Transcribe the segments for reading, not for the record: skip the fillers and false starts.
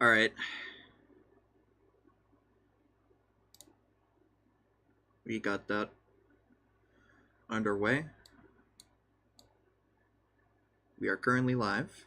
All right. We got that underway. We are currently live.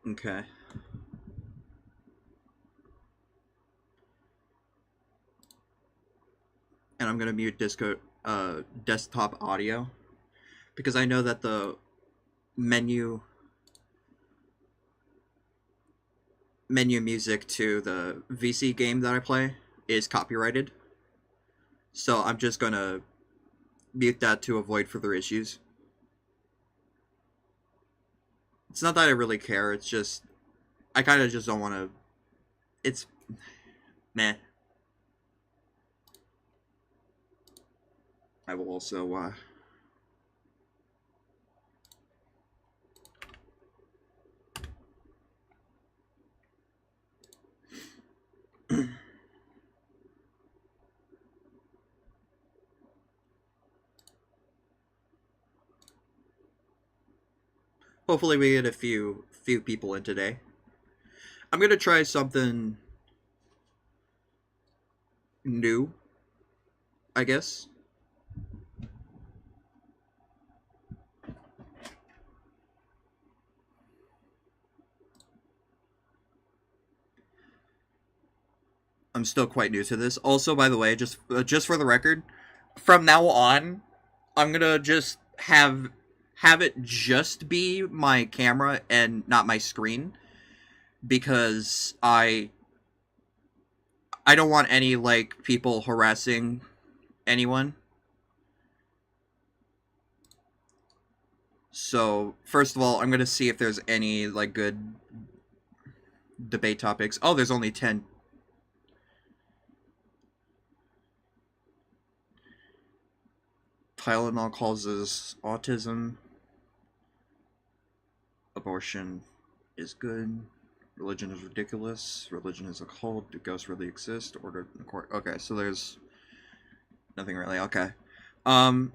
Okay. And I'm gonna mute Disco desktop audio because I know that the menu menu music to the VC game that I play is copyrighted. So I'm just gonna mute that to avoid further issues. It's not that I really care. It's just I kind of just don't want to. It's meh. I will also hopefully we get a few people in today. I'm gonna try something new, I guess. I'm still quite new to this. Also, by the way, just for the record, from now on, I'm gonna just have it just be my camera and not my screen because I don't want any like people harassing anyone. So first of all, I'm gonna see if there's any like good debate topics. Oh, there's only 10. Tylenol causes autism. Abortion is good. Religion is ridiculous. Religion is a cult. Do ghosts really exist? Order in court. Okay, so there's nothing really. Okay. Um.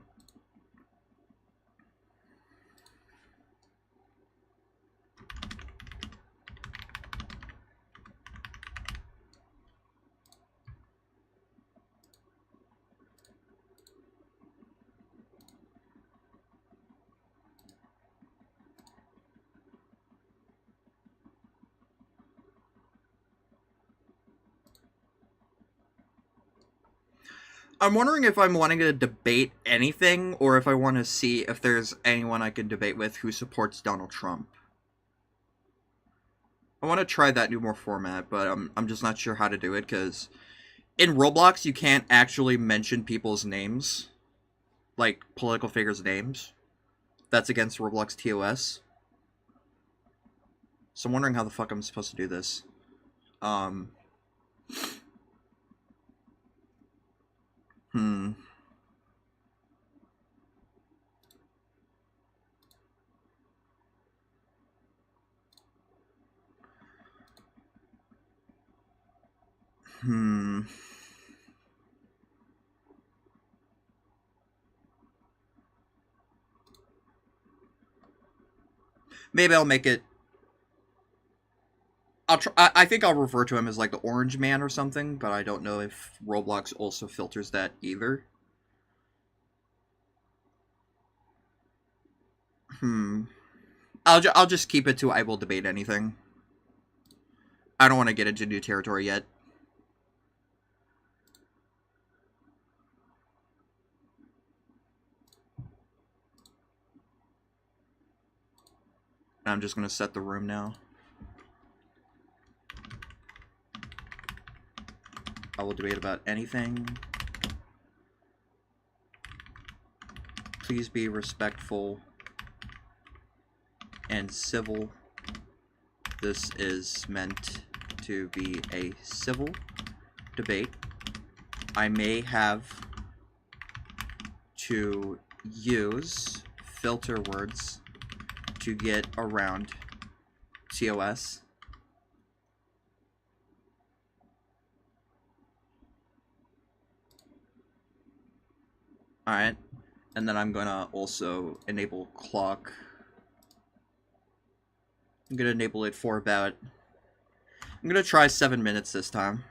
I'm wondering if I'm wanting to debate anything, or if I want to see if there's anyone I can debate with who supports Donald Trump. I want to try that new more format, but I'm just not sure how to do it because in Roblox you can't actually mention people's names, like political figures' names. That's against Roblox TOS. So I'm wondering how the fuck I'm supposed to do this. Um. Hmm. Hmm. Maybe I'll make it. I'll try. I think I'll refer to him as like the Orange Man or something, but I don't know if Roblox also filters that either. Hmm. I'll just keep it to I will debate anything. I don't want to get into new territory yet. I'm just gonna set the room now. I will debate about anything. Please be respectful and civil. This is meant to be a civil debate. I may have to use filter words to get around TOS. Alright, and then I'm gonna also enable clock. I'm gonna enable it for about... I'm gonna try 7 minutes this time.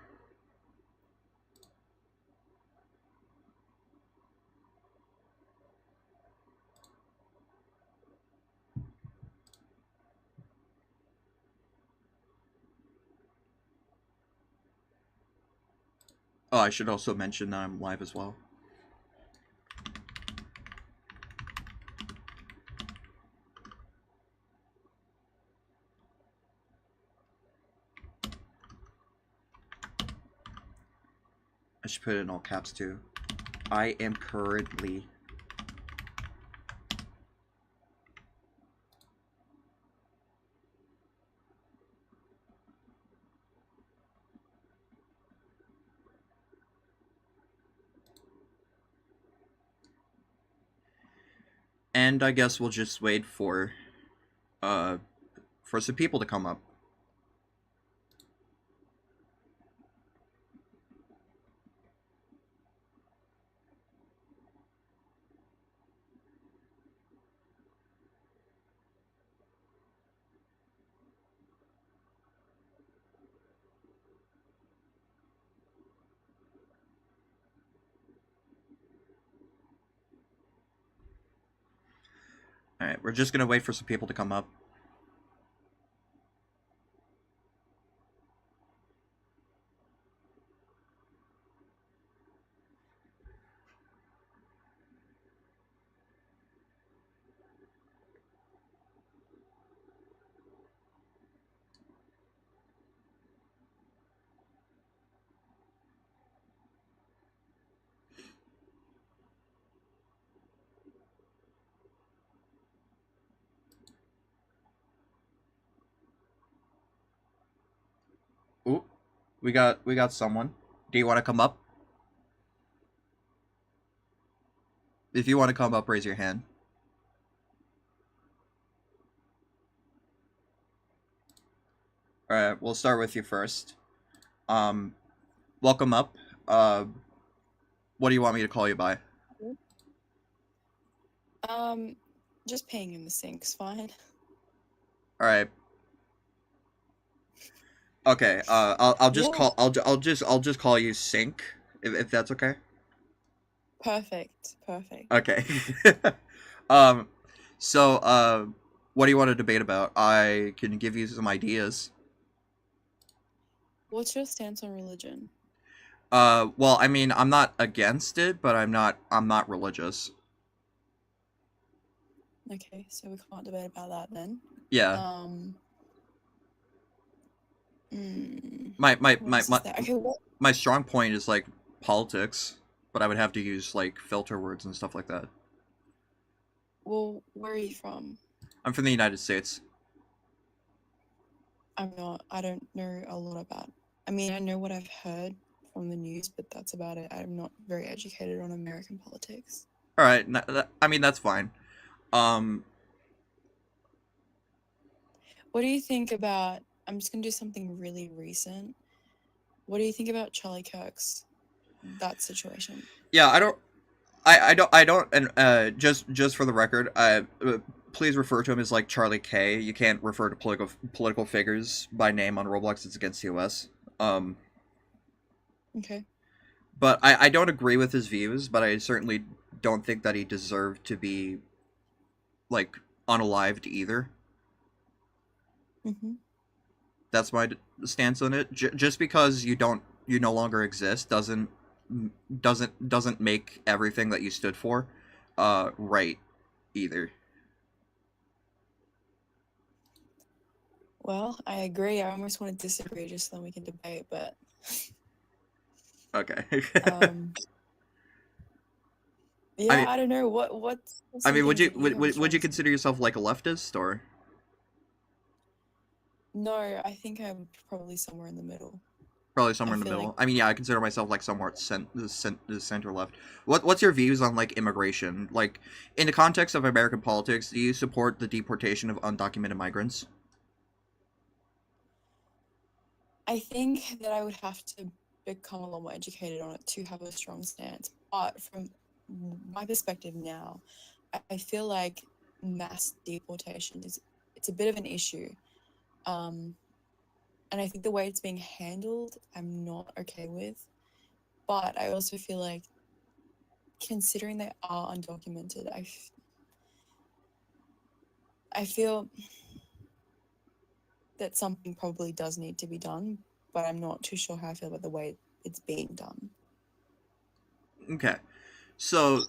Oh, I should also mention that I'm live as well. I should put it in all caps too. I am currently... And I guess we'll just wait for some people to come up. Alright, we're just gonna wait for some people to come up. Ooh, we got someone. Do you want to come up? If you want to come up, raise your hand. Alright, we'll start with you first. Welcome up. What do you want me to call you by? Just paying in the sink's fine. Alright. Okay, I'll just Yeah. call I'll just call you Sink, if that's okay. Perfect. Okay. So what do you want to debate about? I can give you some ideas. What's your stance on religion? Well, I mean, I'm not against it, but I'm not religious. Okay, so we can't debate about that then. Yeah. My Okay, my strong point is like politics, but I would have to use like filter words and stuff like that. Well, where are you from? I'm from the United States. I'm not. I don't know a lot about. I mean, I know what I've heard from the news, but that's about it. I'm not very educated on American politics. All right, I mean that's fine. What do you think about? I'm just gonna do something really recent. What do you think about Charlie Kirk's that situation? Yeah, I don't, and just for the record, please refer to him as like Charlie K. You can't refer to political figures by name on Roblox. It's against the US. Okay. But I don't agree with his views, but I certainly don't think that he deserved to be like unalived either. Mm-hmm. That's my stance on it. Just because you no longer exist doesn't make everything that you stood for right either. Well, I agree. I almost want to disagree just so we can debate, but okay. Yeah, I mean, I don't know what's. I mean, would you consider yourself like a leftist or? No, I think I'm probably somewhere in the middle. Probably I somewhere in the feel like, middle. I mean, yeah, I consider myself like somewhat center left. What's your views on like immigration? Like in the context of American politics, do you support the deportation of undocumented migrants? I think that I would have to become a lot more educated on it to have a strong stance. But from my perspective now, I feel like mass deportation is it's a bit of an issue. Um, and I think the way it's being handled, I'm not okay with. But I also feel like considering they are undocumented, I feel that something probably does need to be done, but I'm not too sure how I feel about the way it's being done. Okay, so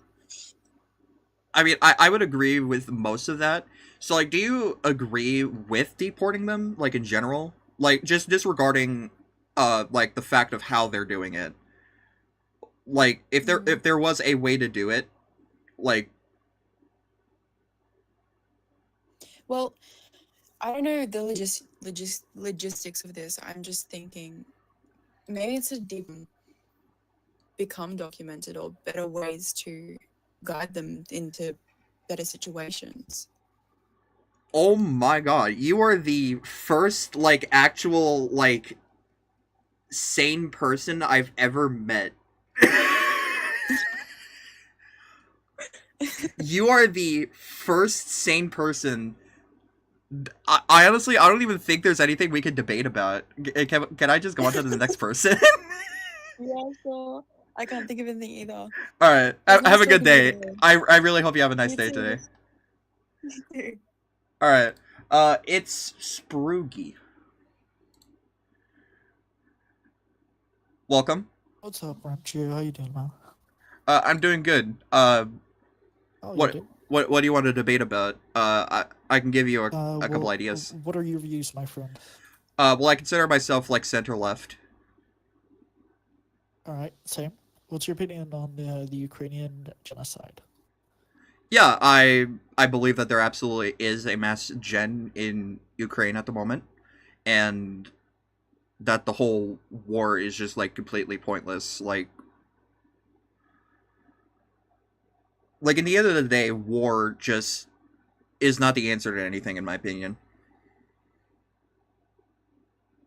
I mean, I would agree with most of that. So like, do you agree with deporting them, like in general, like just disregarding, like the fact of how they're doing it? Like, Mm. if there was a way to do it, like, Well, I don't know the logistics of this. I'm just thinking maybe it's a deep become documented or better ways to guide them into better situations. oh my god, you are the first like actual like sane person I've ever met. You are the first sane person. I honestly, I don't even think there's anything we can debate about. Can I just go on to the next person? Yeah, sure. I can't think of anything either. It All right. was Have nice a good talking to you day. though. I really hope you have a nice You day too. today. You too. All right. It's Sproogie. Welcome. What's up, Ramchi? How you doing, man? I'm doing good. Oh, you What did? what do you want to debate about? I can give you a couple Well, ideas. what are your views, my friend? Well, I consider myself like center left. All right, same. What's your opinion on the Ukrainian genocide? Yeah, I believe that there absolutely is a mass gen in Ukraine at the moment, and that the whole war is just like completely pointless. Like in the end of the day, war just is not the answer to anything, in my opinion.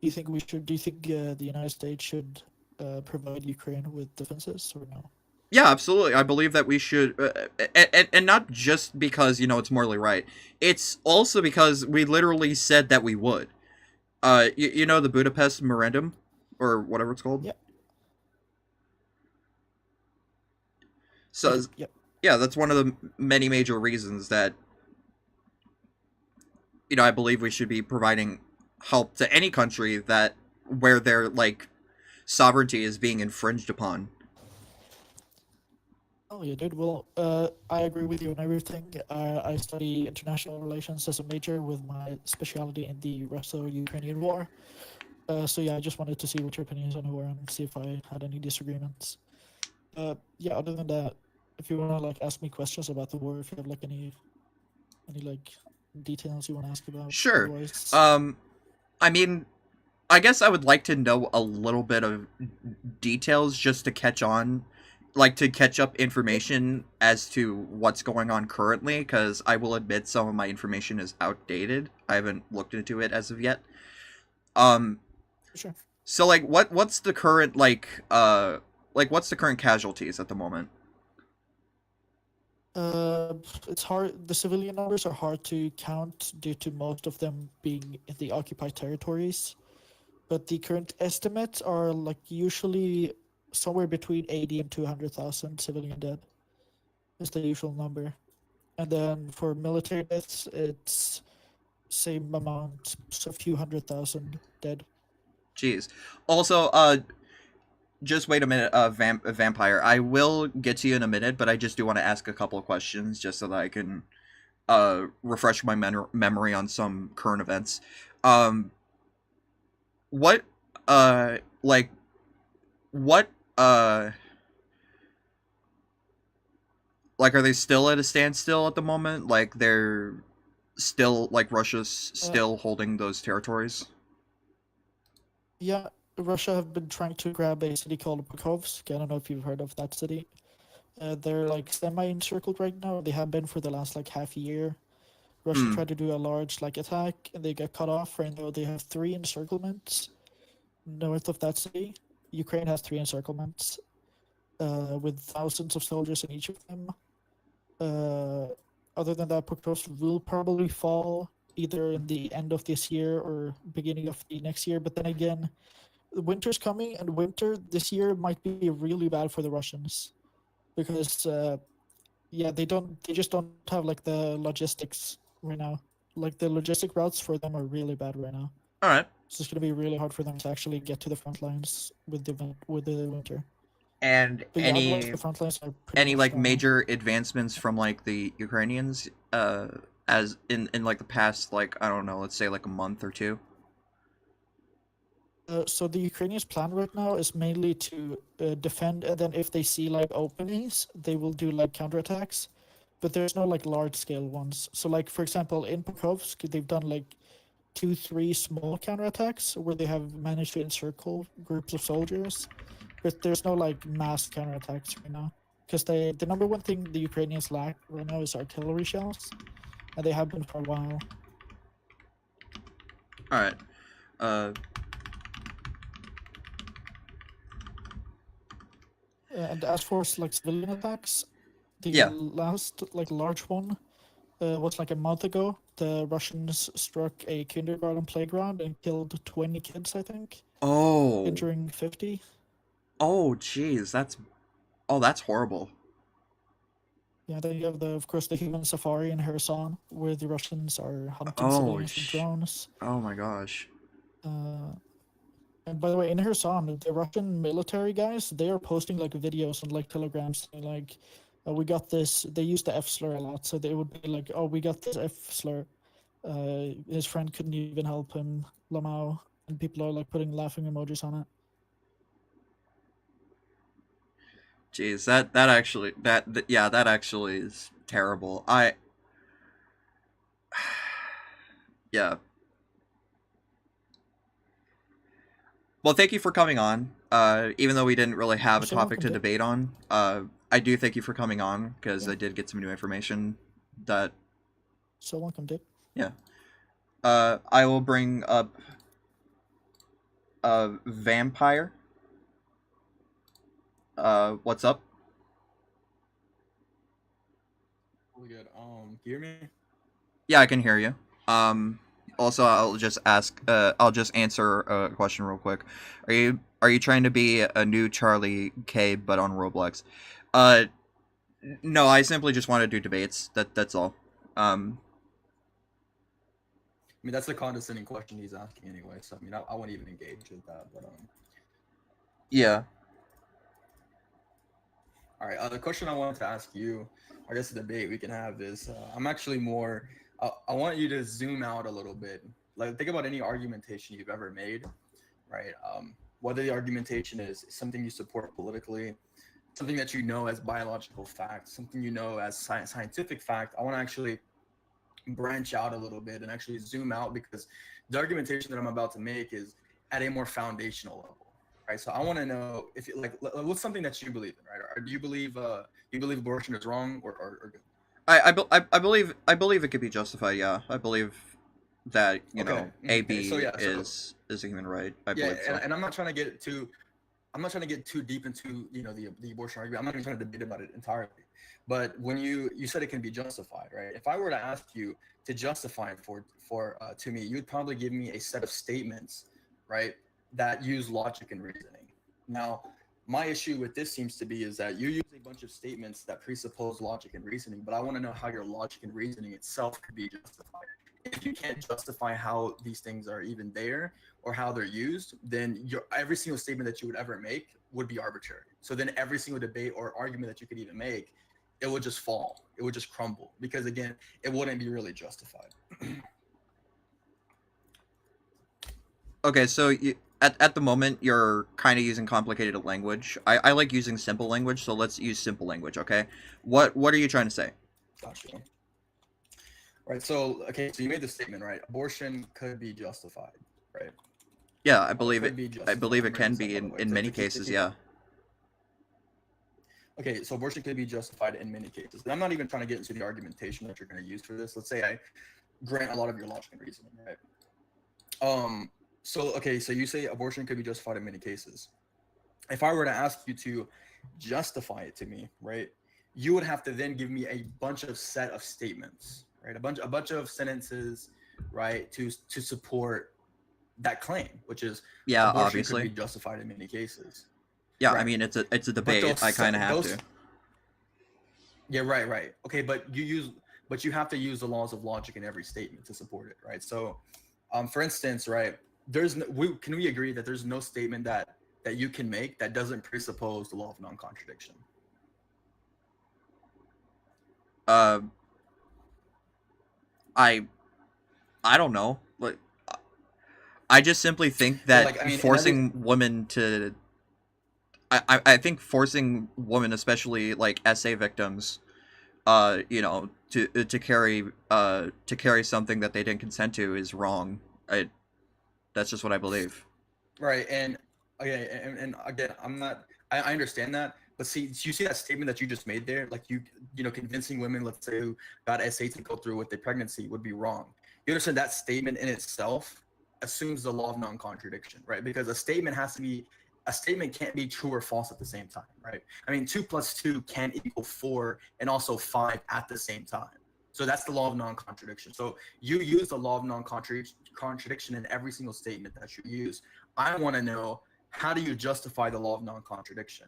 Do you think we should? Do you think the United States should provide Ukraine with defenses or no? Yeah, absolutely. I believe that we should, and not just because it's morally right. It's also because we literally said that we would. You know the Budapest Memorandum, or whatever it's called. Yep, So yep. yeah, that's one of the many major reasons that I believe we should be providing help to any country that where their like sovereignty is being infringed upon. Oh, you did. Well, I agree with you on everything. I study international relations as a major with my specialty in the Russo-Ukrainian War. So yeah, I just wanted to see what your opinions on the war and see if I had any disagreements. Yeah, other than that, if you wanna like ask me questions about the war, if you have like any like details you wanna ask about, Sure. otherwise, Um, I mean, I guess I would like to know a little bit of details just to catch on, like to catch up yep, information as to what's going on currently, because I will admit some of my information is outdated. I haven't looked into it as of yet. Um, for sure. so like, what's the current like what's the current casualties at the moment? It's hard. The civilian numbers are hard to count due to most of them being in the occupied territories. But the current estimates are like usually somewhere between 80 and 200,000 civilian dead is the usual number. And then for military deaths, it's same amount, so a few 100,000 dead. Jeez. Also, just wait a minute, vampire. I will get to you in a minute, but I just do want to ask a couple of questions just so that I can refresh my memory on some current events. Um, what like what like are they still at a standstill at the moment? Like they're still like Russia's still holding those territories? Yeah, Russia have been trying to grab a city called Pokrovsk. I don't know if you've heard of that city. They're like semi-encircled right now. They have been for the last like half year. Russia Hmm. tried to do a large like attack, and they got cut off. Right now, they have 3 encirclements north of that city. Ukraine has 3 encirclements, with thousands of soldiers in each of them. Other than that, Pokrovsk will probably fall either in the end of this year or beginning of the next year. But then again, winter's coming, and winter this year might be really bad for the Russians because yeah, they just don't have like the logistics right now. Like the logistic routes for them are really bad right now. All right. So it's gonna be really hard for them to actually get to the front lines with the winter. And But yeah, otherwise the front lines are pretty any much like normal. major advancements from like the Ukrainians as in like the past, like, I don't know, let's say like a month or two? So the Ukrainians' plan right now is mainly to defend, and then if they see like openings, they will do like counterattacks. But there's no like large scale ones. So like for example, in Pokrovsk, they've done like 2, 3 small counterattacks where they have managed to encircle groups of soldiers. But there's no like mass counterattacks right now, because the number one thing the Ukrainians lack right now is artillery shells, and they have been for a while. All right. And as for like civilian attacks, the Yeah. last like large one was like a month ago. The Russians struck a kindergarten playground and killed 20 kids, I think, Oh. injuring 50. Oh, jeez, that's horrible. Yeah, then you have of course the human safari in Kherson, where the Russians are hunting Oh, civilians with drones. oh my gosh. Uh, and by the way, in Kherson, the Russian military guys, they are posting like videos on like telegrams saying like, we got this. They use the F slur a lot, so they would be like, oh, we got this F slur. His friend couldn't even help him, Lamau, and people are like putting laughing emojis on it. Jeez, that actually yeah, that actually is terrible. Yeah. Well, thank you for coming on. Even though we didn't really have You're a so topic welcome, to dude. debate on, I do thank you for coming on because Yeah. I did get some new information that, So welcome, dude. yeah. I will bring up Vampire. What's up? Really good. Can you hear me? Yeah, I can hear you. Also, I'll just answer a question real quick. Are you trying to be a new Charlie K but on Roblox? Uh, no, I simply just want to do debates. That's all. I mean, that's a condescending question he's asking anyway. So I mean, I won't even engage with that. But Yeah. all right. The question I wanted to ask you, I guess the debate we can have is, I'm actually more. I want you to zoom out a little bit. Like, think about any argumentation you've ever made, right? Whether the argumentation is something you support politically, something that you know as biological fact, something you know as scientific fact. I want to actually branch out a little bit and actually zoom out, because the argumentation that I'm about to make is at a more foundational level, right? So I want to know if what's something that you believe in, right? Or do you believe abortion is wrong or good? I believe it could be justified. Yeah, I believe that Okay. Okay. So AB yeah. So is a human right. I yeah, believe so. and I'm not trying to get too. I'm not trying to get too deep into the abortion argument. I'm not even trying to debate about it entirely. But when you said it can be justified, right? If I were to ask you to justify it to me, you'd probably give me a set of statements, right, that use logic and reasoning. Now, my issue with this seems to be is that you use a bunch of statements that presuppose logic and reasoning, but I want to know how your logic and reasoning itself could be justified. If you can't justify how these things are even there or how they're used, then every single statement that you would ever make would be arbitrary. So then every single debate or argument that you could even make, it would just fall. It would just crumble, because again, it wouldn't be really justified. Okay, so at the moment you're kind of using complicated language. I like using simple language, so let's use simple language. Okay, what are you trying to say? Gotcha. Right. So okay, so you made the statement, right? Abortion could be justified, right? Yeah, I believe Could it. be I justified. believe I'm it writing can this up, be by the way, in many to cases. keep. Yeah. Okay, so abortion could be justified in many cases. And I'm not even trying to get into the argumentation that you're going to use for this. Let's say I grant a lot of your logic and reasoning, right? So okay, so you say abortion could be justified in many cases. If I were to ask you to justify it to me, right, you would have to then give me a bunch of set of statements, right, a bunch of sentences, right, to support that claim, which is Yeah, abortion could be obviously. justified in many cases. Yeah, I Right. mean it's a But debate. I kind of have those, to. yeah, right. Okay, but you have to use the laws of logic in every statement to support it, right? So, for instance, right, can we agree that there's no statement that you can make that doesn't presuppose the law of non-contradiction? Uh, I don't know. Like, I just simply think Yeah, that like I mean, forcing women to I think forcing women, especially like SA victims, you know, to carry something that they didn't consent to is wrong. That's just what I believe. right, and okay, and again, I understand that, but see, you see that statement that you just made there, like you know, convincing women, let's say, who got SA to go through with the pregnancy would be wrong. You understand that statement in itself assumes the law of non-contradiction, right? Because a statement can't be true or false at the same time, right? I mean, 2 plus 2 can equal 4 and also 5 at the same time. So that's the law of non-contradiction. So you use the law of non-contradiction in every single statement that you use. I want to know, how do you justify the law of non-contradiction?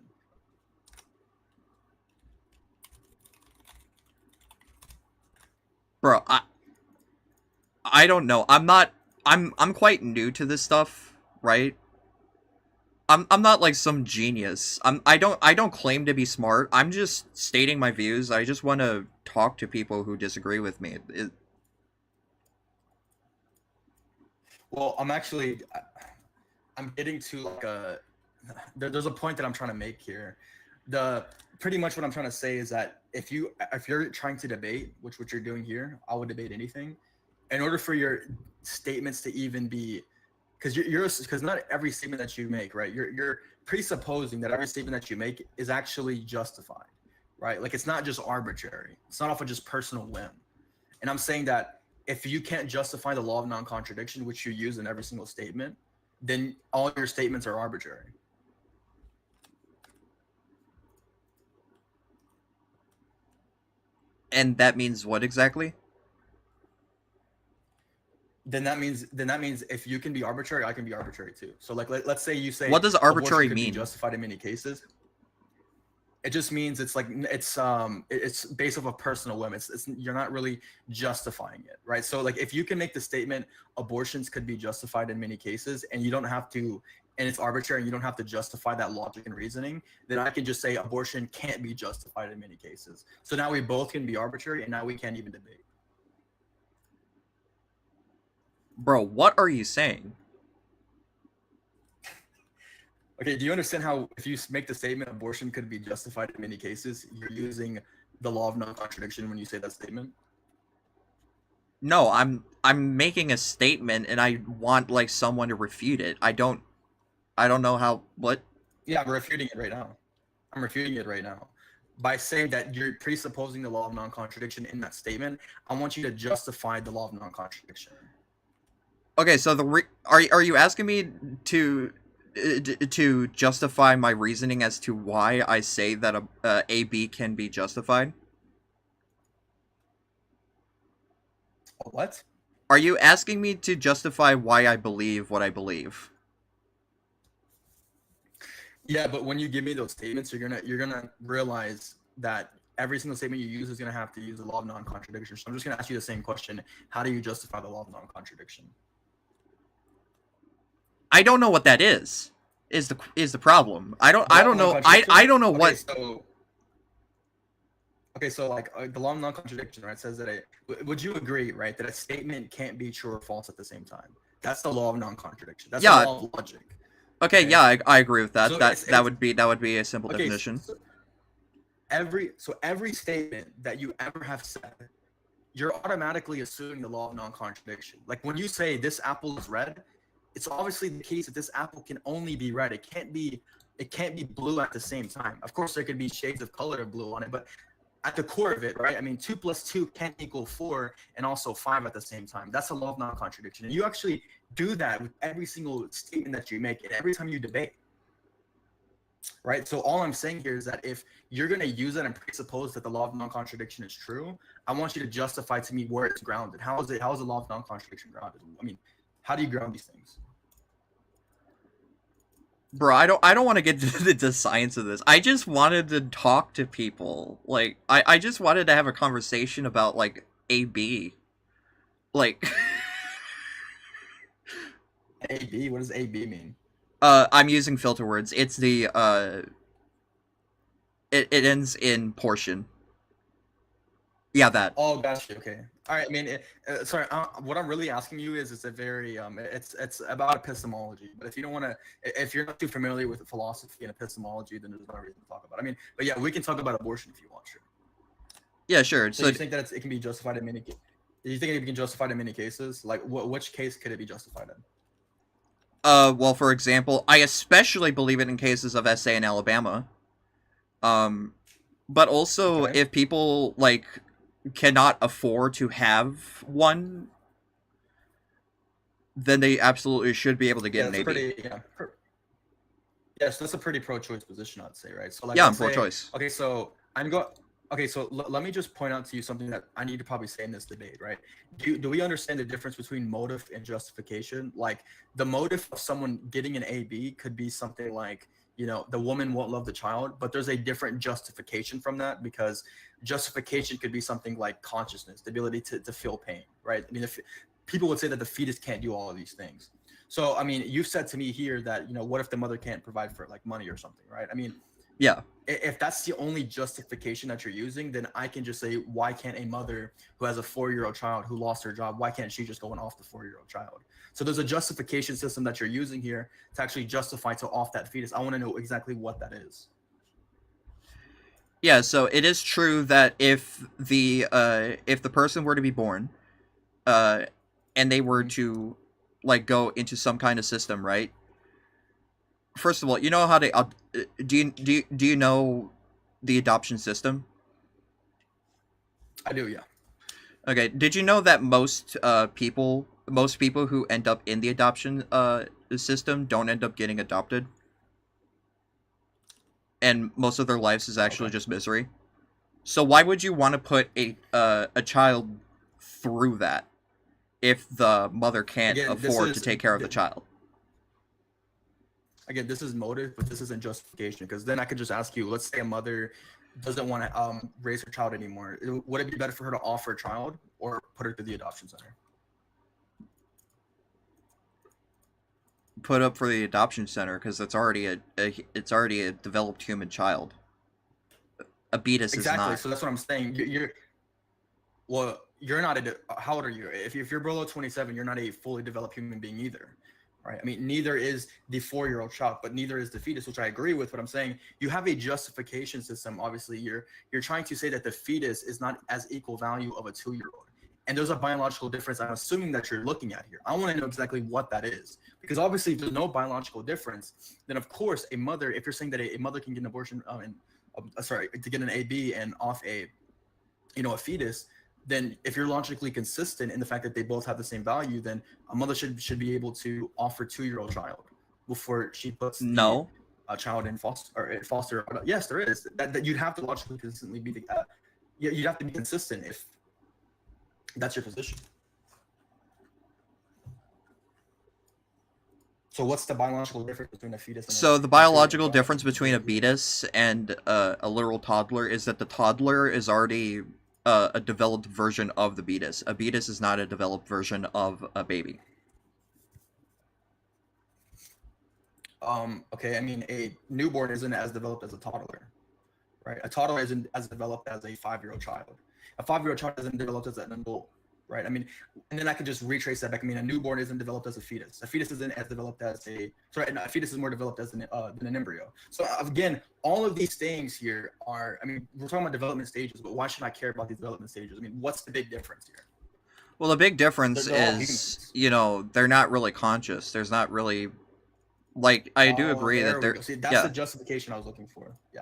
Bro, I don't know. I'm quite new to this stuff, right? I'm not like some genius. I don't claim to be smart. I'm just stating my views. I just want to talk to people who disagree with me. Well, I'm getting to like there's a point that I'm trying to make here. Pretty much what I'm trying to say is that if you're trying to debate, which what you're doing here, I would debate anything. In order for your statements to even be, because not every statement that you make, right, you're presupposing that every statement that you make is actually justified, right? Like, it's not just arbitrary. It's not off of just personal whim. And I'm saying that if you can't justify the law of non-contradiction, which you use in every single statement, then all your statements are arbitrary. And that means what exactly? Then that means if you can be arbitrary, I can be arbitrary too. So like let's say you say, What does arbitrary abortion could mean? be justified in many cases. It just means it's based off of personal whim. It's you're not really justifying it, right? So like if you can make the statement abortions could be justified in many cases, and you don't have to, and it's arbitrary, and you don't have to justify that logic and reasoning, then I can just say abortion can't be justified in many cases. So now we both can be arbitrary, and now we can't even debate. Bro, what are you saying? Okay, do you understand how if you make the statement abortion could be justified in many cases, you're using the law of non-contradiction when you say that statement? No, I'm making a statement and I want like someone to refute it. I don't know how what. Yeah, I'm refuting it right now. By saying that you're presupposing the law of non-contradiction in that statement, I want you to justify the law of non-contradiction. Okay, so are you asking me to justify my reasoning as to why I say that a B can be justified? What? Are you asking me to justify why I believe what I believe? Yeah, but when you give me those statements, you're gonna realize that every single statement you use is gonna have to use the law of non-contradiction. So I'm just gonna ask you the same question: how do you justify the law of non-contradiction? I don't know what that is. Is the problem? I don't know. I don't know what. So like the law of non-contradiction, right, says that would you agree, right, that a statement can't be true or false at the same time? That's the law of non-contradiction. That's the law of logic. Okay, yeah, I agree with that. So that would be a simple definition. So every statement that you ever have said you're automatically assuming the law of non-contradiction. Like when you say this apple is red, it's obviously the case that this apple can only be red. It can't be blue at the same time. Of course, there could be shades of color of blue on it, but at the core of it, right? I mean, 2 plus 2 can't equal 4 and also 5 at the same time. That's a law of non-contradiction. And you actually do that with every single statement that you make and every time you debate, right? So all I'm saying here is that if you're going to use that and presuppose that the law of non-contradiction is true, I want you to justify to me where it's grounded. How is the law of non-contradiction grounded? I mean, how do you ground these things? Bro, I don't want to get into the science of this. I just wanted to talk to people. Like, I just wanted to have a conversation about, like, AB. Like, AB? What does AB mean? I'm using filter words. It's the, it ends in portion. Yeah, that. Oh, gotcha. Okay. All right. I mean, sorry. What I'm really asking you is, it's a very it's about epistemology. But if you don't want to, if you're not too familiar with philosophy and epistemology, then there's no reason to talk about it. I mean, but yeah, we can talk about abortion if you want. Sure. Yeah, sure. So you think that it can be justified in many? Do you think it can be justified in many cases? Like, which case could it be justified in? Well, for example, I especially believe it in cases of SA in Alabama. But also Okay. if people, like, cannot afford to have one, then they absolutely should be able to get an AB. Yes, that's a pretty pro-choice position, I'd say, right? So, like, Yeah, I'm let's say- pro-choice. Okay, so let me just point out to you something that I need to probably say in this debate, right? Do we understand the difference between motive and justification? Like, the motive of someone getting an AB could be something like, you know, the woman won't love the child, but there's a different justification from that, because justification could be something like consciousness, the ability to feel pain, right? I mean, if people would say that the fetus can't do all of these things. So, I mean, you've said to me here that, you know, what if the mother can't provide for, like, money or something, right? I mean, Yeah. if that's the only justification that you're using, then I can just say, why can't a mother who has a 4-year-old child who lost her job, why can't she just go and off the 4-year-old child? So there's a justification system that you're using here to actually justify to off that fetus. I want to know exactly what that is. Yeah, so it is true that if the person were to be born, and they were to, like, go into some kind of system, right? First of all, you know how they do you know the adoption system? I do, yeah. Okay, did you know that most people who end up in the adoption system don't end up getting adopted? And most of their lives is actually just misery. So why would you want to put a child through that if the mother can't afford to take care of the child? Again, this is motive, but this isn't justification, because then I could just ask you, let's say a mother doesn't want to raise her child anymore. Would it be better for her to offer a child or put her to the adoption center? Put up for the adoption center, because it's already a developed human child. A fetus is not. Exactly. So that's what I'm saying. You're not how old are you? If you're below 27, you're not a fully developed human being either, right? I mean, neither is the 4-year-old child, but neither is the fetus, which I agree with. What I'm saying, you have a justification system. Obviously, you're trying to say that the fetus is not as equal value of a 2-year-old. And there's a biological difference I'm assuming that you're looking at here. I want to know exactly what that is. Because obviously, if there's no biological difference, then of course, a mother, if you're saying that a mother can get an abortion, to get an AB and off a fetus, then if you're logically consistent in the fact that they both have the same value, then a mother should be able to offer 2-year-old child before she puts a child in foster. Yes, there is. That you'd have to logically consistently be you'd have to be consistent if that's your position. So what's the biological difference between a fetus and the biological difference between a fetus and a literal toddler is that the toddler is already a developed version of the fetus. A fetus is not a developed version of a baby. Okay, I mean, a newborn isn't as developed as a toddler, right? A toddler isn't as developed as a 5-year-old child. A 5-year-old child isn't developed as an adult, right? I mean, and then I could just retrace that back. I mean, a newborn isn't developed as a fetus. A fetus isn't as developed as a fetus is more developed as than an embryo. So again, all of these things here are, I mean, we're talking about development stages, but why should I care about these development stages? I mean, what's the big difference here? Well, the big difference They're all is, humans. they're not really conscious. There's not really, like, I do agree there that we they're, go. See, that's yeah. the justification I was looking for. Yeah.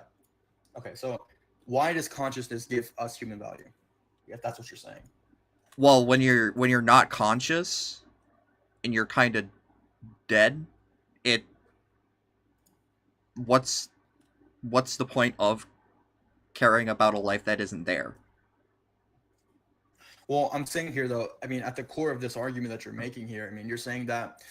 Okay, so why does consciousness give us human value? If that's what you're saying. Well, when you're not conscious and you're kind of dead, what's the point of caring about a life that isn't there? Well, I'm saying here though, I mean, at the core of this argument that you're making here, I mean, you're saying that,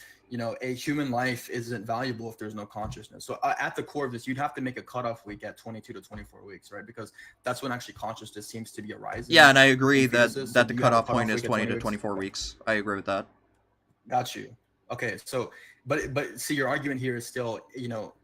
a human life isn't valuable if there's no consciousness. So at the core of this, you'd have to make a cutoff week at 22 to 24 weeks, right? Because that's when actually consciousness seems to be arising. Yeah, and I agree that fetuses. that the you have a cutoff point is week at 20 to weeks? 24 weeks. I agree with that. Got you. Okay, so but see, your argument here is still,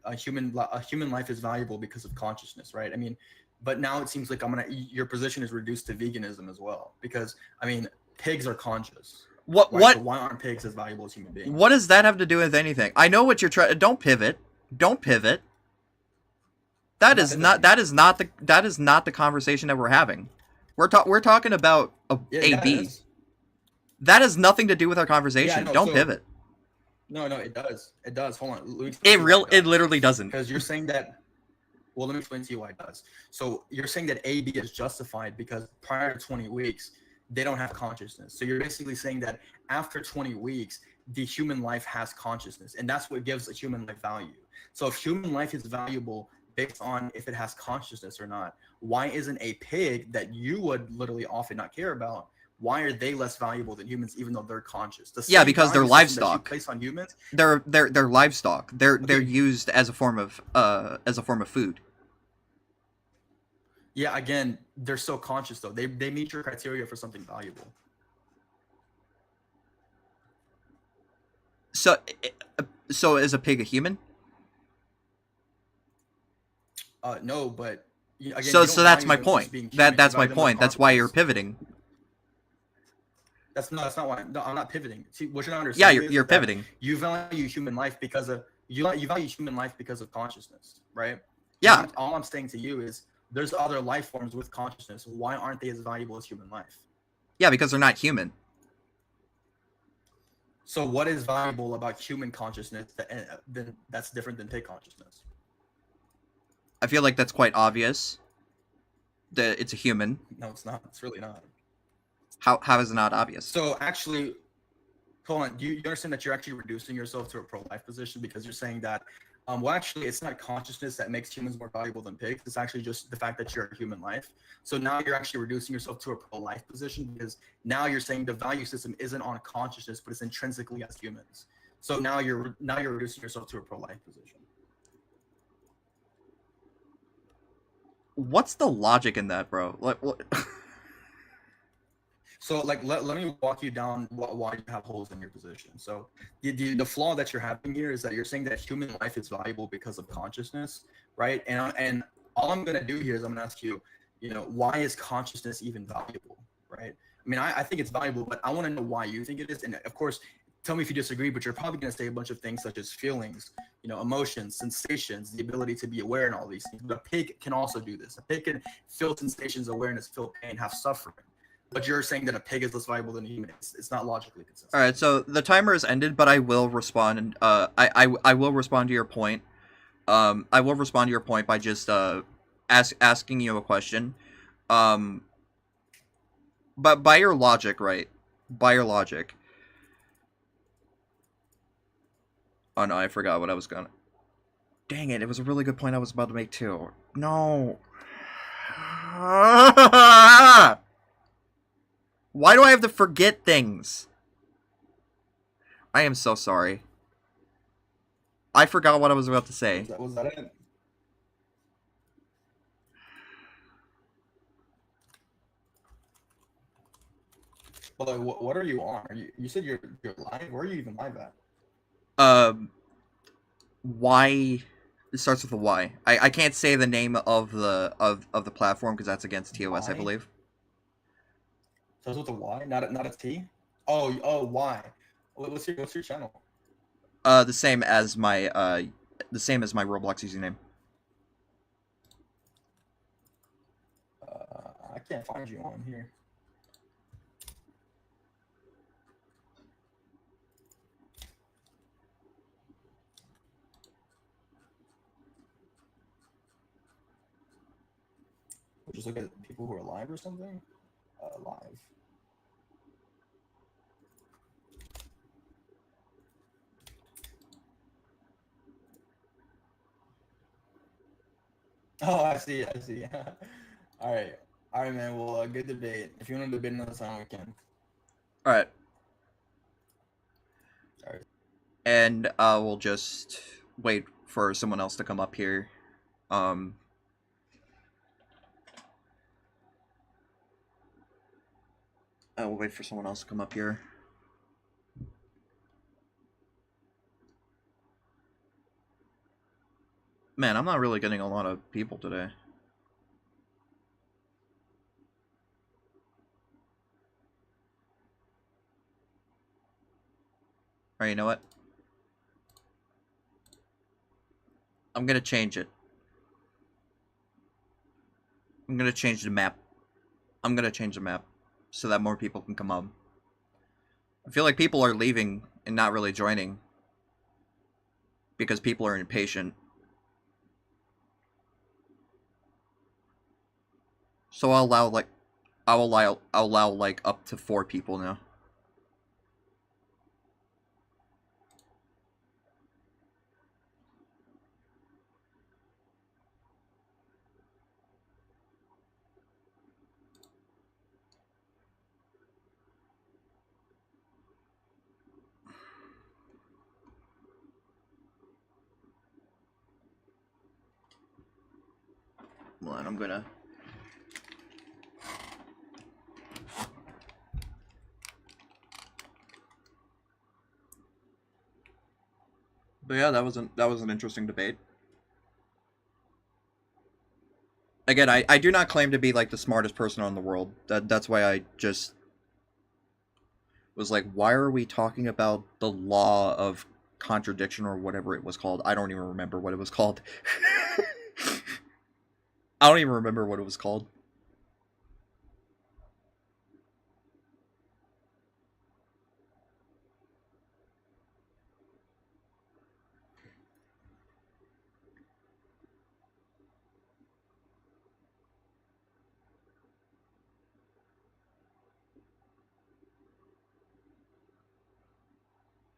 a human life is valuable because of consciousness, right? I mean, but now it seems like your position is reduced to veganism as well, because I mean, pigs are conscious. What Right? what So why aren't pigs as valuable as human beings? what does that have to do with anything? I know what you're trying. Don't pivot. Don't pivot. That is not the conversation that we're having. We're talking about Yeah, a it B. is. That has nothing to do with our conversation. Yeah, I know, Don't so- pivot. No, it does. It does. Hold on. Let me It it literally doesn't. because you're saying that. Well, let me explain to you why it does. So you're saying that AB is justified because prior to 20 weeks, they don't have consciousness. So you're basically saying that after 20 weeks, the human life has consciousness, and that's what gives a human life value. So if human life is valuable based on if it has consciousness or not, why isn't a pig that you would literally often not care about? Why are they less valuable than humans, even though they're conscious? The Yeah, same because they're value system that you livestock. place on humans. They're livestock. They're Okay. used as a form of food. Yeah, again, they're so conscious though. They meet your criteria for something valuable. So is a pig a human? No, but again, So you don't that's value my them just point. being human, you That's my value them as point. That's why you're consciousness. pivoting. That's not why. No, I'm not pivoting. See, what you're not Yeah, understanding. you're is that pivoting. You value human life because of you value human life because of consciousness, right? Yeah. And all I'm saying to you is there's other life forms with consciousness. Why aren't they as valuable as human life? Yeah, because they're not human. So what is valuable about human consciousness that's different than pig consciousness? I feel like that's quite obvious. That it's a human. No, it's not. It's really not. How is it not obvious? So actually, hold on. Do you understand that you're actually reducing yourself to a pro-life position because you're saying that, well, actually, it's not consciousness that makes humans more valuable than pigs. It's actually just the fact that you're a human life. So now you're actually reducing yourself to a pro-life position because now you're saying the value system isn't on consciousness, but it's intrinsically as humans. So now you're reducing yourself to a pro-life position. What's the logic in that, bro? Like what? So let me walk you down why you have holes in your position. So the flaw that you're having here is that you're saying that human life is valuable because of consciousness, right? And all I'm gonna do here is I'm gonna ask you, why is consciousness even valuable, right? I mean, I think it's valuable, but I want to know why you think it is. And of course, tell me if you disagree, but you're probably gonna say a bunch of things such as feelings, emotions, sensations, the ability to be aware and all these things. But a pig can also do this. A pig can feel sensations, awareness, feel pain, have suffering. But you're saying that a pig is less valuable than a human. It's not logically consistent. All right, so the timer has ended, but I will respond. I will respond to your point. I will respond to your point by just asking you a question. But by your logic, right? By your logic. Oh no, I forgot what I was gonna. Dang it! It was a really good point I was about to make too. No. Why do I have to forget things? I am so sorry. I forgot what I was about to say. Was that it? Well, what are you on? You said you're live. Where are you even live at? Y. It starts with a Y. I can't say the name of the platform because that's against TOS, I Y? believe. So it's with a Y, not a T. Oh, Y. What's your channel? The same as my Roblox username. I can't find you on here. We'll just look at people who are live or something. Live. Oh, I see. All right, man. Well, good debate. If you want to debate another time, we can. All right. All right. And we'll just wait for someone else to come up here. I will wait for someone else to come up here. Man, I'm not really getting a lot of people today. Alright, you know what? I'm gonna change it. I'm gonna change the map. I'm gonna change the map so that more people can come up. I feel like people are leaving and not really joining because people are impatient. So I'll allow like up to 4 people now. Well, and I'm gonna. But yeah, that was an interesting debate. Again, I do not claim to be like the smartest person in the world. That's why I just was like, why are we talking about the law of contradiction or whatever it was called? I don't even remember what it was called. I don't even remember what it was called.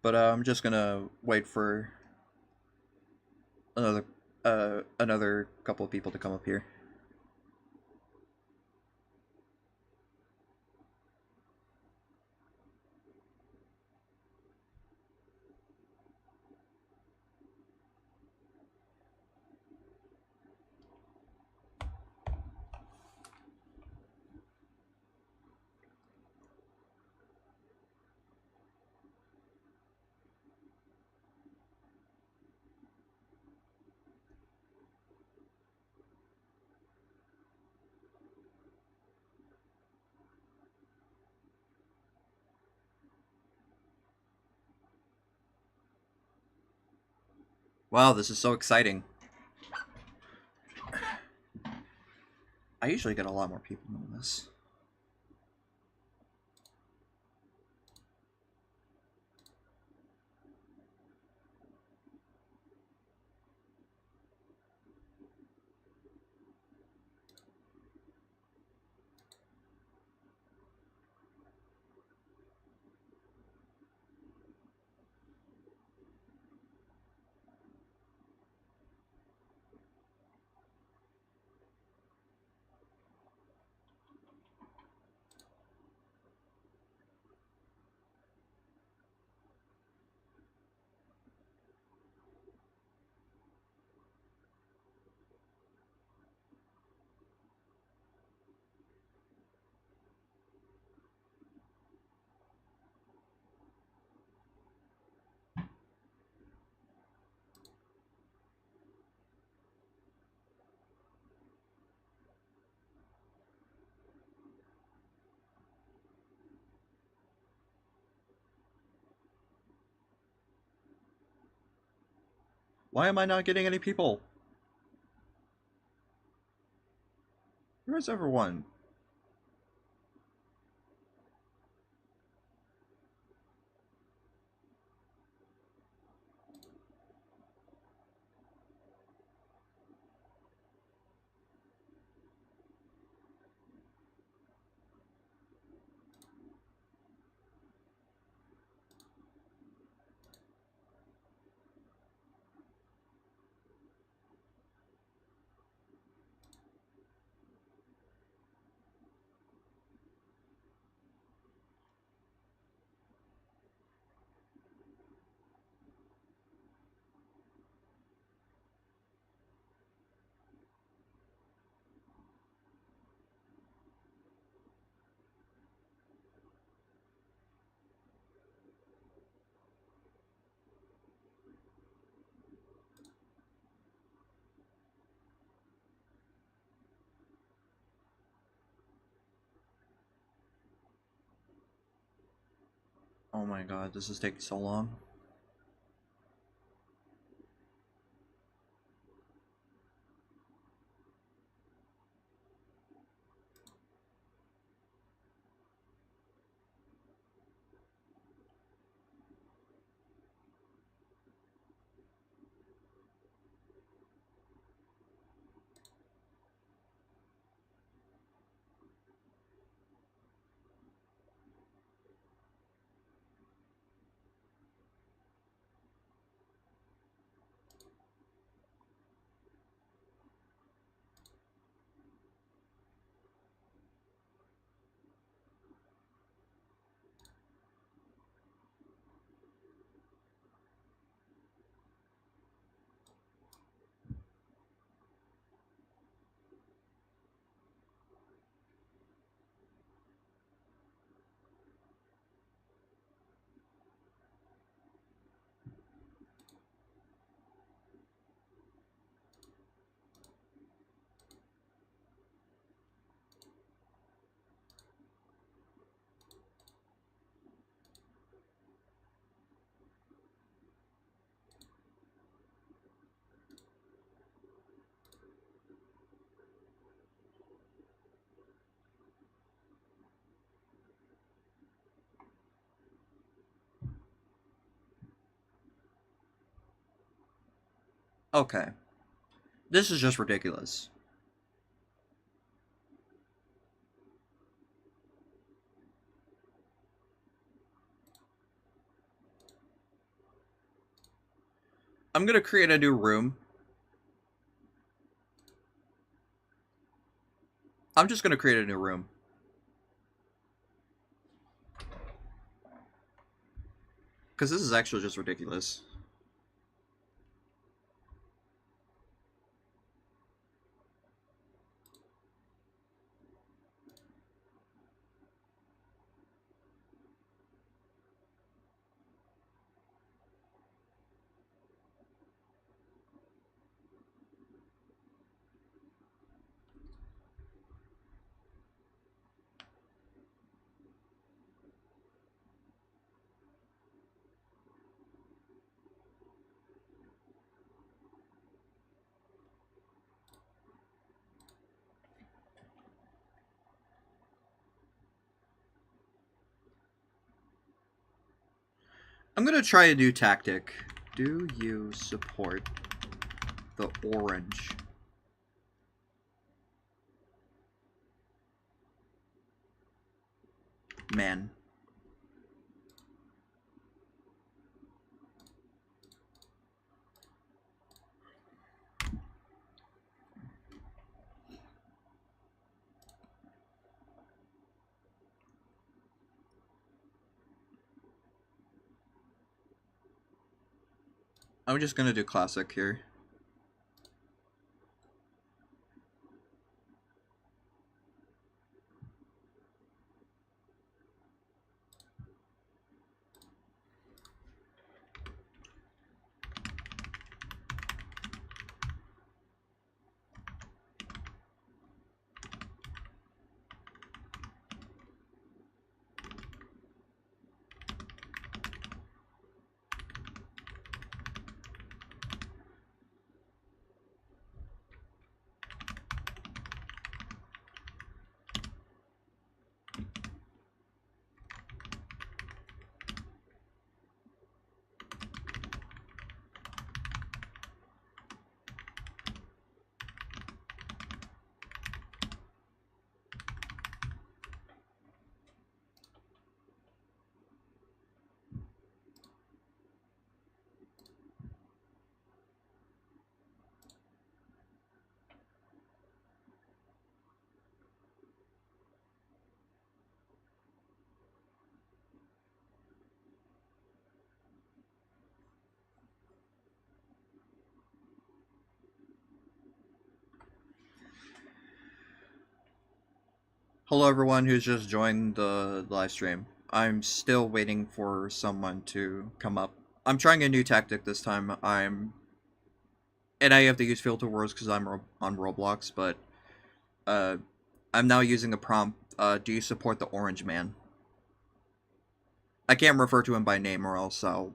But I'm just gonna wait for another couple of people to come up here. Wow, this is so exciting. I usually get a lot more people than this. Why am I not getting any people? Where's everyone? Oh my god, this is taking so long. Okay. This is just ridiculous. I'm gonna create a new room. I'm just gonna create a new room. Because this is actually just ridiculous. I'm gonna try a new tactic. Do you support the orange? Man. I'm just gonna do classic here. Hello, everyone who's just joined the live stream. I'm still waiting for someone to come up. I'm trying a new tactic this time. And I have to use filter words because I'm on Roblox, but I'm now using a prompt. Do you support the Orange Man? I can't refer to him by name, or else I'll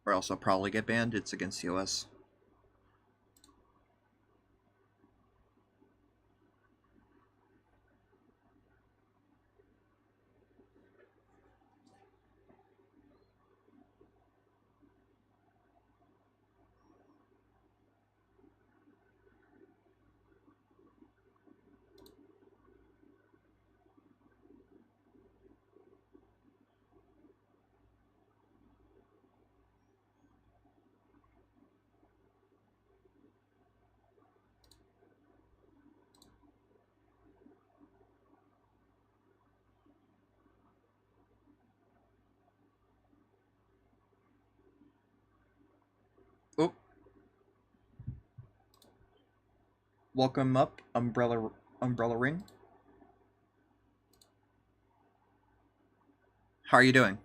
probably get banned. It's against COS. Oh. Welcome up, Umbrella Ring. How are you doing?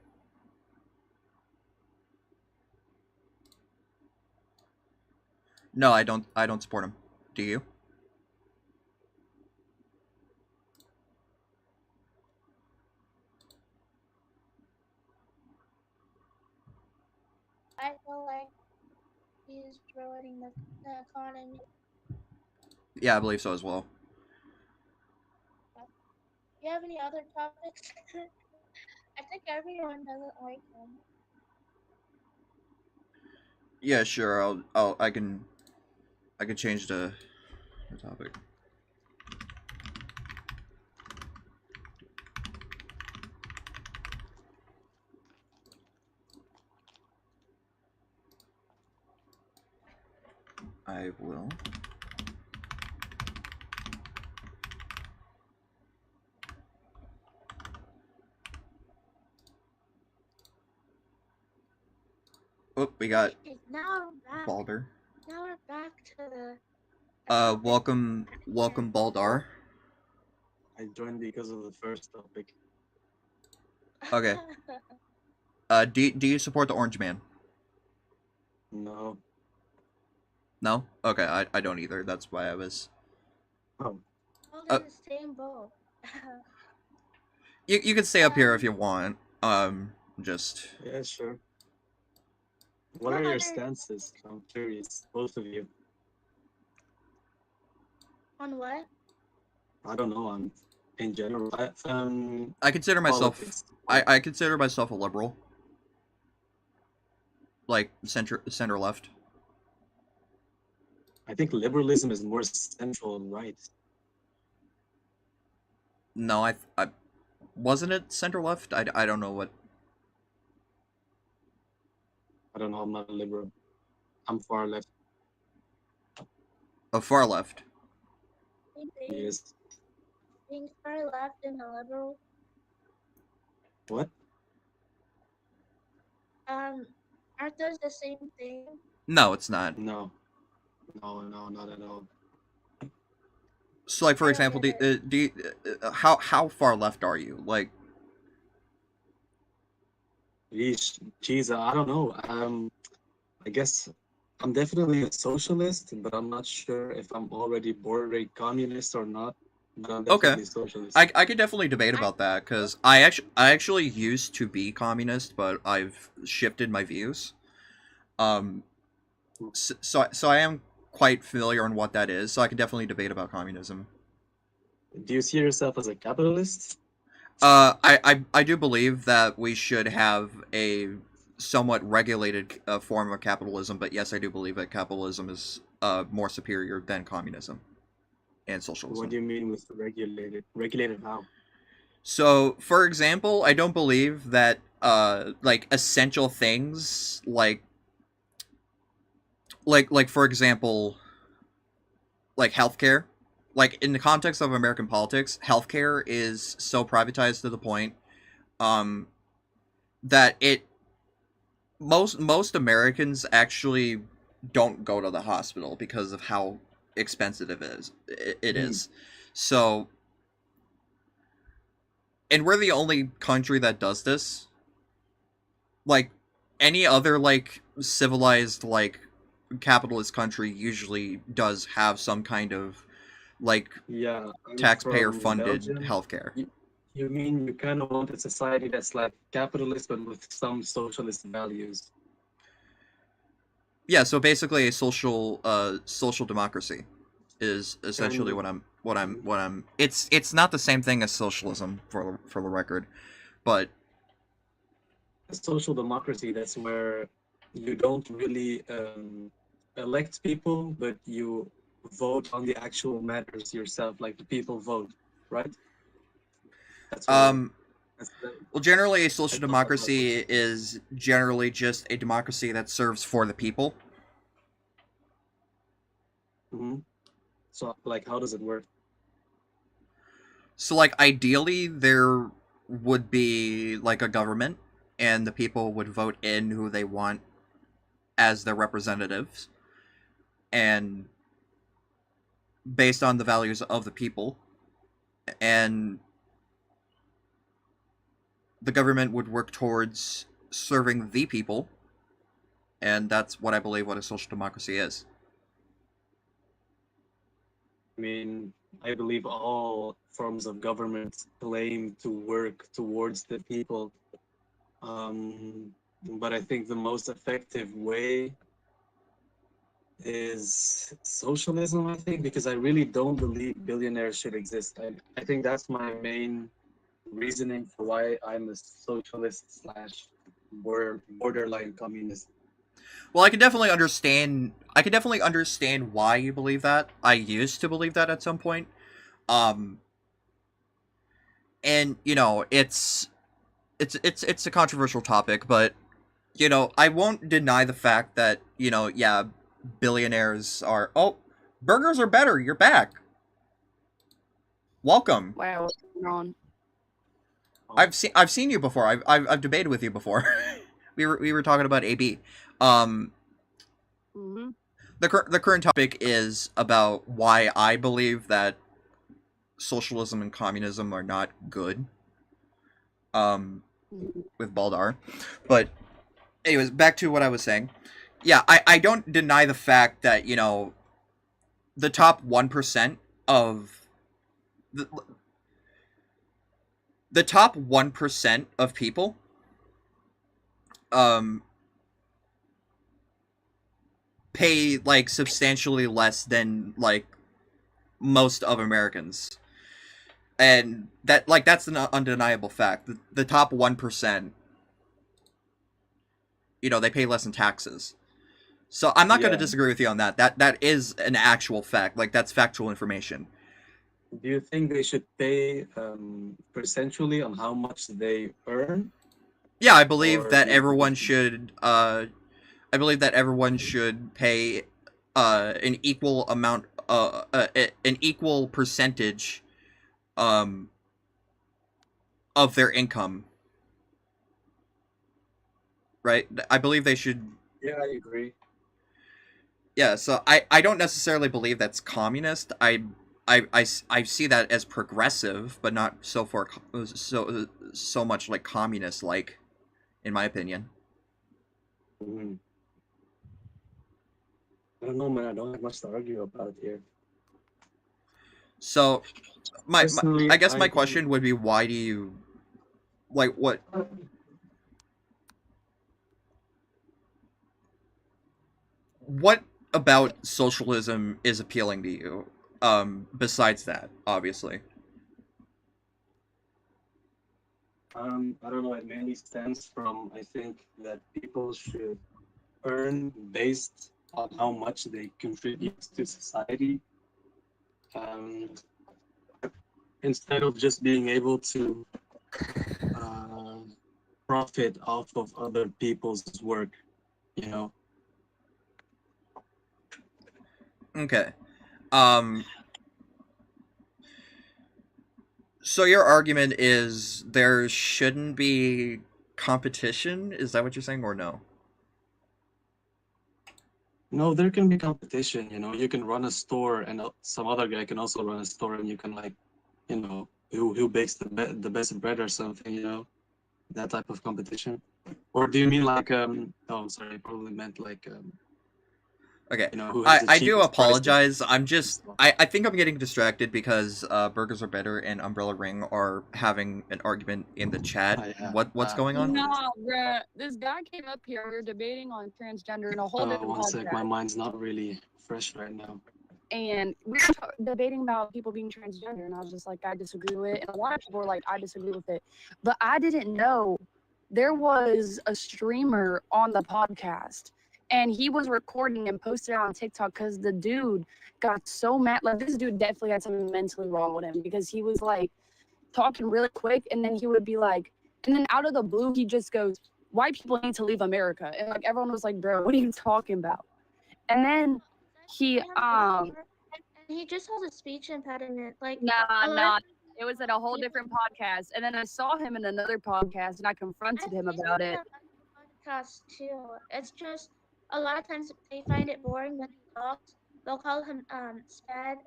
No, I don't support him. Do you? I feel like he's ruining the economy. Yeah, I believe so as well. Do you have any other topics? I think everyone doesn't like him. Yeah, sure. I can change the topic. I will. Oh, we got Okay, now we're back. Balder. Now we're back to the. Welcome, Baldar. I joined because of the first topic. Okay. Do you support the Orange Man? No. No? Okay, I don't either. That's why I was. Oh. All in the same boat. You can stay up here if you want. Just. Yeah, sure. What are your stances? I'm curious, both of you. On what? I don't know. In general. I consider myself. Politics. I consider myself a liberal. Like center left. I think liberalism is more central and right. No, I wasn't it center left. I don't know what. I don't know. I'm not a liberal. I'm far left. A far left. Yes. Being far left and a liberal. What? Aren't those the same thing? No, it's not. No. No, not at all. So, like, for example, how far left are you? Like, Geez, I don't know. I guess I'm definitely a socialist, but I'm not sure if I'm already bordering communist or not. But I'm definitely socialist. I could definitely debate about that because I actually used to be communist, but I've shifted my views. So I am quite familiar on what that is. So I can definitely debate about communism. Do you see yourself as a capitalist? I do believe that we should have a somewhat regulated form of capitalism, but yes, I do believe that capitalism is more superior than communism and socialism. What do you mean with regulated? Regulated how? So, for example, I don't believe that like essential things like for example, like healthcare. Like in the context of American politics, healthcare is so privatized to the point that most Americans actually don't go to the hospital because of how expensive it is. So, and we're the only country that does this. Like, any other, like, civilized, like, capitalist country usually does have some kind of, like, Yeah, I'm from taxpayer-funded Belgium. healthcare. You mean you kind of want a society that's like capitalist but with some socialist values? Yeah, so basically a social democracy is essentially And what I'm it's not the same thing as socialism for the record, but a social democracy, that's where you don't really elect people, but you vote on the actual matters yourself, like the people vote, right? That's where um that's the, well, generally a I social thought that was what. democracy is generally just a democracy that serves for the people. Hmm. So, like, how does it work? So, like, ideally there would be like a government, and the people would vote in who they want as their representatives, and based on the values of the people, and the government would work towards serving the people, and that's what I believe what a social democracy is. I mean, I believe all forms of government claim to work towards the people. But I think the most effective way is socialism, I think, because I really don't believe billionaires should exist. I think that's my main reasoning for why I'm a socialist slash borderline communist. Well, I can definitely understand why you believe that. I used to believe that at some point. Um and it's a controversial topic, but I won't deny the fact that, yeah, billionaires are burgers are better. You're back. Welcome. Wow, what's going on? I've seen you before. I've debated with you before. we were talking about AB. Um Mm-hmm. the current topic is about why I believe that socialism and communism are not good. With Baldar. But anyways, back to what I was saying. Yeah, I don't deny the fact that, the top 1% of the, the top 1% of people um pay like substantially less than like most of Americans. And that's an undeniable fact. The top 1%, they pay less in taxes. So I'm not going to Yeah. disagree with you on that. That is an actual fact. Like, that's factual information. Do you think they should pay percentually on how much they earn? Yeah, I believe Or that do you think everyone should pay an equal amount an equal percentage um of their income, right? I believe they should. Yeah, I agree. Yeah, so I don't necessarily believe that's communist. I see that as progressive, but not so much like communist like, in my opinion. Mhm. I don't know, man. I don't have much to argue about here. So Personally, I guess I my don't. question would be, why do you like what about socialism is appealing to you? Besides that, obviously. I don't know. It mainly stems from, I think that people should earn based on how much they contribute to society, um, instead of just being able to uh, profit off of other people's work. You know. Okay. Um so your argument is there shouldn't be competition? Is that what you're saying, or no? No, there can be competition. You know, you can run a store, and some other guy can also run a store, and you can like, you know, who bakes the best bread or something. You know, that type of competition. Or do you mean like Oh, I'm sorry. I probably meant like Okay. you know, who has the I do cheapest prices apologize. I'm and just stuff. I think I'm getting distracted because Burgers Are Better and Umbrella Ring are having an argument in the chat. Oh, yeah. What's going on? No. No, bruh. This guy came up here. We were debating on transgender in a whole different One sec. My podcast. mind's not really fresh right now. And we were debating about people being transgender, and I was just like, I disagree with it. And a lot of people were like, I disagree with it. But I didn't know there was a streamer on the podcast, and he was recording and posted it on TikTok because the dude got so mad. Like, this dude definitely had something mentally wrong with him because he was like talking really quick, and then he would be like, and then out of the blue, he just goes, white people need to leave America. And like, everyone was like, bro, what are you talking about? And then he And he just has a speech impediment. Like a lot nah, of it was at a whole people- different podcast. And then I saw him in another podcast, and I confronted him about it. Podcast too. It's just a lot of times they find it boring when he talks. They'll call him sped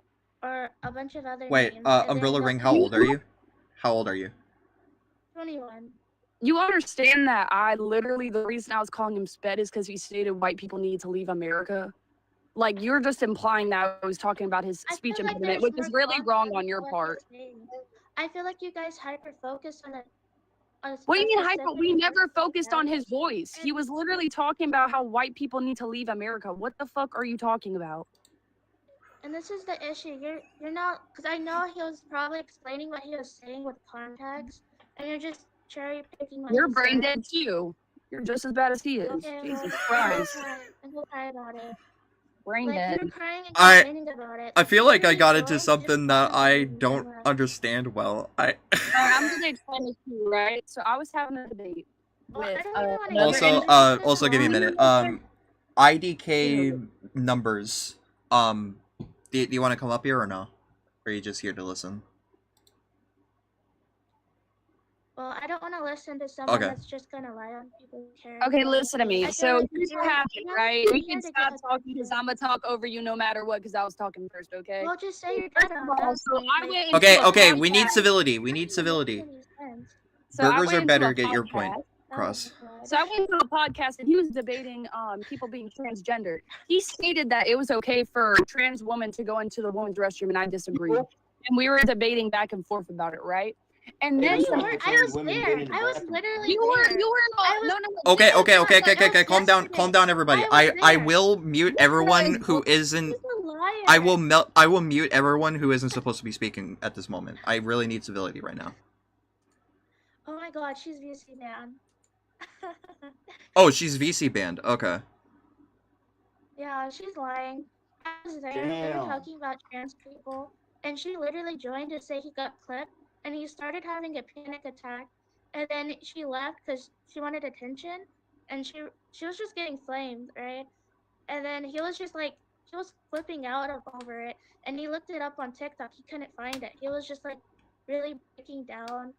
or a bunch of other Wait, names. and then Umbrella they'll- Ring, how old are you? How old are you? 21. You understand that the reason I was calling him sped is because he stated white people need to leave America. Like, you're just implying that I was talking about his I speech feel like impediment, there's which is more really wrong context on your to what part. he's saying. I feel like you guys hyper focus on a What do you mean hyper? specific We never person, focused yeah? on his voice. He was literally talking about how white people need to leave America. What the fuck are you talking about? And this is the issue. You're not, because I know he was probably explaining what he was saying with context, and you're just cherry picking what You're he brain said. dead too. You're just as bad as he is. Okay, well, Jesus Christ. and we'll cry about it. Brain Like dead. you're crying and I- complaining about it. I feel like I Literally got into joined something just that I commenting and don't left. understand well. Alright, I'm gonna explain this to you, right? So I was having a debate Well, I with don't even wanna another get Also, into this also give me a minute. IDK numbers. Do you want to come up here or no? Or are you just here to listen? Well, I don't want to listen to someone Okay. that's just gonna lie on people's character. Okay, listen to me. I feel So like here's what you're- happened, you're right? not We here can to stop get talking because I'm gonna talk over you no matter what because I was talking first, okay? Well, just say you're First done. of all, so I went into Okay, a okay, we need podcast- civility. We need civility. so I Burgers went are into better, a get your podcast- point across. So I went to a podcast and he was debating people being transgender. He stated that it was okay for a trans woman to go into the women's restroom, and I disagreed. And we were debating back and forth about it, right? And No, then you weren't. I was there. I was literally you were there. not. was- No. Okay, No, okay, no, okay, but okay, that okay. was Calm down, yesterday. everybody. I was I there. will mute everyone who isn't. He's a liar. I will mute everyone who isn't supposed to be speaking at this moment. I really need civility right now. Oh my god, she's VC man. Oh, she's VC banned. Okay. Yeah, she's lying. I was there. They were talking about trans people, and she literally joined to say he got clipped, and he started having a panic attack, and then she left because she wanted attention, and she was just getting flamed, right? And then he was just like he was flipping out over it, and he looked it up on TikTok. He couldn't find it. He was just like really breaking down,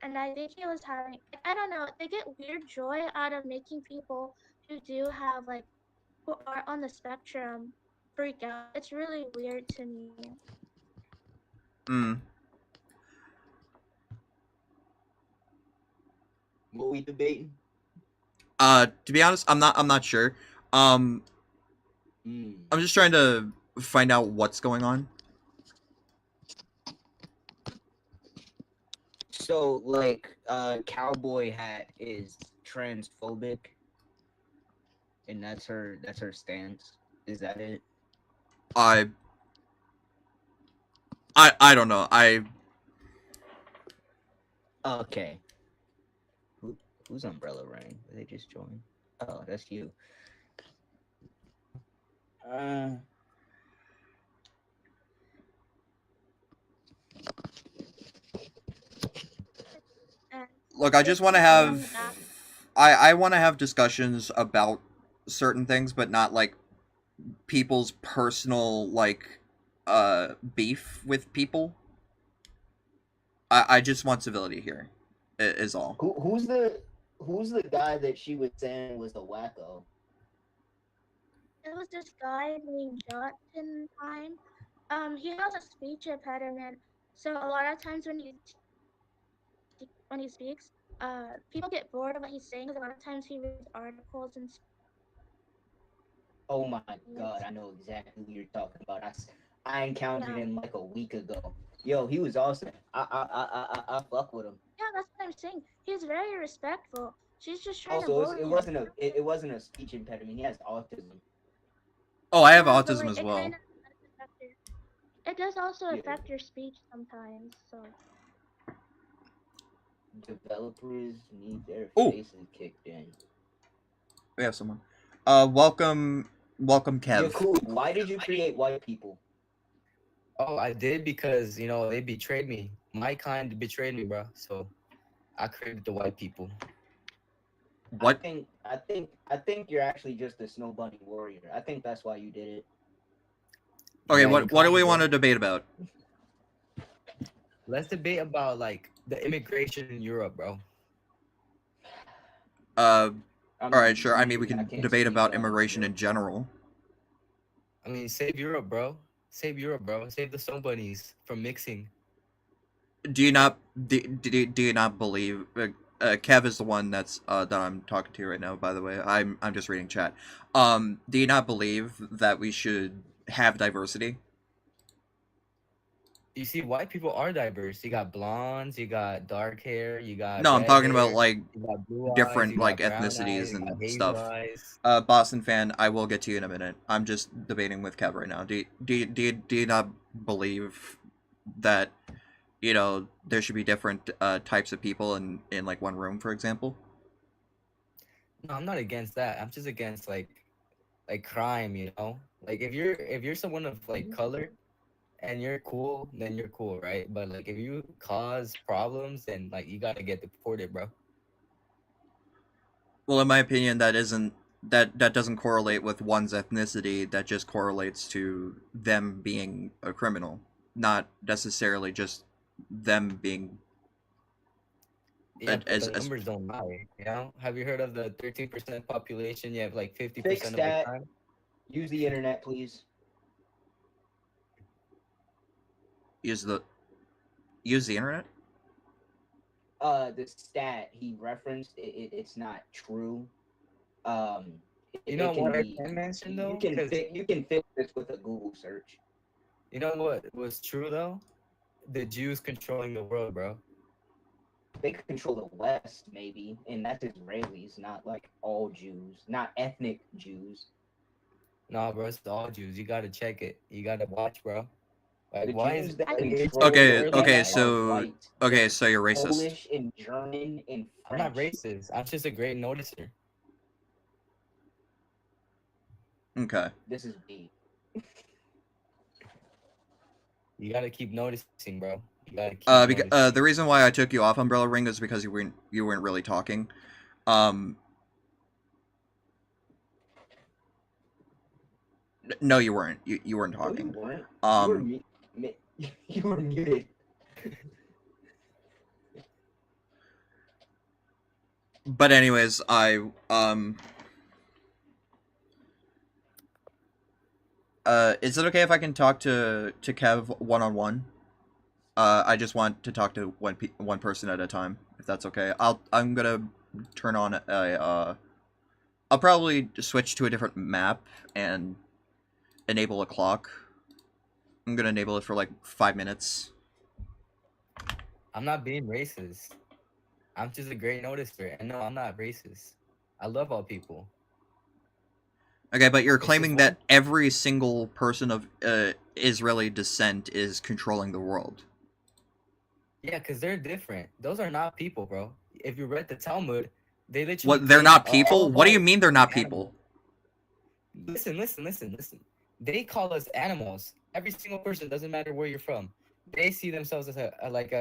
and I think he was having I don't know. They get weird joy out of making people who do have like who are on the spectrum freak out. It's really weird to me. Hmm. What we debating? To be honest, I'm not sure. I'm just trying to find out what's going on. So, like, cowboy hat is transphobic, and that's her stance. Is that it? I don't know. Okay. Who's Umbrella Ring? Did they just join? Oh, that's you. Look, I just want to have I want to have discussions about certain things, but not like people's personal like beef with people. I just want civility here. Is all. Who's the guy that she was saying was a wacko? it was this guy named Jotin Time. He has a speech impediment, so a lot of times when he speaks, people get bored of what he's saying because a lot of times he reads articles and Oh my god, it's I know exactly who you're talking about. I encountered yeah. him like a week ago. Yo, he was awesome. I fuck with him. Yeah, that's what I'm saying. He's very respectful. She's just trying to Also, bully him. it wasn't a speech impediment. He has autism. Oh, I have Yeah, but autism like as it well. kind of affect it does also Yeah. affect your speech sometimes. So Developers need their Ooh. faces kicked in. We have someone. Welcome Kev. Yo, cool. Why did you create white people? Oh, I did because they betrayed me. My kind betrayed me, bro. So I created the white people. What? I think you're actually just a snow bunny warrior. I think that's why you did it. Okay, Yeah, what you do caught we me, want to bro. debate about? Let's debate about like the immigration in Europe, bro. All right, sure. I mean, we I can can't debate speak about on immigration in Europe. general. I mean, save Europe, bro. Save Europe, bro. Save the snow bunnies from mixing. Do you not believe Kev is the one that's that I'm talking to right now, by the way. I'm just reading chat. Do you not believe that we should have diversity? You see, white people are diverse. You got blondes, you got dark hair, you got No, I'm red talking hair, about like you got blue eyes, different you like got brown eyes, ethnicities you got and hazel stuff. eyes. Boston fan, I will get to you in a minute. I'm just debating with Kev right now. Do you not believe that there should be different types of people in like one room, for example? No, I'm not against that. I'm just against like crime, Like if you're someone of like color and you're cool, then you're cool, right? But like if you cause problems, then like you gotta get deported, bro. Well, in my opinion, that doesn't correlate with one's ethnicity. That just correlates to them being a criminal, not necessarily just them being. Yeah, but As the numbers don't lie, Have you heard of the 13% population? You have like 50% Fix of the that. crime. Use the internet, please. use the internet. The stat he referenced, it's not true. You know It can what I be. can mention though? You can fix this with a Google search. You know what was true though? The Jews controlling the world, bro. They control the West, maybe, and that's Israelis, not like all Jews, not ethnic Jews. Nah, bro, it's all Jews. You gotta check it. You gotta watch, bro. Like, The why Jews is that I think control Okay, the okay, West so are white. okay, They're so you're racist. Polish and German and I'm French. not racist. I'm just a great noticer. Okay. This is deep. You gotta keep noticing, bro. You gotta keep noticing. The reason why I took you off Umbrella Ring is because you weren't really talking. No, you weren't. You weren't talking. No, you weren't. You were muted. But anyways, is it okay if I can talk to Kev one-on-one? I just want to talk to one person at a time, if that's okay. I'm gonna turn on I'll probably switch to a different map and enable a clock. I'm gonna enable it for like 5 minutes. I'm not being racist. I'm just a great noticer. And no, I'm not racist. I love all people. Okay, but you're It's claiming just that every single person of Israeli descent is controlling the world. Yeah, because they're different. Those are not people, bro. If you read the Talmud, they literally. What, they're paint not all people? What do you about mean they're not animals. people? Listen. They call us animals. Every single person, doesn't matter where you're from. They see themselves as like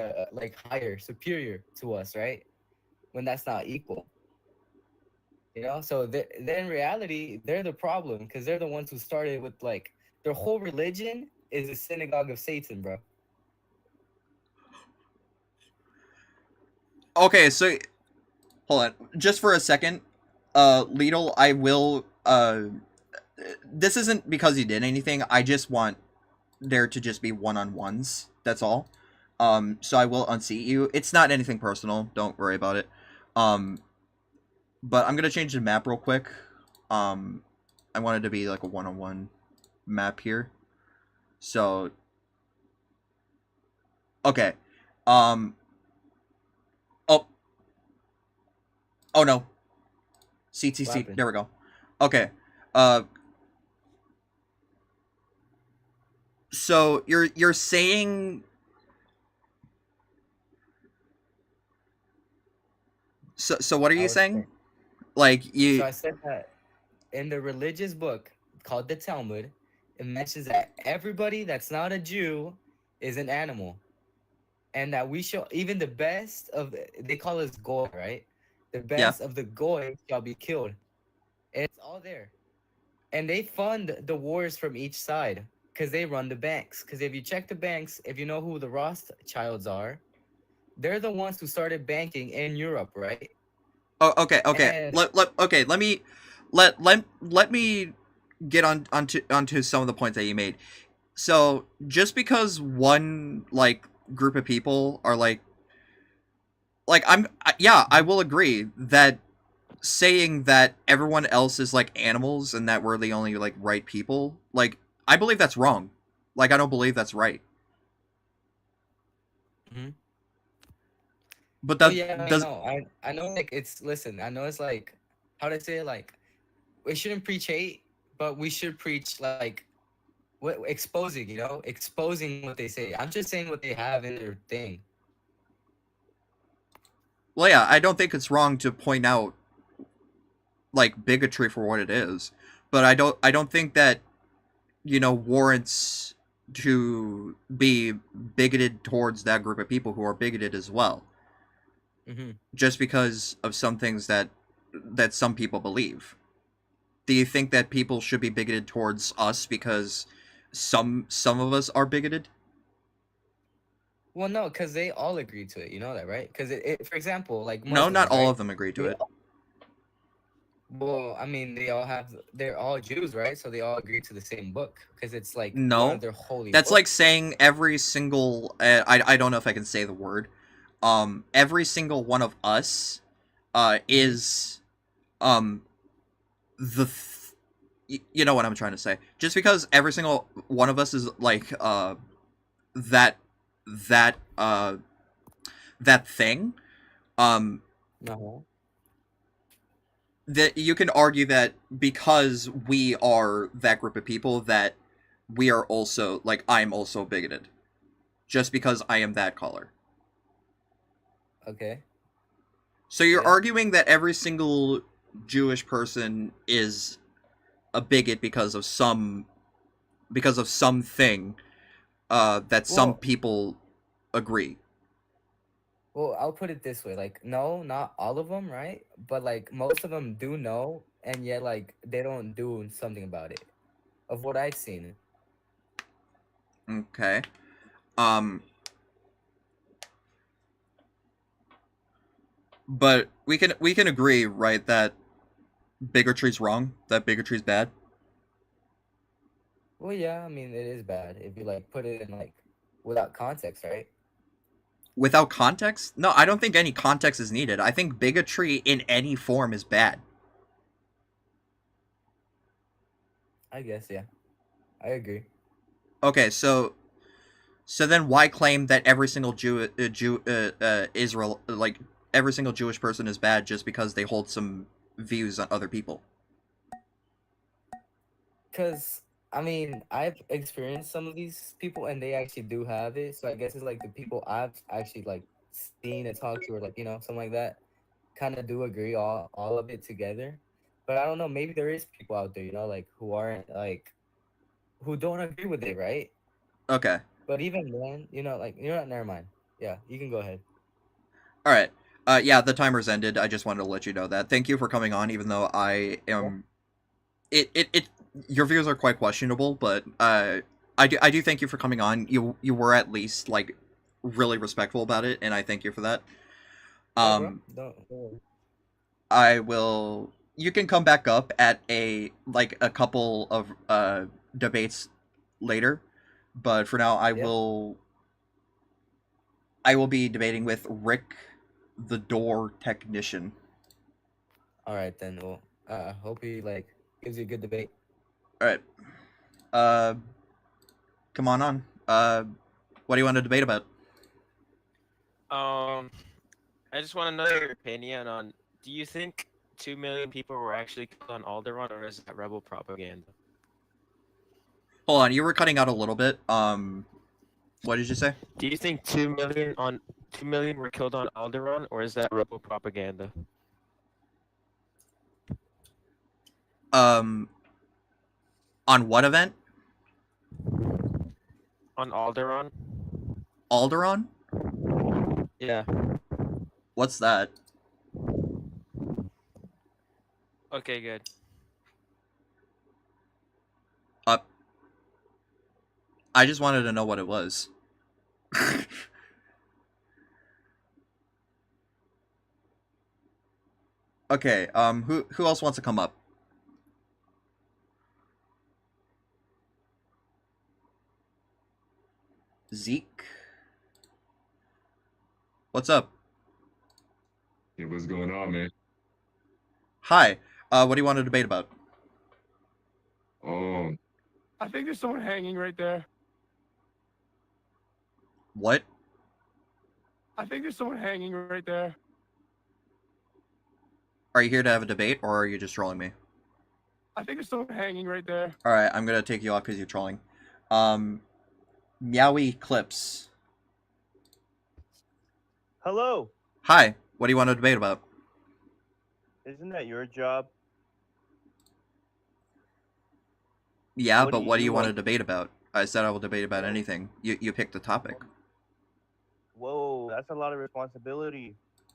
higher, superior to us, right? When that's not equal. So then in reality, they're the problem because they're the ones who started with like their whole religion is a synagogue of Satan, bro. Okay, so hold on, just for a second, Lidl, I will this isn't because you did anything. I just want there to just be one-on-ones. That's all. So I will unseat you. It's not anything personal. Don't worry about it. But I'm gonna change the map real quick. I want it to be like a one-on-one map here. So, okay. Oh. Oh no. CTC. There we go. Okay. So you're saying. So what are you saying? Like you. So I said that in the religious book called the Talmud, it mentions that everybody that's not a Jew is an animal, and that we shall even the best of they call us goy, right? The best of the goy shall be killed. It's all there, and they fund the wars from each side because they run the banks. Because if you check the banks, if you know who the Rothschilds are, they're the ones who started banking in Europe, right? Oh, okay. And let me get onto some of the points that you made. So just because one like group of people are like I will agree that saying that everyone else is like animals and that we're the only like right people, like I believe that's wrong. Like I don't believe that's right. Mm-hmm. But that I know like listen, I know it's like how to say it, like we shouldn't preach hate, but we should preach like exposing, exposing what they say. I'm just saying what they have in their thing. Well, yeah, I don't think it's wrong to point out like bigotry for what it is, but I don't think that warrants to be bigoted towards that group of people who are bigoted as well. Mm-hmm. Just because of some things that some people believe. Do you think that people should be bigoted towards us because some of us are bigoted? Well, no, because they all agree to it. You know that, right? Because for example, like Muslims, no, not all of them agree to it. Well, I mean, they're all Jews, right? So they all agree to the same book because it's like no, one of their holy. That's books. like saying every single. I don't know if I can say the word. Every single one of us, is, you know what I'm trying to say. Just because every single one of us is like that thing, that you can argue that because we are that group of people that we are also like I'm also bigoted, just because I am that color. Okay. So you're arguing that every single Jewish person is a bigot because of something that some people agree. Well, I'll put it this way, like no, not all of them, right? But like most of them do know, and yet like they don't do something about it. Of what I've seen. Okay. But we can agree, right, that bigotry's wrong, that bigotry's bad? Well, yeah, I mean, it is bad if you, like, put it in, like, without context, right? Without context? No, I don't think any context is needed. I think bigotry in any form is bad. I guess, yeah. I agree. Okay, so then why claim that every single Israel, like, every single Jewish person is bad just because they hold some views on other people? Because, I mean, I've experienced some of these people, and they actually do have it. So I guess it's, like, the people I've actually, like, seen and talked to, or, like, something like that, kind of do agree all of it together. But I don't know, maybe there is people out there, like, who aren't, like, who don't agree with it, right? Okay. But even then, like, never mind. Yeah, you can go ahead. All right. Yeah, the timer's ended. I just wanted to let you know that. Thank you for coming on, even though I am... Yeah. Your views are quite questionable, but I do thank you for coming on. You were at least, like, really respectful about it, and I thank you for that. No, I will you can come back up at a couple of debates later, but for now I will be debating with Rick, the door technician. All right then. Well, hope he like gives you a good debate. All right. Come on. What do you want to debate about? I just want to know your opinion on. Do you think 2 million people were actually killed on Alderaan, or is that rebel propaganda? Hold on, you were cutting out a little bit. What did you say? Do you think 2 million were killed on Alderaan, or is that rebel propaganda? On what event? On Alderaan? Alderaan? Yeah. What's that? Okay, good. I just wanted to know what it was. Okay, who else wants to come up? Zeke? What's up? Hey, what's going on, man? Hi. What do you want to debate about? I think there's someone hanging right there. What? I think there's someone hanging right there. Are you here to have a debate, or are you just trolling me? I think there's someone hanging right there. Alright, I'm gonna take you off because you're trolling. Meowie Clips. Hello. Hi. What do you want to debate about? Isn't that your job? Yeah, What but do what do you you want to want? debate about? I said I will debate about anything. You picked the topic. Whoa, that's a lot of responsibility.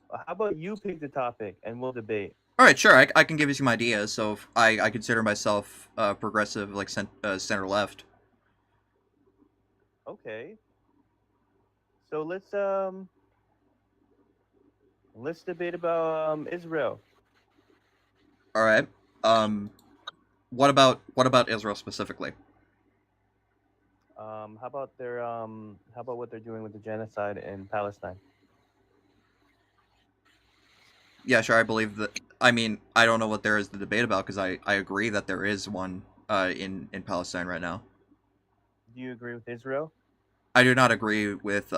How about you pick the topic and we'll debate? Alright, sure, I can give you some ideas. So if I consider myself progressive, like center left. Okay. So let's debate about Israel. Alright. What about Israel specifically? How about what they're doing with the genocide in Palestine? Yeah, sure, I believe that. I mean, I don't know what there is to debate about because I agree that there is one in Palestine right now. Do you agree with Israel? I do not agree with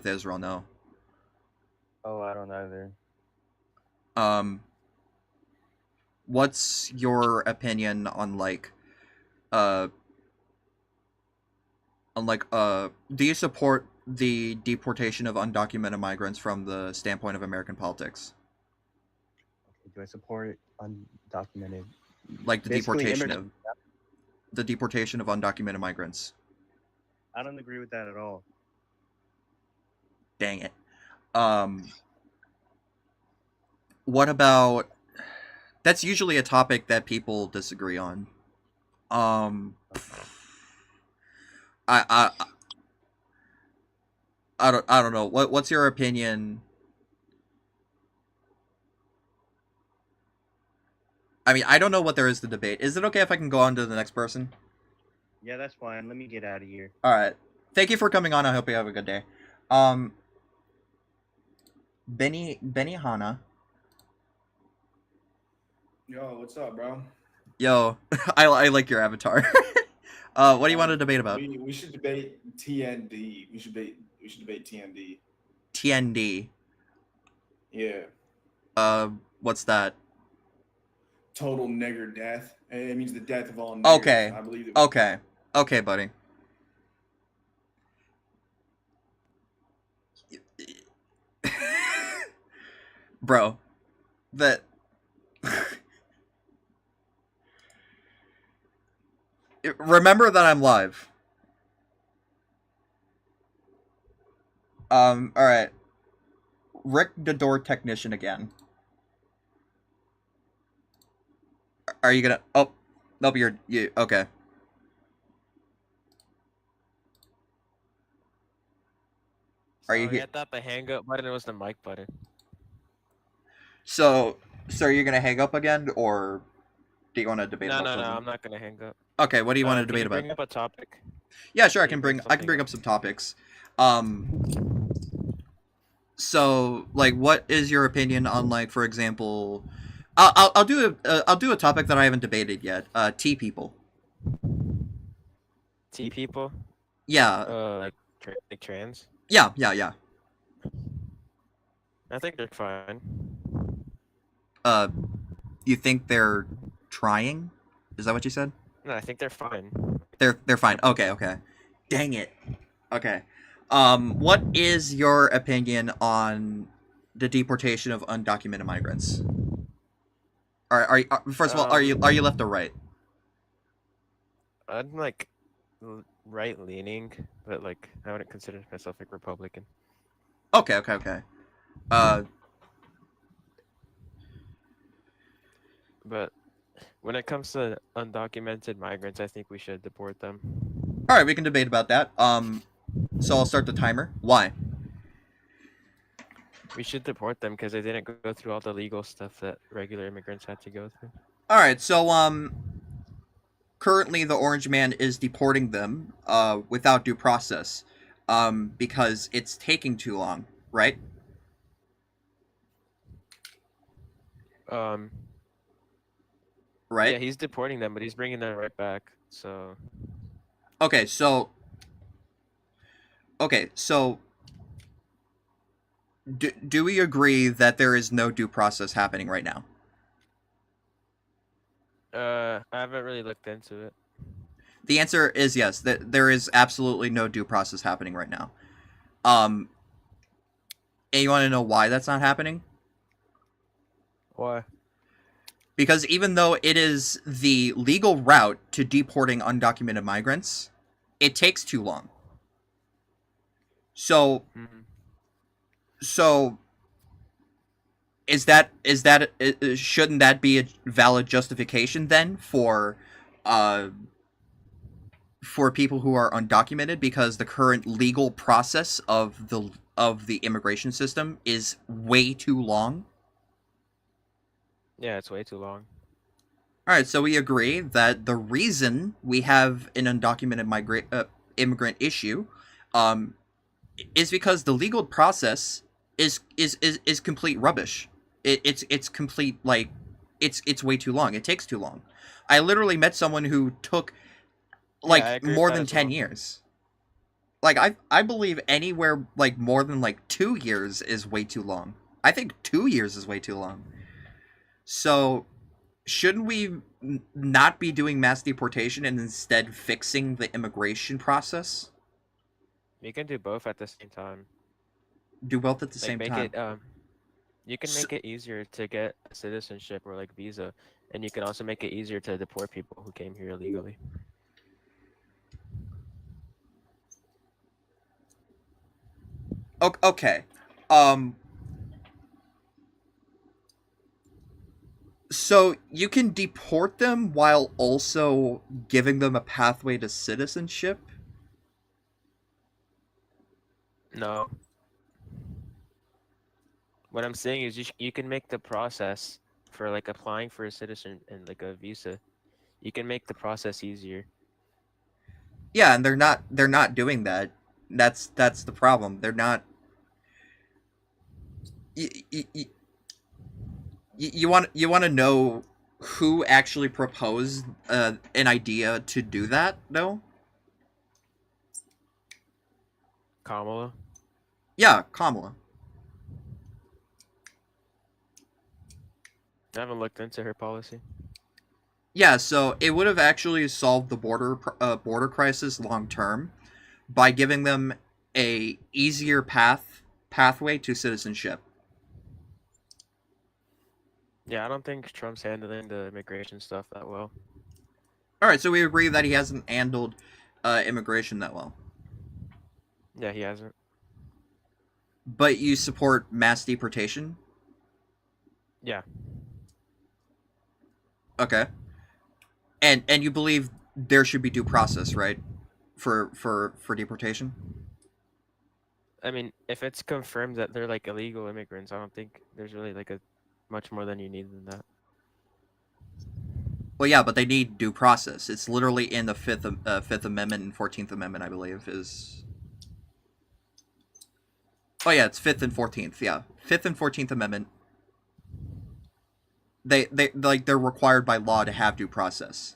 Israel, no. Oh, I don't either. What's your opinion on do you support the deportation of undocumented migrants from the standpoint of American politics? Do I support undocumented? Like the Basically, deportation of undocumented migrants. I don't agree with that at all. Dang it. What about... That's usually a topic that people disagree on. I don't know. What's your opinion? I mean, I don't know what there is to debate. Is it okay if I can go on to the next person? Yeah, that's fine. Let me get out of here. All right. Thank you for coming on. I hope you have a good day. Benny Hanna. Yo, what's up, bro? Yo, I like your avatar. What do you want to debate about? We should debate TND. We should debate TND. TND. Yeah. What's that? Total nigger death. It means the death of all niggers. Okay. I believe Okay, buddy. Bro, that... Remember that I'm live. Alright. Rick the door technician again. Are you gonna... Oh, nope, you... Okay. Are you here? I thought the hang up button was the mic button. So, So are you gonna hang up again, or do you want to debate No, about no, no. something? I'm not gonna hang up. Okay, what do you want to Can debate you about? bring up a topic? Yeah, sure. I Can you can bring bring something up some topics. So like, what is your opinion on, like, for example, I'll do a topic that I haven't debated yet. T people. T people? Yeah. Like trans? Yeah. Yeah. Yeah. I think they're fine. You think they're trying? Is that what you said? No, I think they're fine. They're fine. Okay. Okay. Dang it. Okay. What is your opinion on the deportation of undocumented migrants? First of all, are you left or right? I'm like right leaning, but like I wouldn't consider myself like Republican. Okay. Okay. Okay. But when it comes to undocumented migrants, I think we should deport them. All right, we can debate about that. So I'll start the timer. Why? We should deport them because they didn't go through all the legal stuff that regular immigrants had to go through. All right. So currently the Orange Man is deporting them without due process because it's taking too long, right? Right? Yeah, he's deporting them, but he's bringing them right back. So. Okay, so do we agree that there is no due process happening right now? I haven't really looked into it. The answer is yes. That there is absolutely no due process happening right now. And you want to know why that's not happening? Why? Because even though it is the legal route to deporting undocumented migrants, it takes too long. So, shouldn't that be a valid justification then for people who are undocumented, because the current legal process of the immigration system is way too long? Yeah, it's way too long. All right, so we agree that the reason we have an undocumented immigrant issue is because the legal process is complete rubbish. It's complete, like, it's way too long. It takes too long. I literally met someone who took like more than 10 years. Like, I believe anywhere like more than like 2 years is way too long. I think 2 years is way too long. So shouldn't we not be doing mass deportation and instead fixing the immigration process? You can do both at the same time. Do both at the same time. You can make it easier to get citizenship or like visa, and you can also make it easier to deport people who came here illegally. Okay. So you can deport them while also giving them a pathway to citizenship? No. What I'm saying is you can make the process for like applying for a citizen and like a visa. You can make the process easier. Yeah, and they're not doing that. That's the problem. They're not. You want to know who actually proposed an idea to do that, though? Kamala? Yeah, Kamala. I haven't looked into her policy. Yeah, so it would have actually solved the border crisis long term by giving them a easier pathway to citizenship. Yeah, I don't think Trump's handling the immigration stuff that well. All right, so we agree that he hasn't handled immigration that well. Yeah, he hasn't. But you support mass deportation? Yeah. Okay. And you believe there should be due process, right? For deportation? I mean, if it's confirmed that they're like illegal immigrants, I don't think there's really like a much more than you need than that. Well, yeah, but they need due process. It's literally in the Fifth Amendment and 14th Amendment, I believe, is. Oh yeah, it's 5th and 14th. Yeah, 5th and 14th Amendment. They're required by law to have due process.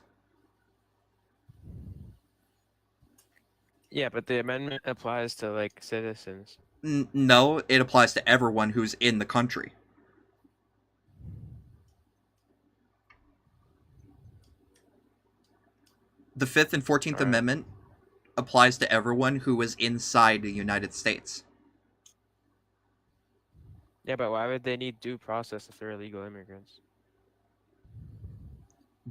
Yeah, but the amendment applies to like citizens. No, it applies to everyone who's in the country. The 5th and 14th Amendment applies to everyone who is inside the United States. Yeah, but why would they need due process if they're illegal immigrants?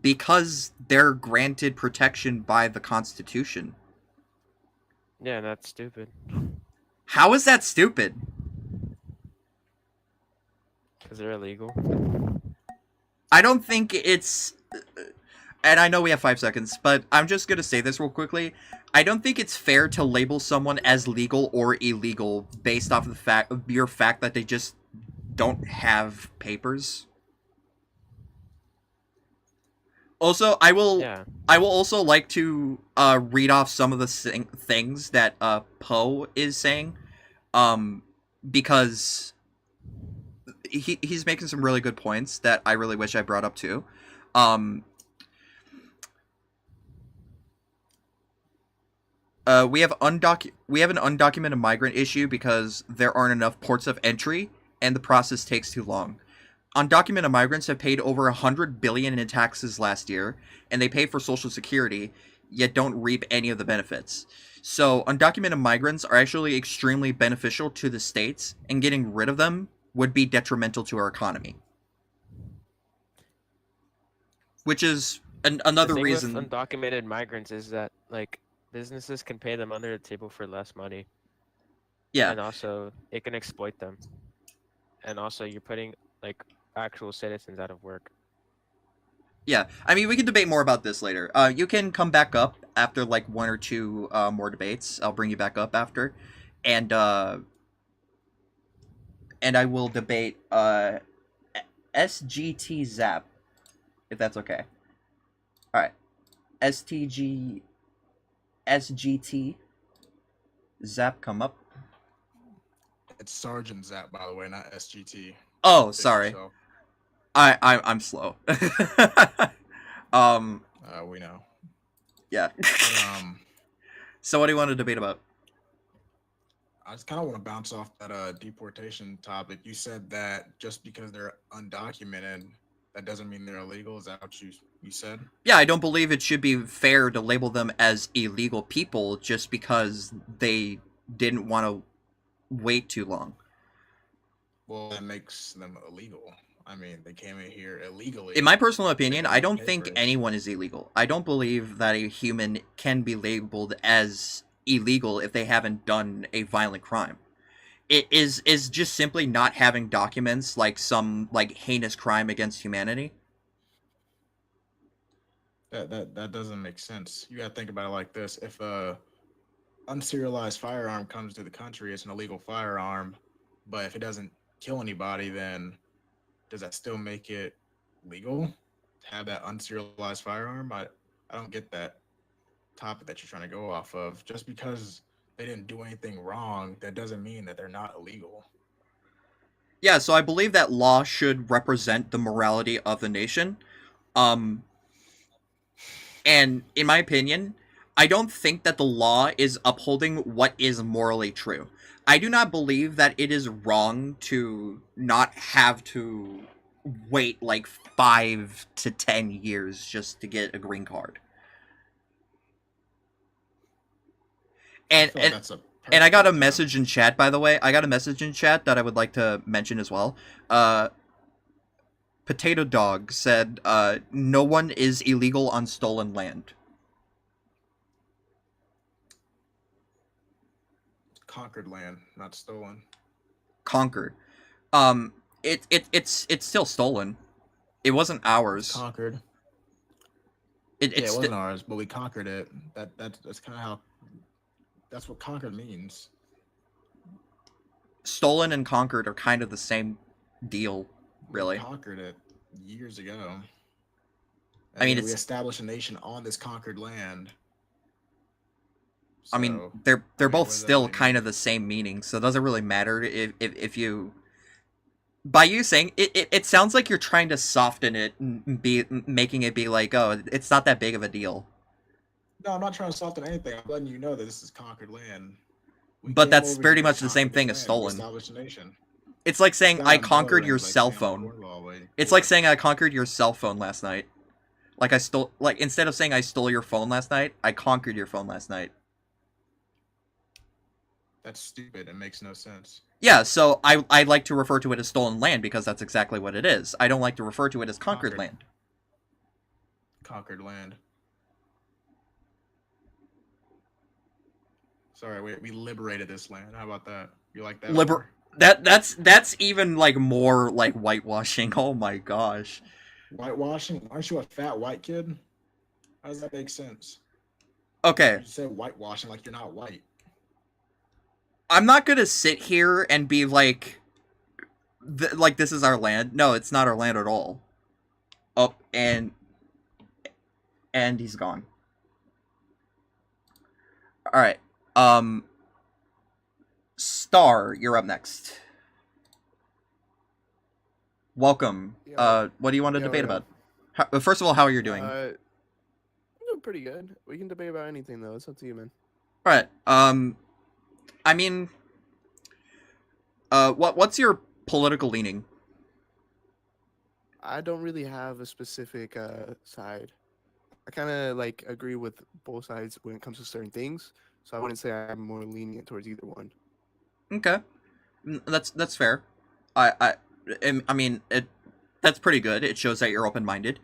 Because they're granted protection by the Constitution. Yeah, that's stupid. How is that stupid? Because they're illegal. I don't think it's... And I know we have 5 seconds, but I'm just going to say this real quickly. I don't think it's fair to label someone as legal or illegal based off of the mere fact that they just don't have papers. Also, I will also like to read off some of the things that Poe is saying, because he's making some really good points that I really wish I brought up too. We have an undocumented migrant issue because there aren't enough ports of entry and the process takes too long. Undocumented migrants have paid over $100 billion in taxes last year, and they pay for Social Security, yet don't reap any of the benefits. So undocumented migrants are actually extremely beneficial to the states, and getting rid of them would be detrimental to our economy. Which is another reason. With undocumented migrants is that like businesses can pay them under the table for less money. Yeah. And also it can exploit them. And also you're putting like actual citizens out of work. Yeah, I mean, we can debate more about this later. You can come back up after like 1 or 2 more debates. I'll bring you back up after, and I will debate SGT Zap, if that's okay. All right, SGT Zap, come up. It's Sergeant Zap, by the way, not SGT. Oh, sorry. I'm slow. We know. Yeah. But, so what do you want to debate about? I just kind of want to bounce off that deportation topic. You said that just because they're undocumented, that doesn't mean they're illegal. Is that what you said? Yeah, I don't believe it should be fair to label them as illegal people just because they didn't want to wait too long. Well, that makes them illegal. I mean, they came in here illegally. In my personal opinion, I don't think anyone is illegal. I don't believe that a human can be labeled as illegal if they haven't done a violent crime. It is just simply not having documents like some like heinous crime against humanity. That doesn't make sense. You gotta think about it like this: if a unserialized firearm comes to the country, it's an illegal firearm. But if it doesn't kill anybody, then does that still make it legal to have that unserialized firearm? I don't get that topic that you're trying to go off of. Just because they didn't do anything wrong, that doesn't mean that they're not illegal. Yeah, so I believe that law should represent the morality of the nation. And in my opinion, I don't think that the law is upholding what is morally true. I do not believe that it is wrong to not have to wait like 5 to 10 years just to get a green card. And I got a message in chat, by the way. I got a message in chat that I would like to mention as well. Potato Dog said, no one is illegal on stolen land. Conquered land, not stolen. Conquered. It's still stolen. It wasn't ours. Conquered. It wasn't ours, but we conquered it. That's kind of how. That's what conquered means. Stolen and conquered are kind of the same deal. really. We conquered it years ago. I mean, we it's. established a nation on this conquered land. I mean, So, they're I mean, both what does that still really kind mean? of the same meaning, so it doesn't really matter if you. By you saying it sounds like you're trying to soften it, and be making it be like, oh, it's not that big of a deal. No, I'm not trying to soften anything. I'm letting you know that this is conquered land. We But came that's over here, pretty we much the same conquered this thing as land, we stolen. established a nation. It's like It's saying not I on conquered your Borderlands, like cell saying on phone. Cornwall, like, It's or- like saying I conquered your cell phone last night. Like I stole, like instead of saying I stole your phone last night, I conquered your phone last night. That's stupid. It makes no sense. Yeah, so I like to refer to it as stolen land because that's exactly what it is. I don't like to refer to it as conquered land. Conquered land. Sorry, we liberated this land. How about that? You like that? more? That's even like more like whitewashing. Oh my gosh. Whitewashing? Aren't you a fat white kid? How does that make sense? Okay. You said whitewashing like you're not white. I'm not gonna sit here and be like, like this is our land. No, it's not our land at all. Oh, and he's gone. All right. Star, you're up next. Welcome. What do you want to debate about? First of all, how are you doing? I'm doing pretty good. We can debate about anything though. It's up to you, man. All right. I mean, what's your political leaning? I don't really have a specific side. I kind of like agree with both sides when it comes to certain things, so I wouldn't say I'm more lenient towards either one. Okay, that's fair. I mean that's pretty good. It shows that you're open-minded.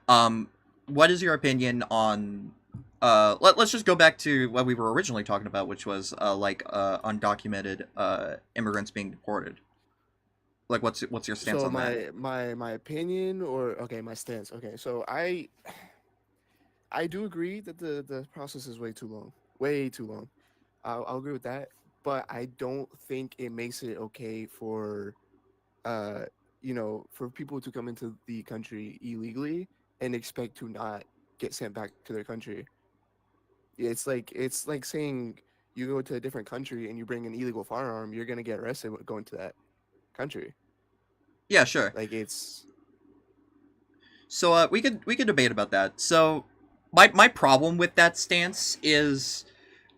What is your opinion on? Let's just go back to what we were originally talking about, which was undocumented immigrants being deported. Like, what's your stance So on that? my opinion, or okay, my stance. Okay, so I do agree that the process is way too long. Way too long. I'll agree with that, but I don't think it makes it okay for for people to come into the country illegally and expect to not get sent back to their country. It's like saying you go to a different country and you bring an illegal firearm, you're gonna get arrested going to that country. Yeah, sure. Like it's So we could debate about that. So my problem with that stance is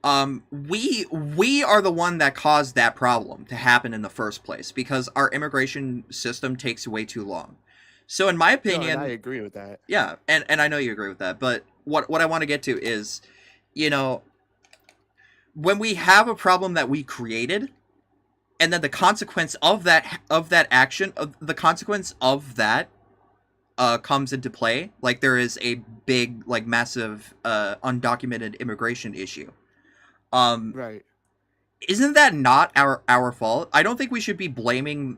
we are the one that caused that problem to happen in the first place because our immigration system takes way too long. So in my no, opinion, and I agree with that. yeah, and I know you agree with that, but what I want to get to is, when we have a problem that we created, and then the consequence of that action, the consequence of that comes into play, like there is a big, like massive undocumented immigration issue. Right. Isn't that not our fault? I don't think we should be blaming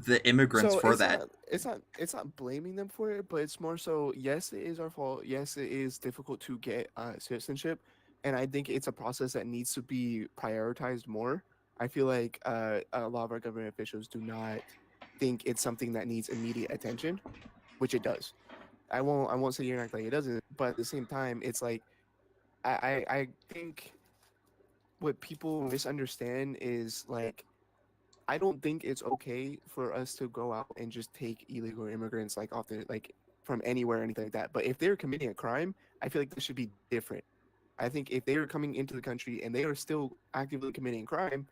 the immigrants So for that. it's not blaming them for it, but it's more so yes, it is our fault. Yes, it is difficult to get citizenship, and I think it's a process that needs to be prioritized more. I feel like a lot of our government officials do not think it's something that needs immediate attention, which it does. I won't say you're not like it doesn't, but at the same time, it's like I think what people misunderstand is like I don't think it's okay for us to go out and just take illegal immigrants like off the like from anywhere or anything like that. But if they're committing a crime, I feel like this should be different. I think if they are coming into the country and they are still actively committing crime,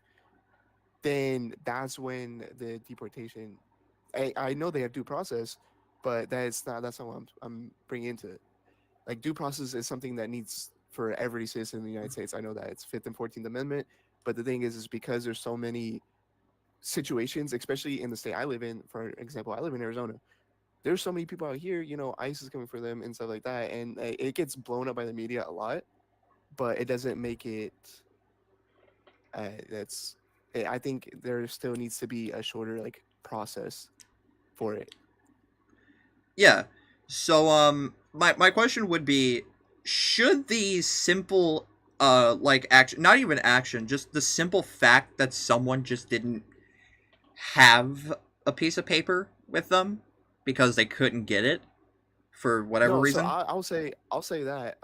then that's when the deportation. I know they have due process, but that's not what I'm bringing into it. Like due process is something that needs for every citizen in the United States. I know that it's Fifth and 14th Amendment, but the thing is because there's so many situations, especially in the state I live in. For example, I live in Arizona. There's so many people out here, ICE is coming for them and stuff like that, and it gets blown up by the media a lot, but it doesn't make it. I think there still needs to be a shorter like process for it. Yeah. So my question would be, should the simple like action, not even action, just the simple fact that someone just didn't have a piece of paper with them because they couldn't get it for whatever No, so reason. I'll say that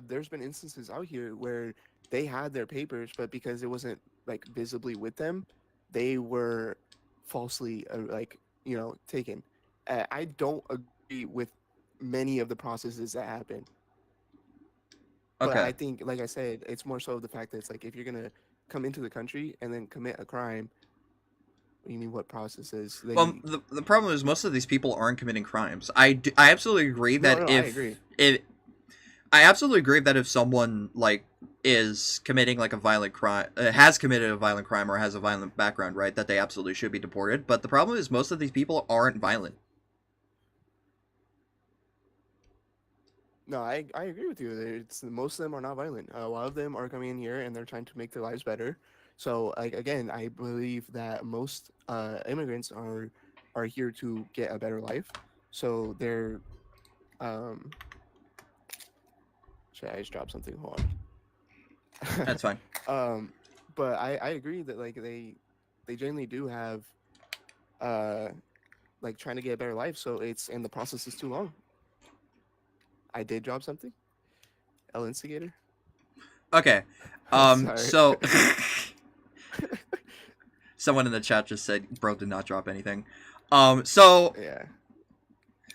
there's been instances out here where they had their papers, but because it wasn't like visibly with them, they were falsely taken. I don't agree with many of the processes that happen, but Okay. I think, like I said, it's more so the fact that it's like if you're gonna come into the country and then commit a crime. What do you mean, what processes? Well, the problem is most of these people aren't committing crimes. I absolutely agree that No, I agree. I absolutely agree that if someone like is committing like a violent crime, has committed a violent crime or has a violent background, right, that they absolutely should be deported. But the problem is most of these people aren't violent. No, I agree with you. It's most of them are not violent. A lot of them are coming in here and they're trying to make their lives better. So, like again, I believe that most immigrants are here to get a better life. So they're Should I just drop something? Hold on. That's fine. But I agree that like they generally do have like trying to get a better life. So and the process is too long. I did drop something. El Instigator. Okay. Sorry. So someone in the chat just said bro did not drop anything. So yeah.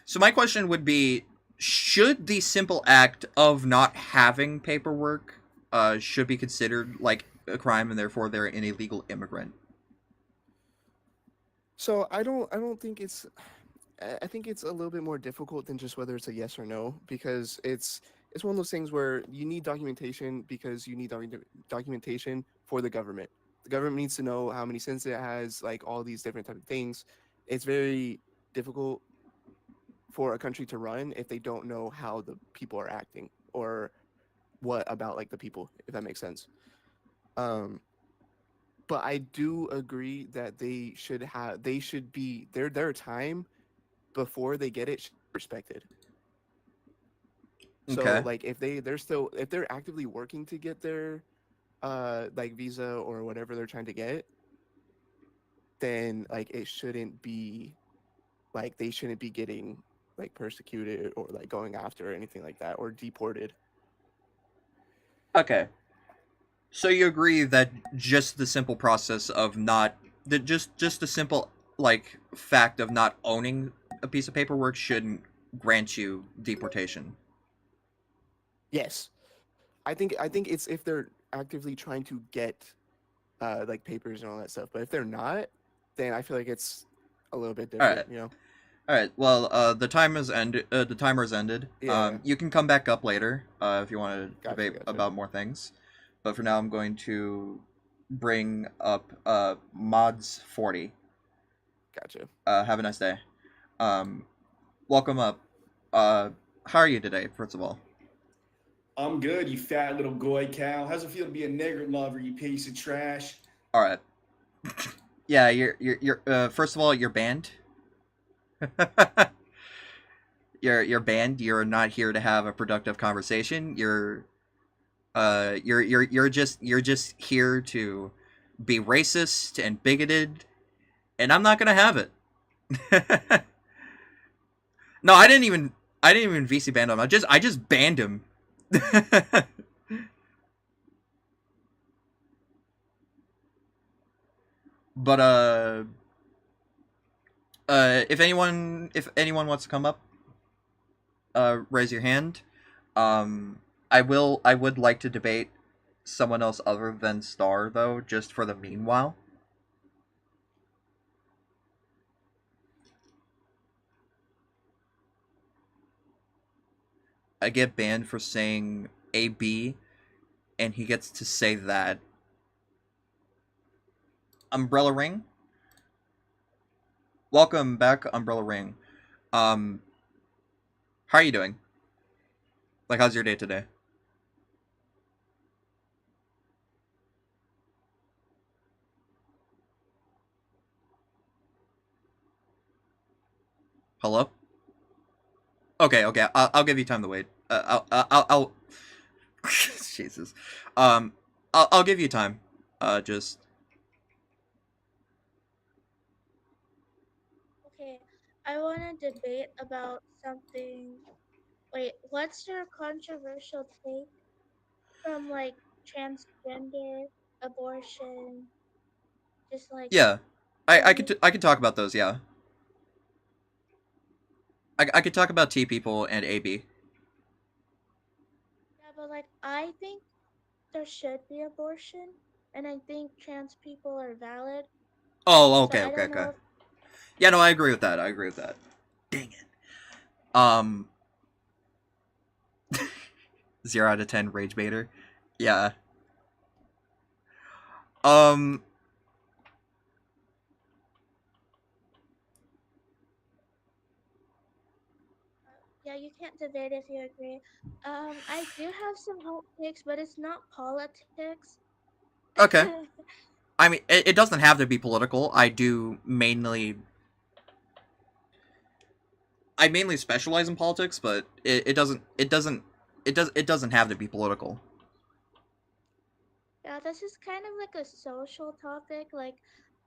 So my question would be, should the simple act of not having paperwork should be considered like a crime and therefore they're an illegal immigrant? So I don't think it's I think it's a little bit more difficult than just whether it's a yes or no, because it's one of those things where you need documentation because you need documentation for the government. The government needs to know how many cents it has, like all these different type of things. It's very difficult for a country to run if they don't know how the people are acting or what about like the people, if that makes sense. But I do agree that they should be their time before they get it should be respected. So Okay. like if they're actively working to get their like visa or whatever they're trying to get, then like it shouldn't be like they shouldn't be getting like persecuted or like going after or anything like that or deported. Okay. So you agree that just the simple process of not just the simple like fact of not owning a piece of paperwork shouldn't grant you deportation? Yes. I think it's if they're actively trying to get like papers and all that stuff. But if they're not, then I feel like it's a little bit different, Alright. you know. All right. Well, the time has ended. The timer's ended. Yeah. You can come back up later if you want to Gotcha, debate gotcha. about more things. But for now, I'm going to bring up mods 40. Gotcha. Have a nice day. Welcome up. How are you today? First of all. I'm good, you fat little goy cow. How's it feel to be a nigger lover, you piece of trash? All right. Yeah, you're first of all, you're banned. You're banned. You're not here to have a productive conversation. You're just here to be racist and bigoted, and I'm not gonna have it. No, I didn't even VC ban him. I just banned him. But if anyone wants to come up, raise your hand. I would like to debate someone else other than Star though, just for the meanwhile. I get banned for saying AB, and he gets to say that. Umbrella Ring. Welcome back, Umbrella Ring. How are you doing? Like, how's your day today? Hello? Okay. I'll give you time to wait. I'll Jesus. I'll give you time. Just. Okay. I want to debate about something. Wait, what's your controversial take from like transgender, abortion, just like Yeah, any? I could talk about those. Yeah, I could talk about T people and AB. Yeah, but like I think there should be abortion, and I think trans people are valid. Oh, So okay, I okay, don't okay. know if Yeah, no, I agree with that. I agree with that. Dang it. Um, 0 out of 10 rage baiter. Yeah. Um, yeah, you can't debate if you agree. I do have some hot takes, but it's not politics. okay. I mean, it doesn't have to be political. I mainly specialize in politics, but it doesn't have to be political. Yeah, this is kind of like a social topic. Like,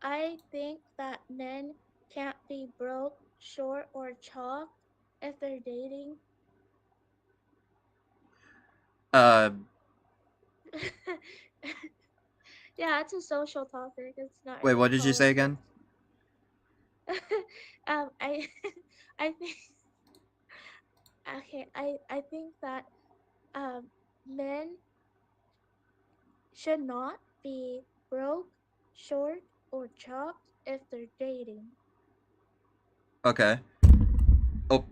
I think that men can't be broke, short, or chalk if they're dating. Uh, Yeah, it's a social topic. It's not wait, really what did you say politics. again? I, I think, okay, I think that um, men should not be broke, short, or chopped if they're dating. Okay. Oh,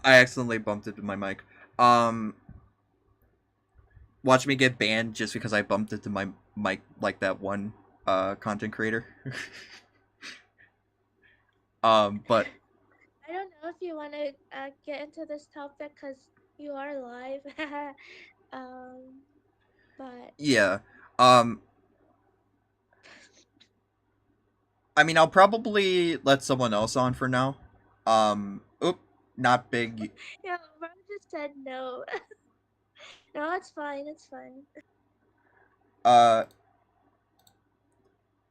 I accidentally bumped into my mic. Um, watch me get banned just because I bumped into my mic like that one content creator. But I don't know if you want to get into this topic because you are live. um, but yeah. Um, I mean, I'll probably let someone else on for now. Oop, not big. yeah, Bro just said no. No, it's fine. It's fine. Uh,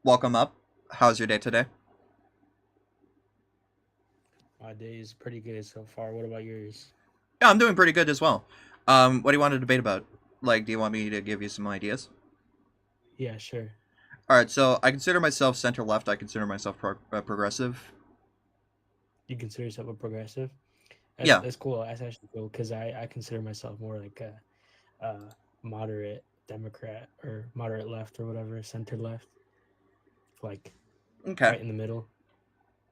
welcome up. How's your day today? My day is pretty good so far. What about yours? Yeah, I'm doing pretty good as well. What do you want to debate about? Like, do you want me to give you some ideas? Yeah, sure. All right, so I consider myself center left. I consider myself progressive. You consider yourself a progressive? Yeah. That's cool. That's actually cool because I consider myself more like a moderate Democrat or moderate left or whatever, center left, like Okay. right in the middle.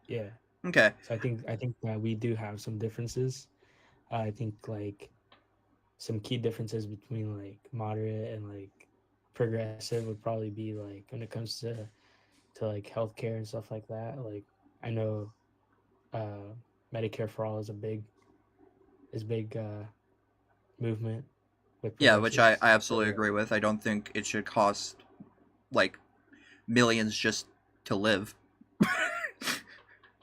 Yeah. Okay. So I think that we do have some differences. I think like some key differences between like moderate and like progressive would probably be like when it comes to like healthcare and stuff like that. Like I know Medicare for all is big movement with Yeah, which I progressives. absolutely agree with. I don't think it should cost like millions just to live.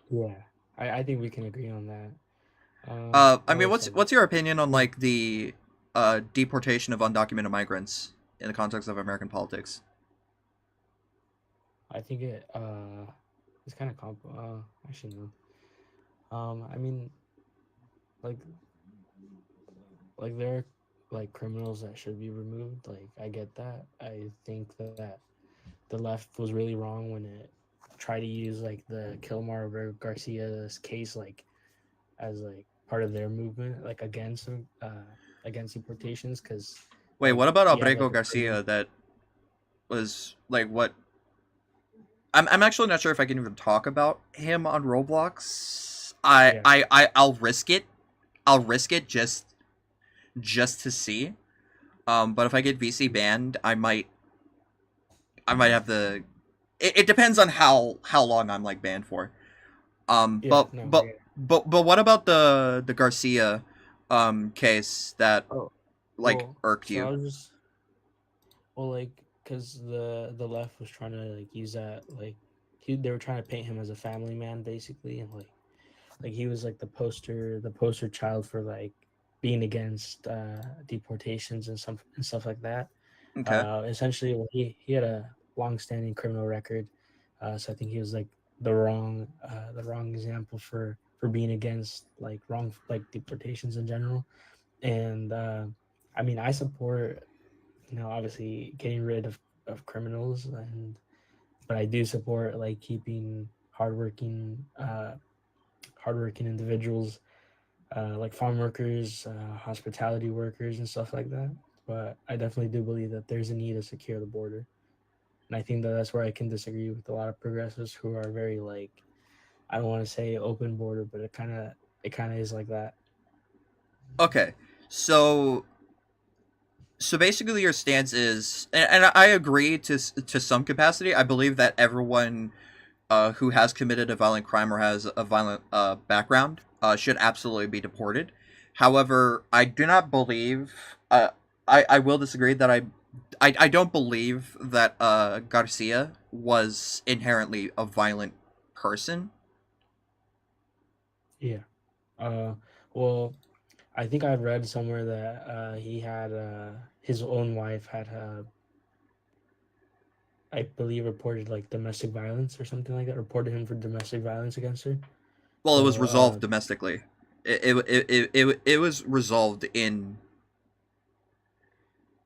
Yeah, I think we can agree on that. I mean, Also, what's your opinion on like the deportation of undocumented migrants in the context of American politics? I think it's kind of actually no. I mean, like there are like criminals that should be removed. Like I get that. I think that the left was really wrong when it tried to use like the Kilmar Garcia's case like as like part of their movement like against deportations because Wait, like what about he had like Abrego a criminal. Garcia? That was like what? I'm actually not sure if I can even talk about him on Roblox. Yeah. I'll risk it. I'll risk it just to see. But if I get VC banned, I might have the. It depends on how long I'm like banned for. Yeah, no, I get it. But what about the Garcia case that Oh, like irked so I you? was just like because the left was trying to like use that like they were trying to paint him as a family man basically and like he was like the poster child for like being against deportations and stuff like that. Okay. Essentially, well, he had a long-standing criminal record, so I think he was like the wrong example for being against like deportations in general. And I mean, I support, obviously getting rid of criminals, but I do support like keeping hardworking individuals, like farm workers, hospitality workers, and stuff like that. But I definitely do believe that there's a need to secure the border, and I think that that's where I can disagree with a lot of progressives who are very like, I don't want to say open border, but it kind of is like that. Okay, so basically your stance is, and I agree to some capacity. I believe that everyone who has committed a violent crime or has a violent background should absolutely be deported. However, I do not believe. I will disagree that I don't believe that Garcia was inherently a violent person. Yeah. Well, I think I read somewhere that he had his own wife had I believe reported like domestic violence or something like that. Reported him for domestic violence against her. Well, it was So resolved domestically. It was resolved in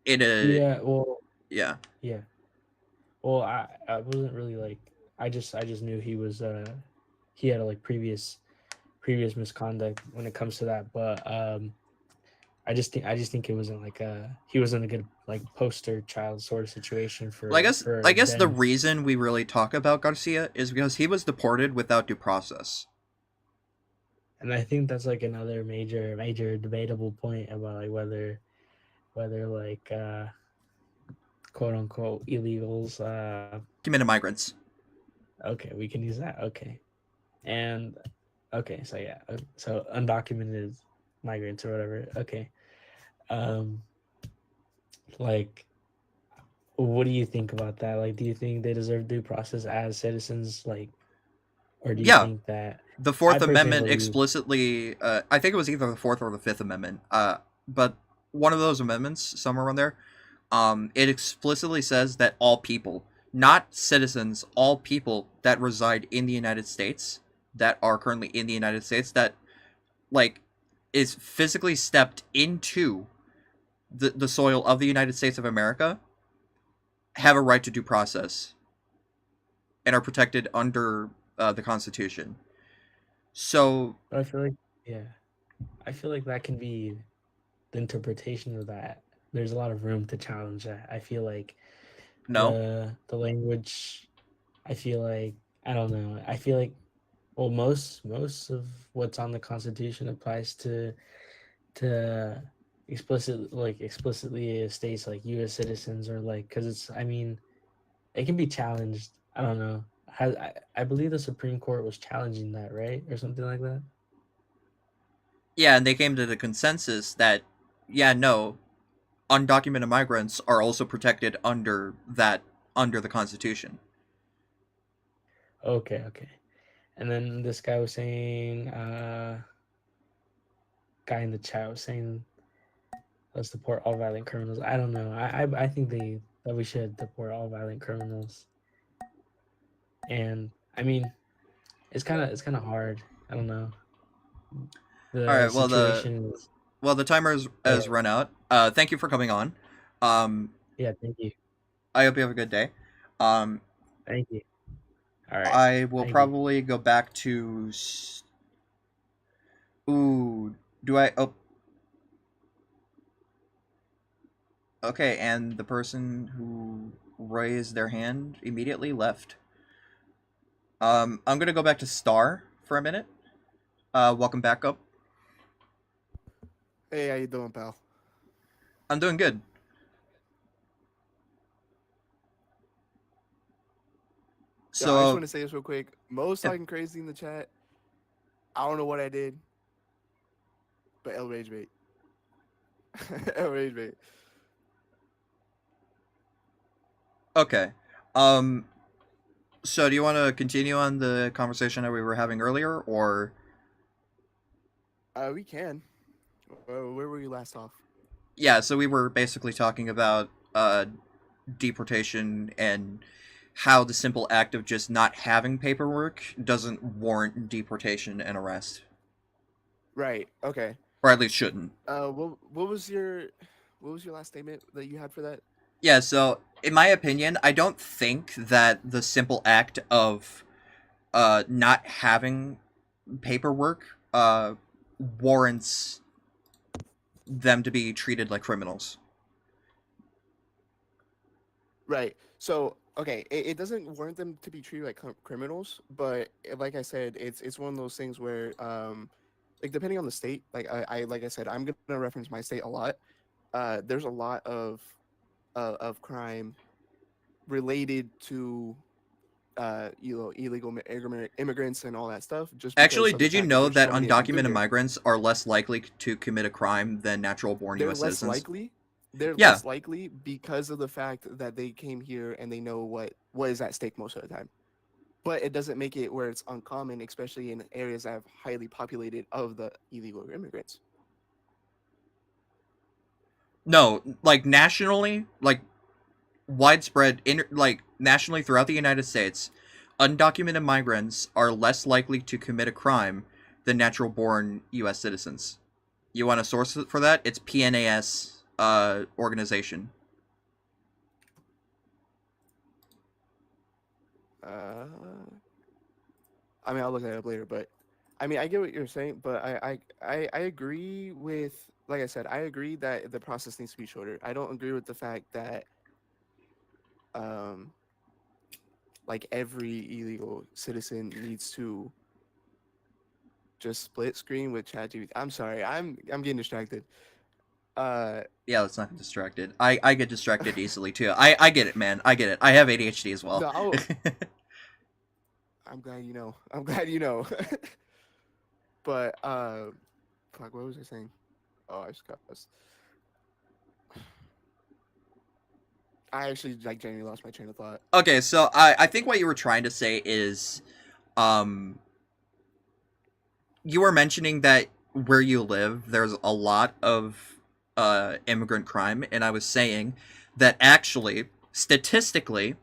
a yeah. Well, yeah. yeah. Well, I wasn't really like, I just knew he had like previous misconduct when it comes to that, but I just think it wasn't like he wasn't a good like poster child sort of situation Well, for I guess the them. reason we really talk about Garcia is because he was deported without due process. And I think that's like another major debatable point about like whether like quote unquote illegals Committed migrants. okay, we can use that. Okay. And okay, so yeah, so undocumented migrants or whatever. Okay. Um like what do you think about that? Like, do you think they deserve due process as citizens, like, or do you Yeah, think that the I Fourth personally Amendment believe explicitly. I think it was either the Fourth or the Fifth Amendment. But one of those amendments, somewhere around there, it explicitly says that all people, not citizens, all people that reside in the United States, that are currently in the United States, that like is physically stepped into the soil of the United States of America, have a right to due process and are protected under the Constitution. So, but I feel like yeah. I feel like that can be the interpretation of that. There's a lot of room to challenge that. I feel like no. the language, I feel like, I don't know. I feel like, well, most of what's on the Constitution applies to explicitly states like U.S. citizens, or like, because it's, I mean, it can be challenged. I don't know. I believe the Supreme Court was challenging that, right, or something like that. Yeah, and they came to the consensus that, yeah, no, undocumented migrants are also protected under the Constitution. Okay. And then this guy was saying, guy in the chat was saying, let's deport all violent criminals. I don't know. I think that we should deport all violent criminals. And I mean, it's kind of hard. I don't know. All The right. Well, situation is. the timer has run out. Thank you for coming on. Yeah. Thank you. I hope you have a good day. Thank you. All right. I will Thank you. probably go back to. Ooh, do I? Oh. Okay, and the person who raised their hand immediately left. I'm gonna go back to Star for a minute. Welcome back up. Hey, how you doing, pal? I'm doing good. So I just want to say this real quick. Mo's talking crazy in the chat. I don't know what I did, but El Rage Bait. El Rage Bait. Okay. So do you want to continue on the conversation that we were having earlier, or? We can. Where were we last off? Yeah, so we were basically talking about deportation and how the simple act of just not having paperwork doesn't warrant deportation and arrest. Right. Okay. or at least shouldn't. What was your last statement that you had for that? Yeah, so in my opinion, I don't think that the simple act of not having paperwork warrants them to be treated like criminals. Right. So, okay, it doesn't warrant them to be treated like criminals, but like I said, it's one of those things where, like depending on the state, like I said, I'm gonna reference my state a lot. There's a lot of crime related to illegal immigrants and all that stuff. Just Actually, because of the did you fact that know there's that so many of them through undocumented here. migrants are less likely to commit a crime than natural-born They're U.S. less citizens? likely. They're Yeah. less likely because of the fact that they came here and they know what is at stake most of the time. But it doesn't make it where it's uncommon, especially in areas that have highly populated of the illegal immigrants. No, like nationally, like widespread, like nationally throughout the United States, undocumented migrants are less likely to commit a crime than natural-born U.S. citizens. You want a source for that? It's PNAS organization. I mean, I'll look that up later, but I mean, I get what you're saying, but I agree with, like I said, I agree that the process needs to be shorter. I don't agree with the fact that, like every illegal citizen needs to just split screen with ChatGPT. I'm sorry, I'm getting distracted. Yeah, let's not get distracted. I get distracted easily too. I get it, man. I get it. I have ADHD as well. No, I'm glad you know. I'm glad you know. But fuck, what was I saying? Oh, I just got this. I actually like genuinely lost my train of thought. Okay, so I think what you were trying to say is, you were mentioning that where you live, there's a lot of immigrant crime, and I was saying that actually, statistically,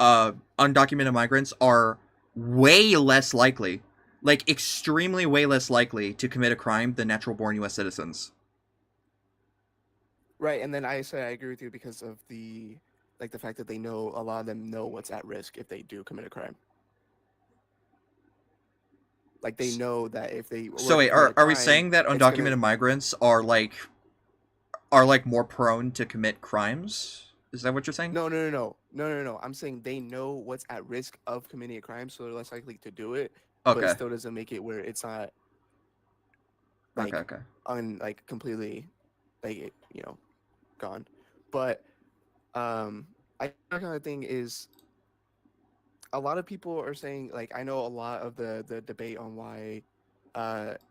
undocumented migrants are way less likely, like extremely way less likely to commit a crime than natural-born U.S. citizens. Right, and then I say I agree with you because of the fact that they know, a lot of them know what's at risk if they do commit a crime. Like they know that if they So were to wait, commit a are we crime, saying that it's undocumented gonna- migrants are like more prone to commit crimes? Is that what you're saying? No. I'm saying they know what's at risk of committing a crime, so they're less likely to do it. Okay. But it still doesn't make it where it's not like Okay. like completely like gone. But I kind of thing is a lot of people are saying, like, I know a lot of the debate on why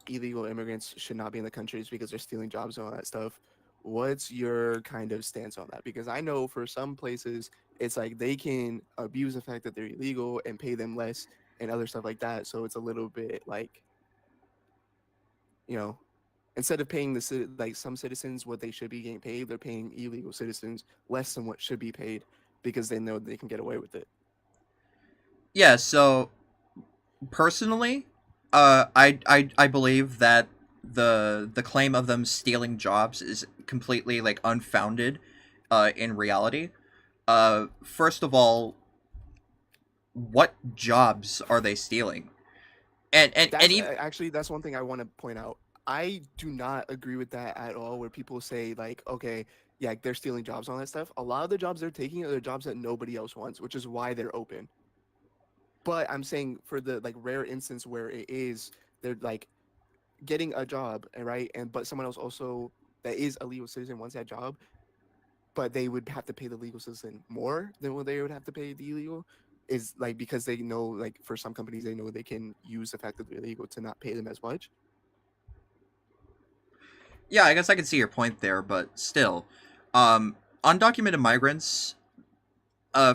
illegal immigrants should not be in the country is because they're stealing jobs and all that stuff. What's your kind of stance on that? Because I know for some places it's like they can abuse the fact that they're illegal and pay them less and other stuff like that. So it's a little bit like, instead of paying like some citizens what they should be getting paid, they're paying illegal citizens less than what should be paid because they know they can get away with it. Yeah, so personally, I believe that the claim of them stealing jobs is completely like unfounded in reality. First of all, what jobs are they stealing? And even Actually, that's one thing I want to point out. I do not agree with that at all, where people say like, okay, yeah, they're stealing jobs and all that stuff. A lot of the jobs they're taking are the jobs that nobody else wants, which is why they're open. But I'm saying for the like rare instance where it is, they're like getting a job, right? But someone else also that is a legal citizen wants that job, but they would have to pay the legal citizen more than what they would have to pay the illegal, is like because they know, like for some companies they know they can use the fact that they're illegal to not pay them as much. Yeah, I guess I can see your point there, but still, undocumented migrants.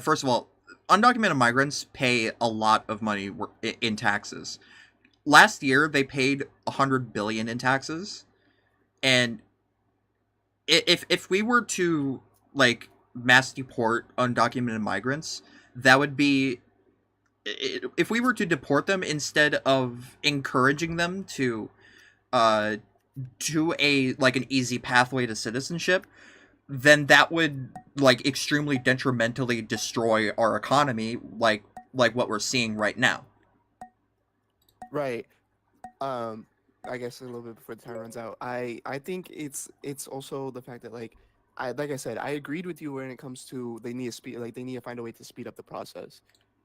First of all, undocumented migrants pay a lot of money in taxes. Last year, they paid $100 billion in taxes, and if we were to like mass deport undocumented migrants, that would be if we were to deport them instead of encouraging them to do an easy pathway to citizenship, then that would extremely detrimentally destroy our economy, like what we're seeing right now. Right. I guess a little bit before the time runs out. I think it's also the fact that like I said, I agreed with you when it comes to they need to find a way to speed up the process.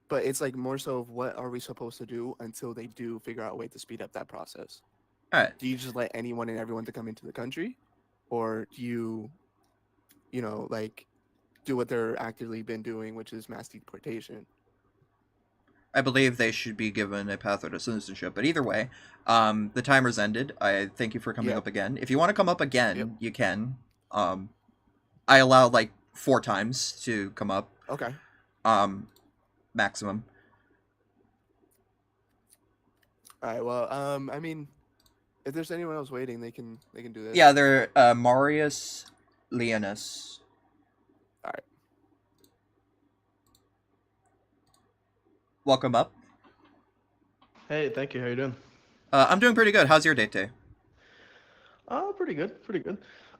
But it's like more so of what are we supposed to do until they do figure out a way to speed up that process. All right. Do you just let anyone and everyone to come into the country, or do you do what they're actively been doing, which is mass deportation? I believe they should be given a pathway to citizenship. But either way, the timer's ended. I thank you for coming up again. If you want to come up again, you can. I allow 4 times to come up. Okay. Maximum. All right. Well, I mean, if there's anyone else waiting, they can do this. Yeah, they're Marius Leonis. All right. Welcome up. Hey, thank you. How you doing? I'm doing pretty good. How's your date day? Pretty good, pretty good.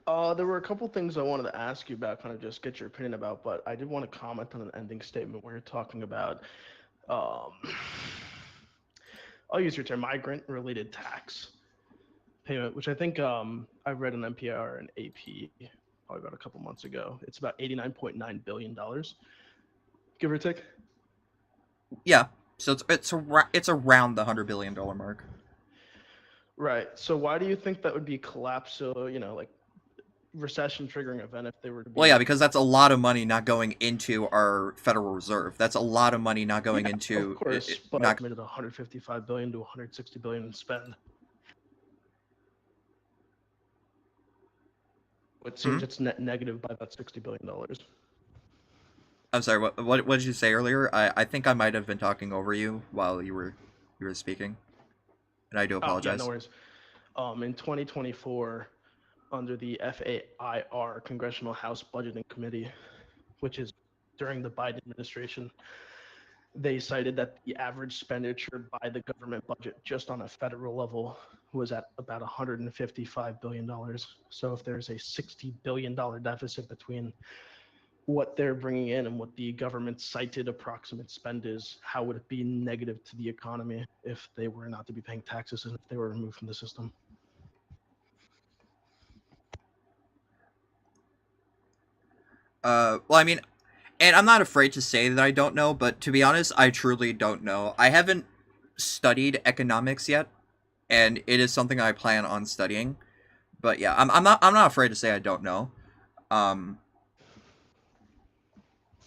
There were a couple things I wanted to ask you about, kind of just get your opinion about, but I did want to comment on an ending statement where you're talking about, I'll use your term, migrant-related tax payment, which I think I read on NPR and AP probably about a couple months ago. It's about $89.9 billion, give or take. Yeah, so it's around the $100 billion mark. Right. So why do you think that would be collapse? So recession triggering event if they were to be. Well, yeah, because that's a lot of money not going into our Federal Reserve. That's a lot of money not going into. Of course, but not I committed 155 billion to 160 billion in spend. It seems it's net negative by about $60 billion. I'm sorry. What did you say earlier? I think I might have been talking over you while you were speaking, and I do apologize. Yeah, no worries. In 2024, under the FAIR, Congressional House Budgeting Committee, which is during the Biden administration, they cited that the average expenditure by the government budget just on a federal level was at about $155 billion. So if there's a $60 billion deficit between what they're bringing in and what the government cited approximate spend is, how would it be negative to the economy if they were not to be paying taxes and if they were removed from the system? Well, I mean, and I'm not afraid to say that I don't know, but to be honest, I truly don't know. I haven't studied economics yet, and it is something I plan on studying. But yeah, I'm not afraid to say I don't know.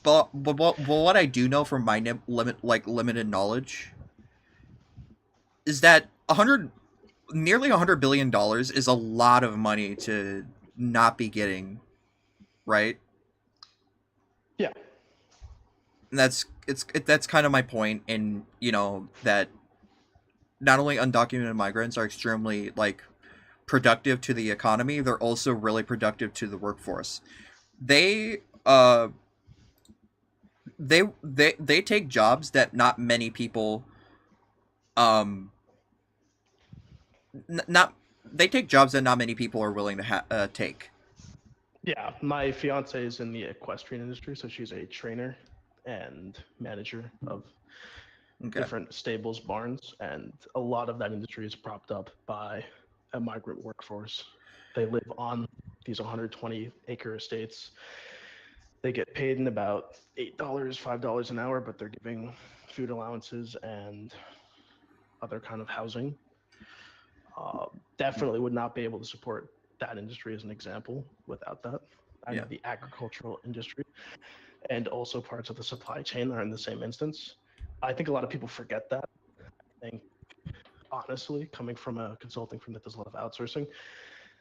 But what I do know from my limited knowledge is that nearly $100 billion is a lot of money to not be getting, right? Yeah. And that's kind of my point in, that not only undocumented migrants are extremely productive to the economy, they're also really productive to the workforce. They take jobs that not many people they take jobs that not many people are willing to take. Yeah, my fiance is in the equestrian industry, so she's a trainer and manager of different stables, barns, and a lot of that industry is propped up by a migrant workforce. They live on these 120-acre estates. They get paid in about $8, $5 an hour, but they're giving food allowances and other kind of housing. Definitely would not be able to support that industry as an example without that. I know the agricultural industry and also parts of the supply chain are in the same instance. I think a lot of people forget that. I think, honestly, coming from a consulting firm that does a lot of outsourcing,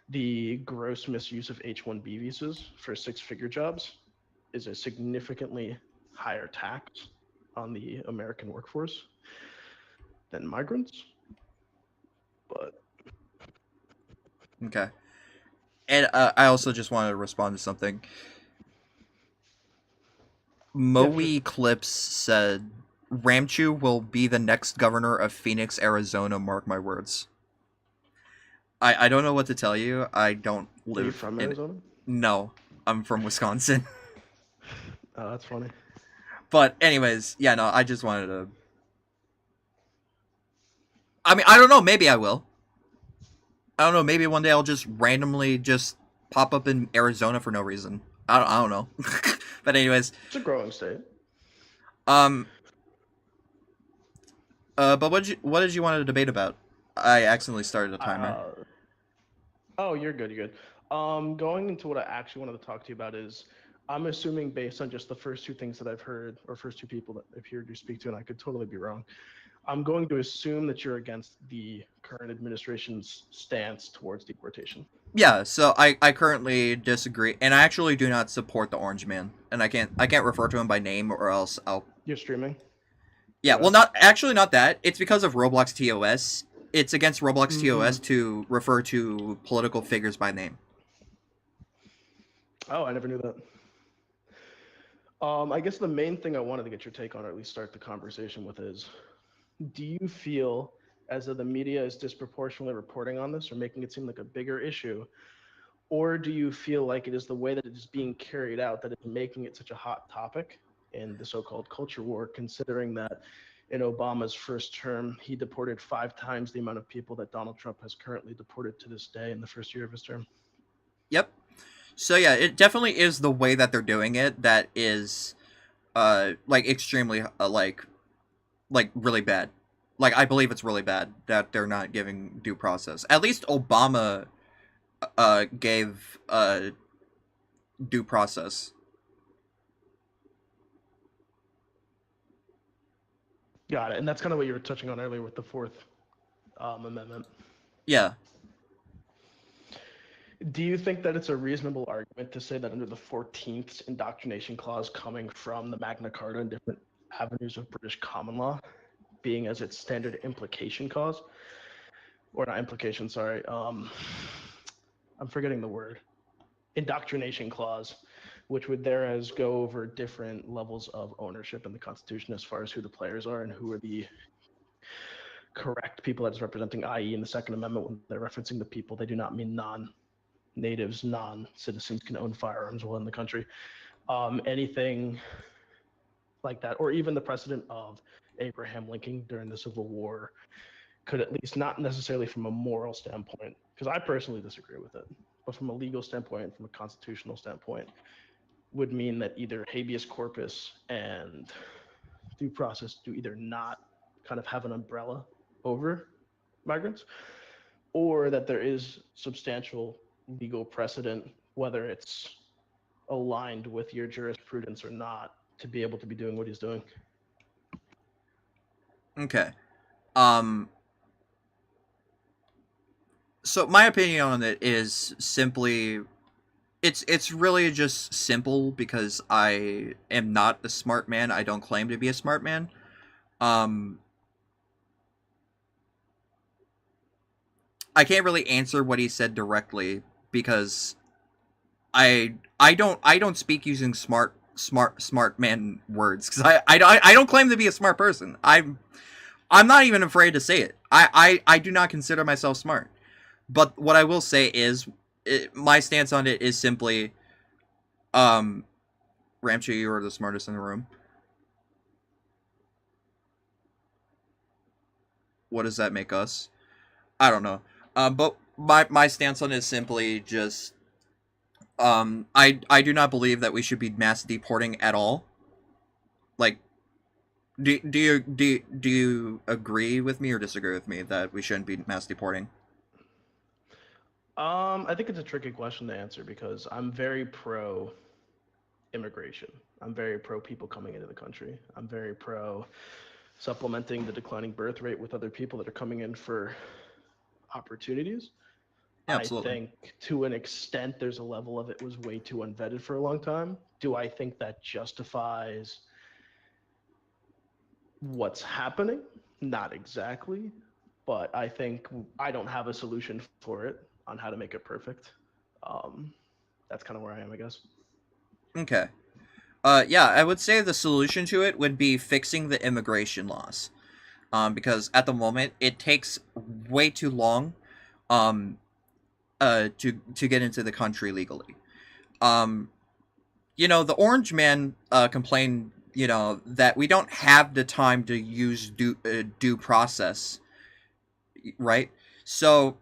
the gross misuse of H-1B visas for 6-figure jobs is a significantly higher tax on the American workforce than migrants. But okay. And I also just wanted to respond to something. Moe Clips said Ramchu will be the next governor of Phoenix, Arizona. Mark my words. I don't know what to tell you. I don't Are live you from in. Arizona? No, I'm from Wisconsin. Oh, that's funny. But anyways, yeah, no, I just wanted to. I mean, I don't know. Maybe I will. I don't know. Maybe one day I'll just randomly just pop up in Arizona for no reason. I don't know. But anyways, It's a growing state. um, but what did you want to debate about? I accidentally started a timer. Oh, you're good. You're good. Going into what I actually wanted to talk to you about is, I'm assuming based on just the first two things that I've heard, or first two people that I've heard you speak to, and I could totally be wrong. I'm going to assume that you're against the current administration's stance towards deportation. Yeah, so I currently disagree, and I actually do not support the Orange Man, and I can't refer to him by name or else I'll. You're streaming. Yeah, well, not that. It's because of Roblox TOS. It's against Roblox TOS to refer to political figures by name. Oh, I never knew that. I guess the main thing I wanted to get your take on, or at least start the conversation with, is, do you feel as though the media is disproportionately reporting on this or making it seem like a bigger issue? Or do you feel like it is the way that it is being carried out that is making it such a hot topic in the so-called culture war, considering that in Obama's first term, he deported 5 times the amount of people that Donald Trump has currently deported to this day in the first year of his term? Yep. So yeah, it definitely is the way that they're doing it that is, like extremely, like really bad. Like I believe it's really bad that they're not giving due process. At least Obama, gave due process. Got it. And that's kind of what you were touching on earlier with the Fourth Amendment. Yeah. Do you think that it's a reasonable argument to say that under the 14th indoctrination clause coming from the Magna Carta and different avenues of British common law, being as its standard implication clause, or not implication, sorry, I'm forgetting the word, indoctrination clause, which would thereas go over different levels of ownership in the Constitution as far as who the players are and who are the correct people that it's representing, i.e. in the Second Amendment, when they're referencing the people, they do not mean non-natives, non-citizens can own firearms while in the country. Anything like that, or even the precedent of Abraham Lincoln during the Civil War, could at least, not necessarily from a moral standpoint, because I personally disagree with it, but from a legal standpoint, from a constitutional standpoint, would mean that either habeas corpus and due process do either not kind of have an umbrella over migrants, or that there is substantial legal precedent, whether it's aligned with your jurisprudence or not, to be able to be doing what he's doing. Okay. So my opinion on it is simply, it's really just simple because I am not a smart man. I don't claim to be a smart man. I can't really answer what he said directly because I don't speak using smart man words because I don't claim to be a smart person. I'm not even afraid to say it. I do not consider myself smart. But what I will say is, my stance on it is simply, Ramchi, you are the smartest in the room. What does that make us? I don't know. But my stance on it is simply just, I do not believe that we should be mass deporting at all. Like, do you agree with me or disagree with me that we shouldn't be mass deporting? I think it's a tricky question to answer because I'm very pro immigration. I'm very pro people coming into the country. I'm very pro supplementing the declining birth rate with other people that are coming in for opportunities. Yeah, absolutely. I think to an extent there's a level of it was way too unvetted for a long time. Do I think that justifies what's happening? Not exactly, but I think I don't have a solution for it on how to make it perfect. That's kind of where I am, I guess. Okay. Yeah, I would say the solution to it would be fixing the immigration laws. Because at the moment it takes way too long, um, to get into the country legally. Um, the Orange Man complained, that we don't have the time to use due process, right? So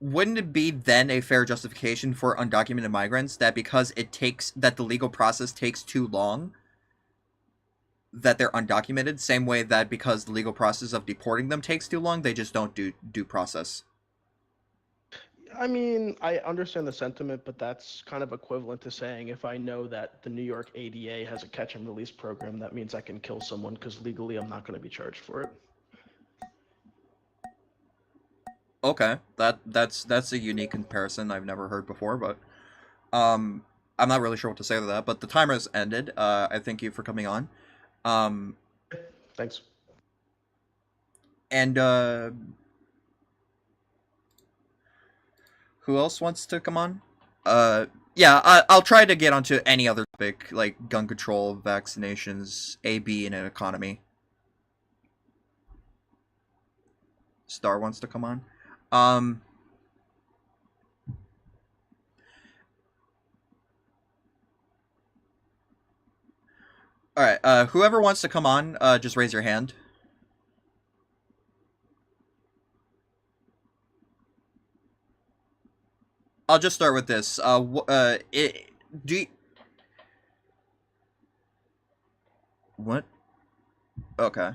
wouldn't it be then a fair justification for undocumented migrants that because that the legal process takes too long, that they're undocumented, same way that because the legal process of deporting them takes too long, they just don't do due process? I mean, I understand the sentiment, but that's kind of equivalent to saying if I know that the New York ADA has a catch and release program, that means I can kill someone because legally I'm not going to be charged for it. Okay, that's a unique comparison I've never heard before, but um, I'm not really sure what to say to that. But the timer has ended. I thank you for coming on. Thanks. And who else wants to come on? Yeah, I'll try to get onto any other topic like gun control, vaccinations, AB, and an economy. Star wants to come on. All right. Whoever wants to come on, just raise your hand. I'll just start with this. Do you... What? Okay.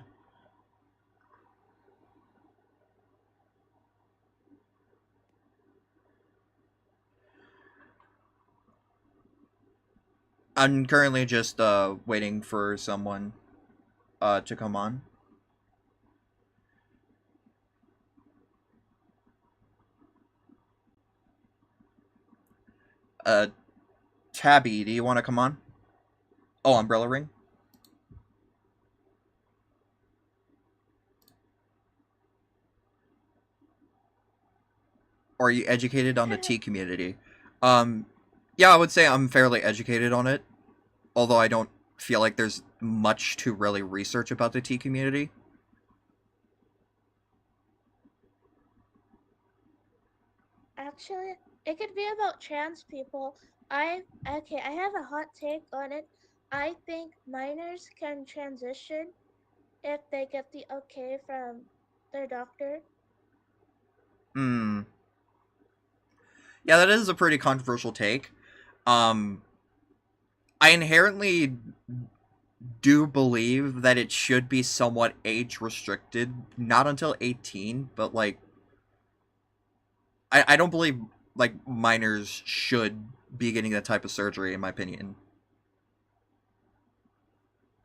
I'm currently just waiting for someone to come on. Tabby, do you want to come on? Oh, Umbrella Ring? Or are you educated on the tea community? Yeah, I would say I'm fairly educated on it, although I don't feel like there's much to really research about the tea community. Actually, it could be about trans people. I have a hot take on it. I think minors can transition if they get the okay from their doctor. Hmm. Yeah, that is a pretty controversial take. I inherently do believe that it should be somewhat age restricted, not until 18, but like I don't believe like minors should be getting that type of surgery in my opinion.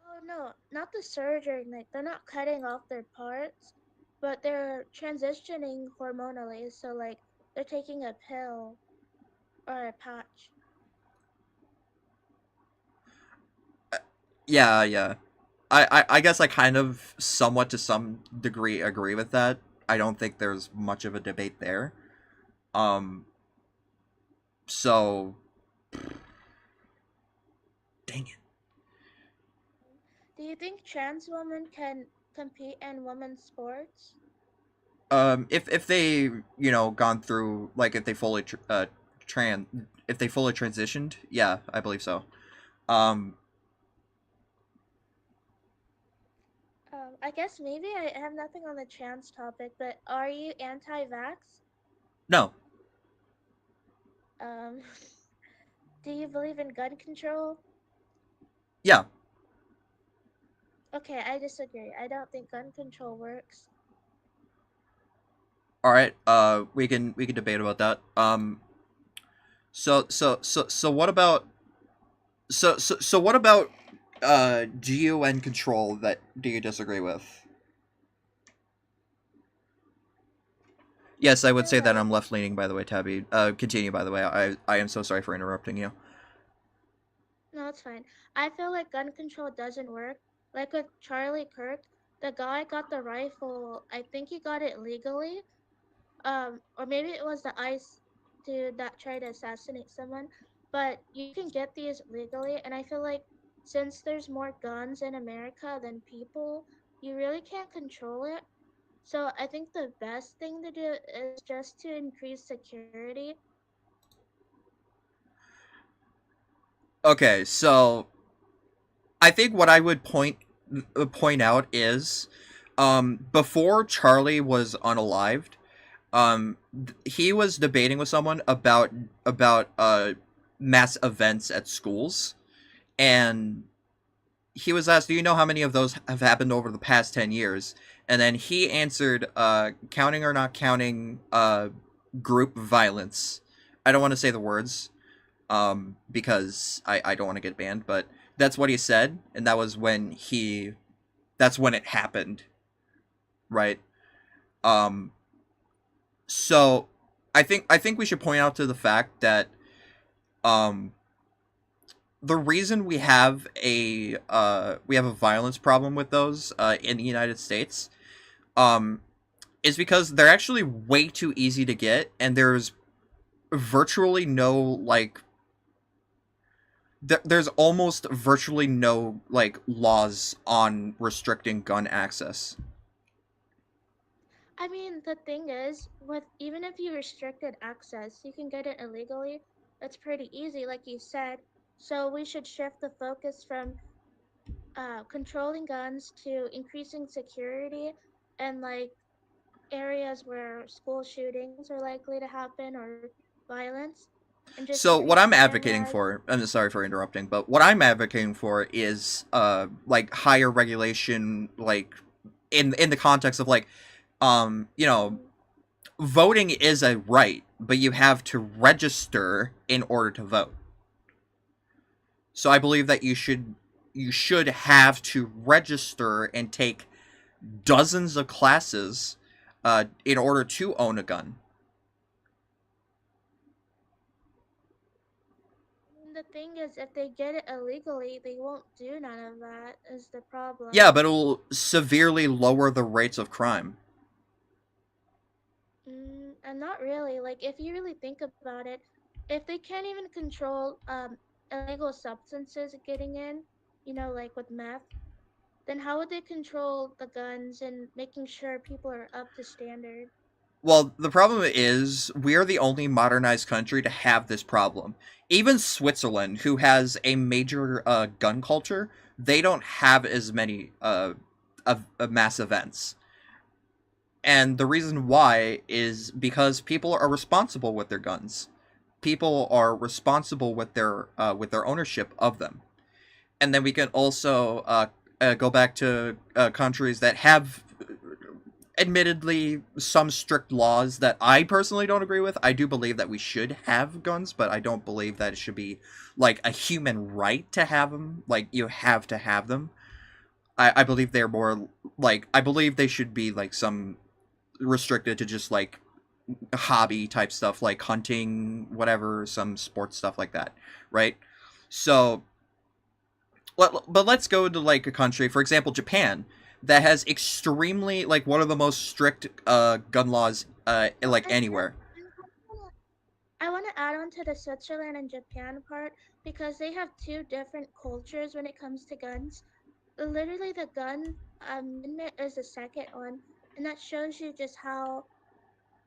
Oh no, not the surgery. Like they're not cutting off their parts, but they're transitioning hormonally. So like they're taking a pill or a patch. Yeah. I guess I kind of somewhat to some degree agree with that. I don't think there's much of a debate there. Um so dang it. Do you think trans women can compete in women's sports? If they, gone through like if they fully tran if they fully transitioned, yeah, I believe so. Um I guess maybe I have nothing on the trans topic, but are you anti-vax? no. Um, do you believe in gun control? Yeah. Okay, I disagree. I don't think gun control works. All right. We can debate about that. So what about so what about GUN control that do you disagree with? Yes, I would say that I'm left leaning. By the way, Tabby. Continue. By the way, I am so sorry for interrupting you. No, it's fine. I feel like gun control doesn't work. Like with Charlie Kirk, the guy got the rifle. I think he got it legally. Or maybe it was the ICE dude that tried to assassinate someone. but you can get these legally, and I feel like since there's more guns in America than people, you really can't control it. So I think the best thing to do is just to increase security. Okay, so I think what I would point out is, before Charlie was unalived, he was debating with someone about mass events at schools, and he was asked, "Do you know how many of those have happened over the past 10 years?" And then he answered, "Counting or not counting group violence." I don't want to say the words, because I don't want to get banned, but that's what he said, and that's when it happened, right? Um, so I think we should point out to the fact that um the reason we have a violence problem with those in the United States um is because they're actually way too easy to get, and there's virtually no like there's almost virtually no like laws on restricting gun access. I mean, the thing is, with even if you restricted access, you can get it illegally. It's pretty easy, like you said. So we should shift the focus from controlling guns to increasing security and like areas where school shootings are likely to happen or violence, and just So what increase I'm advocating standardized. for, I'm sorry for interrupting, but what I'm advocating for is like higher regulation, like in the context of like you know, voting is a right, but you have to register in order to vote. So I believe that you should have to register and take dozens of classes in order to own a gun. I mean, the thing is, if they get it illegally, they won't do none of that, is the Yeah, problem. but it'll severely lower the rates of crime. And not really. Like, if you really think about it, if they can't even control illegal substances getting in, like with meth, then how would they control the guns and making sure people are up to standard? Well, the problem is we are the only modernized country to have this problem. Even Switzerland, who has a major gun culture, they don't have as many of mass events. And the reason why is because people are responsible with their guns. People are responsible with their ownership of them. And then we can also go back to countries that have admittedly some strict laws that I personally don't agree with. I do believe that we should have guns, but I don't believe that it should be like a human right to have them. Like you have to have them. I believe they're more like I believe they should be like some restricted to just like hobby type stuff like hunting, whatever, some sports stuff like that, right? So but let's go to like a country, for example, Japan, that has extremely like one of the most strict gun laws like anywhere. I want to add on to the Switzerland and Japan part because they have two different cultures when it comes to guns. Literally, the gun amendment is the second one, and that shows you just how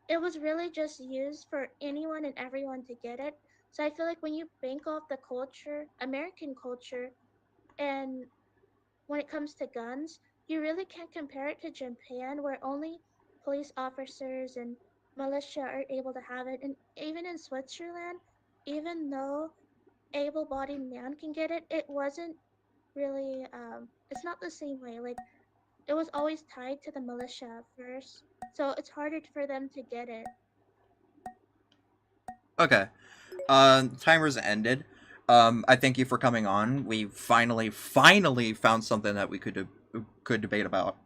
it was really just used for anyone and everyone to get it. So I feel like when you bank off the culture, American culture, and when it comes to guns, you really can't compare it to Japan, where only police officers and militia are able to have it. And even in Switzerland, even though able-bodied man can get it, it wasn't really. It's not the same way. Like it was always tied to the militia first, so it's harder for them to get it. Okay. Timer's ended. I thank you for coming on. We finally found something that we could debate about.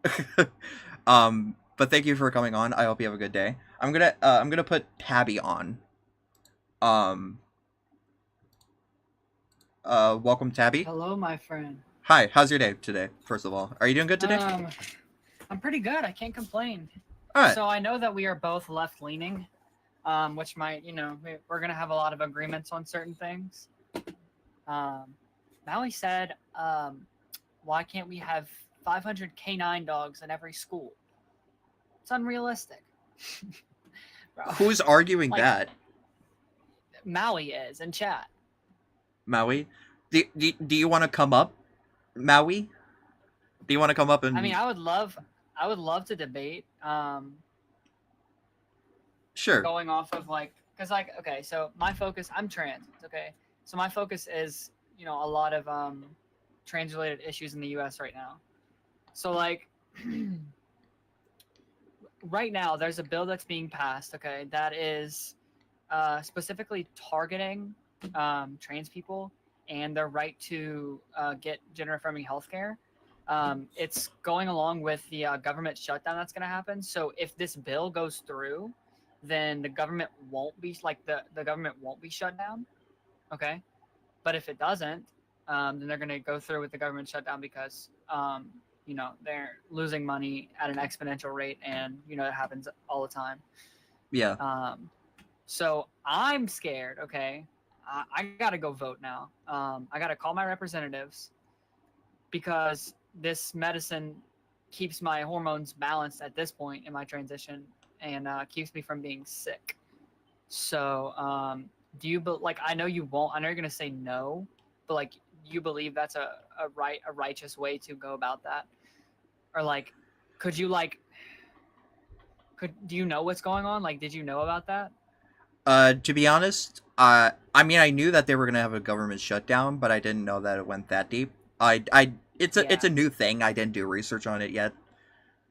But thank you for coming on. I hope you have a good day. I'm gonna put Tabby on. Um. Welcome, Tabby. Hello, my friend. Hi. How's your day today? First of all, are you doing good today? I'm pretty good. I can't complain. All right. So I know that we are both left-leaning. which might, we're gonna have a lot of agreements on certain things. Maui said, why can't we have 500 canine dogs in every school? It's unrealistic. Bro. Who's arguing Like, that? Maui is in chat. Maui? Do you want to come up, Maui? Do you want to come up and... I mean, I would love to debate. Sure. Going off of because okay, so my focus, I'm trans. Okay, so my focus is a lot of trans-related issues in the U.S. right now. So right now, there's a bill that's being passed. Okay, that is specifically targeting trans people and their right to get gender-affirming healthcare. It's going along with the government shutdown that's going to happen. So if this bill goes through, then the government won't be the government won't be shut down. Okay, but if it doesn't, then they're going to go through with the government shutdown because they're losing money at an exponential rate, and it happens all the time. Yeah. So I'm scared. Okay, I gotta go vote now. I gotta call my representatives because this medicine keeps my hormones balanced at this point in my transition and keeps me from being sick. So do you I know you won't. I know you're gonna say no, but you believe that's a righteous way to go about that, or could you do you know what's going on? Did you know about that? To be honest, I mean, I knew that they were gonna have a government shutdown, but I didn't know that it went that deep. It's a new thing. I didn't do research on it yet.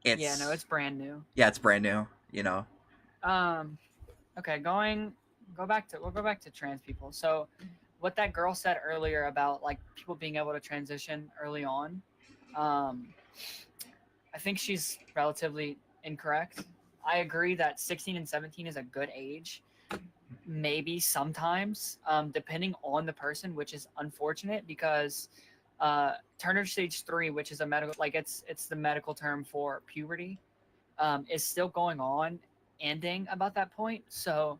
It's brand new. Yeah, it's brand new. Okay, we'll go back to trans people. So, what that girl said earlier about people being able to transition early on, I think she's relatively incorrect. I agree that 16 and 17 is a good age. Maybe sometimes, depending on the person, which is unfortunate because Turner stage 3, which is a medical, it's the medical term for puberty, is still going on, ending about that point. So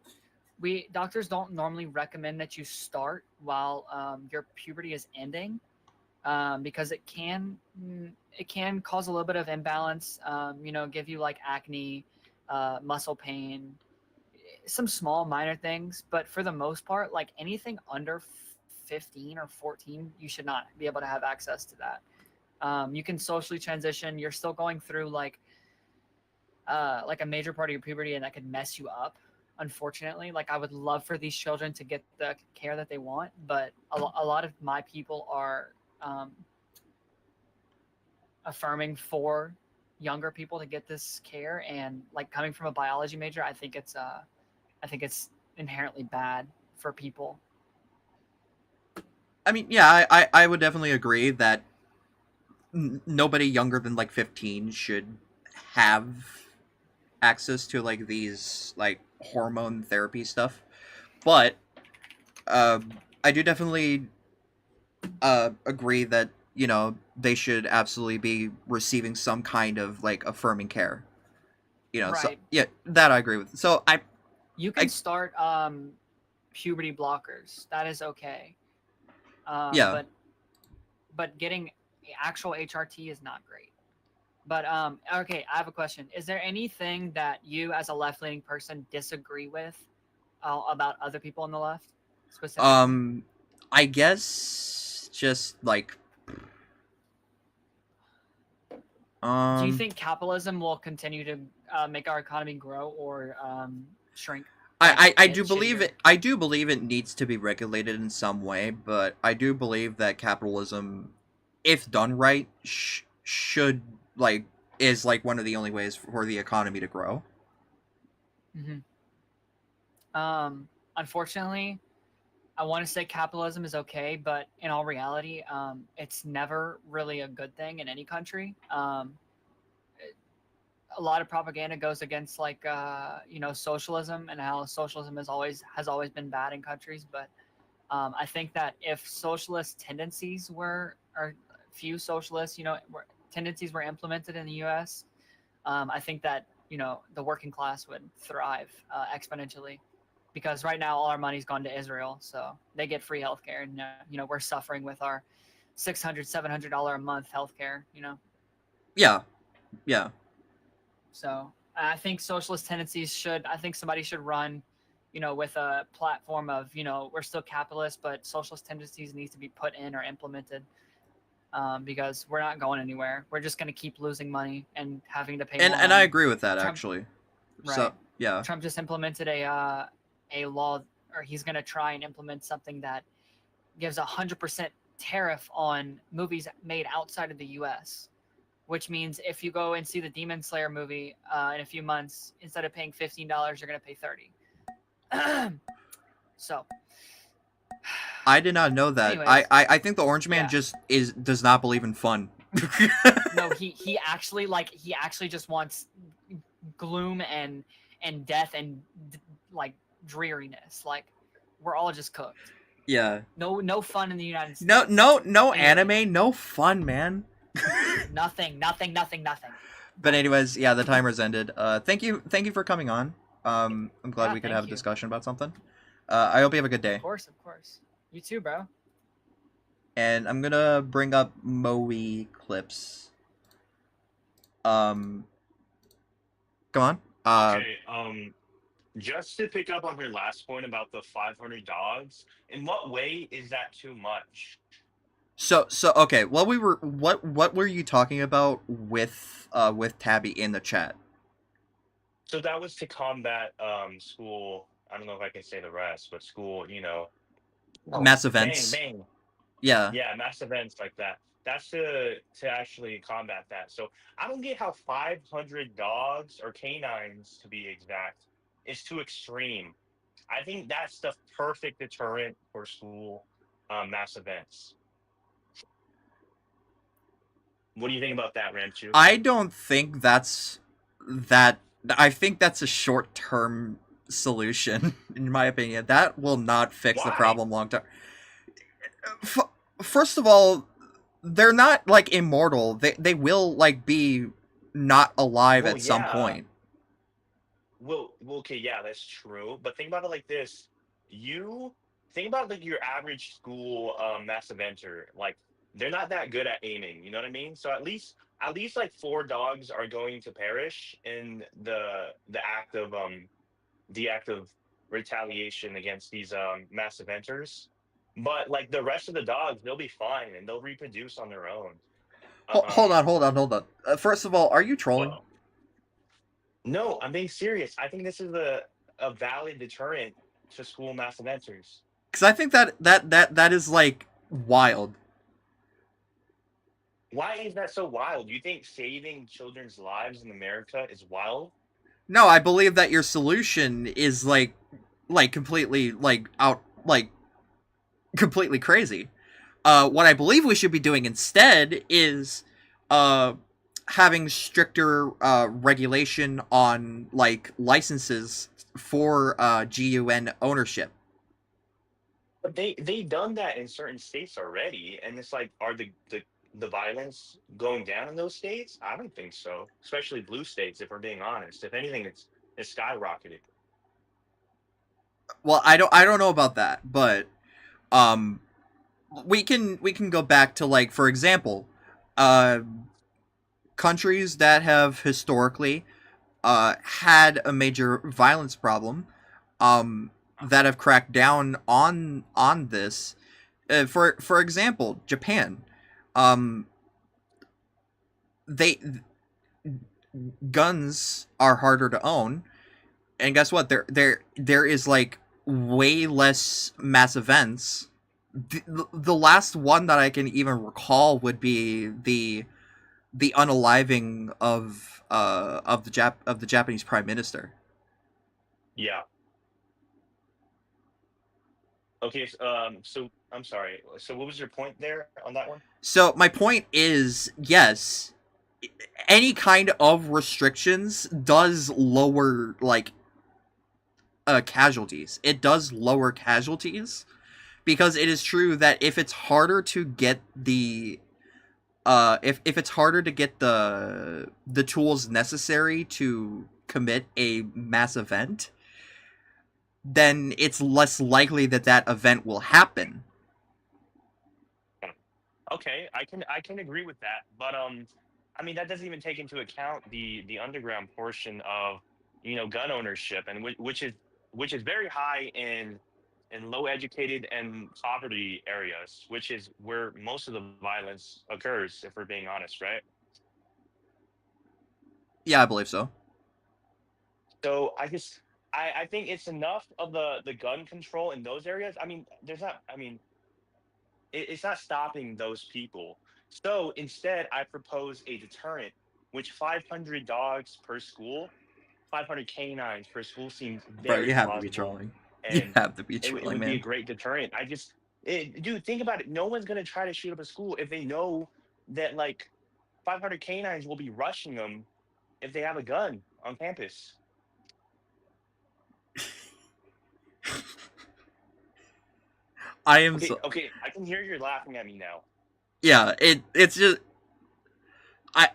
doctors don't normally recommend that you start while your puberty is ending, because it can cause a little bit of imbalance, give you acne, muscle pain, some small minor things, but for the most part, anything under 15 or 14, you should not be able to have access to that. You can socially transition. You're still going through a major part of your puberty, and that could mess you up, unfortunately. I would love for these children to get the care that they want, but a lot of my people are affirming for younger people to get this care, and coming from a biology major, I think it's inherently bad for people. I mean, yeah, I would definitely agree that nobody younger than 15 should have access to these hormone therapy stuff, but I do definitely agree that they should absolutely be receiving some kind of affirming care. Right. So yeah, that I agree with. So you can start puberty blockers. That is okay. Yeah. But getting actual HRT is not great. But okay, I have a question. Is there anything that you, as a left-leaning person, disagree with about other people on the left, specifically? I guess just Do you think capitalism will continue to make our economy grow or shrink? I do believe it. I do believe it needs to be regulated in some way, but I do believe that capitalism, if done right, should is one of the only ways for the economy to grow. Unfortunately, I want to say capitalism is okay, but in all reality, it's never really a good thing in any country. A lot of propaganda goes against socialism, and how socialism has always been bad in countries. But I think that if socialist tendencies tendencies were implemented in the U.S., I think that the working class would thrive exponentially. Because right now all our money's gone to Israel, so they get free healthcare, and we're suffering with our $600-700 a month healthcare. Yeah, yeah. So I think socialist tendencies I think somebody should run, with a platform of, we're still capitalist, but socialist tendencies needs to be put in or implemented, because we're not going anywhere. We're just going to keep losing money and having to pay more And money. I agree with that, Trump, actually. right. So yeah. Trump just implemented a law, or he's going to try and implement something that gives 100% tariff on movies made outside of the U.S., which means if you go and see the Demon Slayer movie in a few months, instead of paying $15, you're going to pay $30. So I did not know that. Anyways, I think the Orange Man just does not believe in fun. no, he actually just wants gloom and death and like dreariness. Like we're all just cooked. Yeah. No fun in the United States. No Anyways. anime, no fun, man. Nothing. But anyways, yeah, the timer's ended. Thank you for coming on. I'm glad we could have a discussion about something. I hope you have a good day. Of course. You too, bro. And I'm gonna bring up Moe clips. Come on. Okay. Just to pick up on her last point about the 500 dogs, in what way is that too much? So okay, what were you talking about with Tabby in the chat? So that was to combat school. I don't know if I can say the rest, but school, Mass events. Bang. Yeah. Yeah, mass events like that. That's to actually combat that. So I don't get how 500 dogs or canines, to be exact, is too extreme. I think that's the perfect deterrent for school mass events. What do you think about that, Ramchu? I don't think that's that. I think that's a short-term solution, in my opinion. That will not fix the problem long-term. First of all, they're not like immortal. They will like be not alive at some point. Well, okay, yeah, that's true. But think about it like this: you think about like your average school mass eventer. Like they're not that good at aiming. You know what I mean? So at least like 4 dogs are going to perish in the act of retaliation against these mass eventers. But like the rest of the dogs, they'll be fine and they'll reproduce on their own. Hold on. First of all, are you trolling? No, I'm being serious. I think this is a valid deterrent to school mass eventers. Because I think that is like wild. Why is that so wild? You think saving children's lives in America is wild? No, I believe that your solution is like completely completely crazy. What I believe we should be doing instead is having stricter regulation on like licenses for GUN ownership. But they done that in certain states already, and it's like, are the violence going down in those states? I don't think so. Especially blue states, if we're being honest. If anything, it's skyrocketed. Well, I don't know about that, but we can go back to like, for example, countries that have historically had a major violence problem, that have cracked down on this. For example, Japan. Guns are harder to own, and guess what? There is like way less mass events. The last one that I can even recall would be the unaliving of the Japanese Prime Minister. Yeah. Okay. So I'm sorry. So what was your point there on that one? So my point is, yes, any kind of restrictions does lower like casualties. It does lower casualties, because it is true that if it's harder to get the if it's harder to get the tools necessary to commit a mass event, then it's less likely that that event will happen. Okay, I can agree with that, but I mean that doesn't even take into account the underground portion of gun ownership, and which is very high in low educated and poverty areas, which is where most of the violence occurs, if we're being honest, right? Yeah, I believe so. So I think it's enough of the gun control in those areas. I mean, there's not. I mean, it's not stopping those people. So instead, I propose a deterrent, which 500 dogs per school, 500 canines per school seems Bro, very you have to be plausible, trolling. You and have to be it trolling, would be a man. great deterrent. Dude, think about it. No one's gonna try to shoot up a school if they know that like 500 canines will be rushing them if they have a gun on campus. I am Okay, so okay, I can hear you're laughing at me now. yeah. It's just I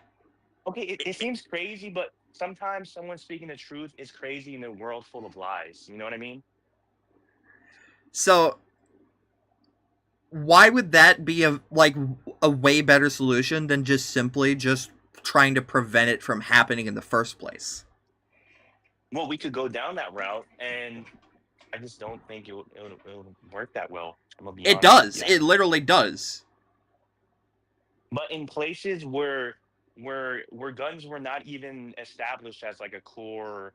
Okay, it seems crazy, but sometimes someone speaking the truth is crazy in a world full of lies. You know what I mean? so why would that be a way better solution than just simply just trying to prevent it from happening in the first place? Well, we could go down that route, and I just don't think it would work that well. I'm gonna be It honest with does. you. It literally does. But in places where guns were not even established as like a core,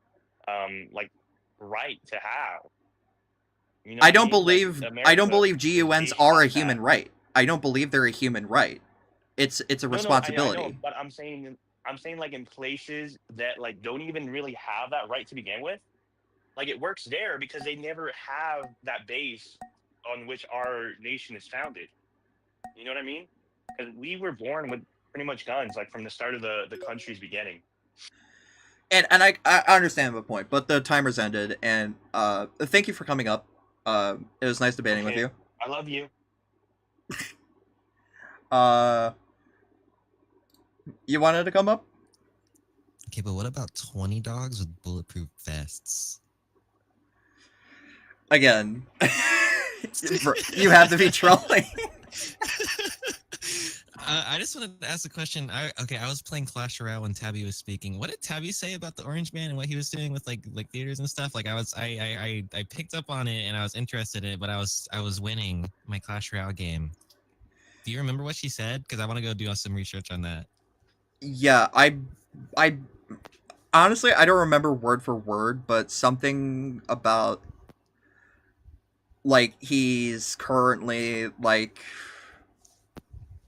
like right to have. You know I what I don't mean? Like believe America is GUNs based are off a that. human right. I don't believe they're a human right. It's a No, I know, responsibility. but I'm saying like in places that like don't even really have that right to begin with. Like it works there because they never have that base on which our nation is founded. You know what I mean? Because we were born with pretty much guns, like from the start of the country's beginning. And I understand the point, but the timer's ended, and thank you for coming up. It was nice debating with Okay, you. I love you. Uh, you wanted to come up? Okay, but what about 20 dogs with bulletproof vests? Again, you have to be trolling. I just wanted to ask a question. I was playing Clash Royale when Tabby was speaking. What did Tabby say about the Orange Man and what he was doing with like theaters and stuff? Like I picked up on it and I was interested in it, but I was winning my Clash Royale game. Do you remember what she said? Because I want to go do some research on that. Yeah, I honestly I don't remember word for word, but something about like he's currently like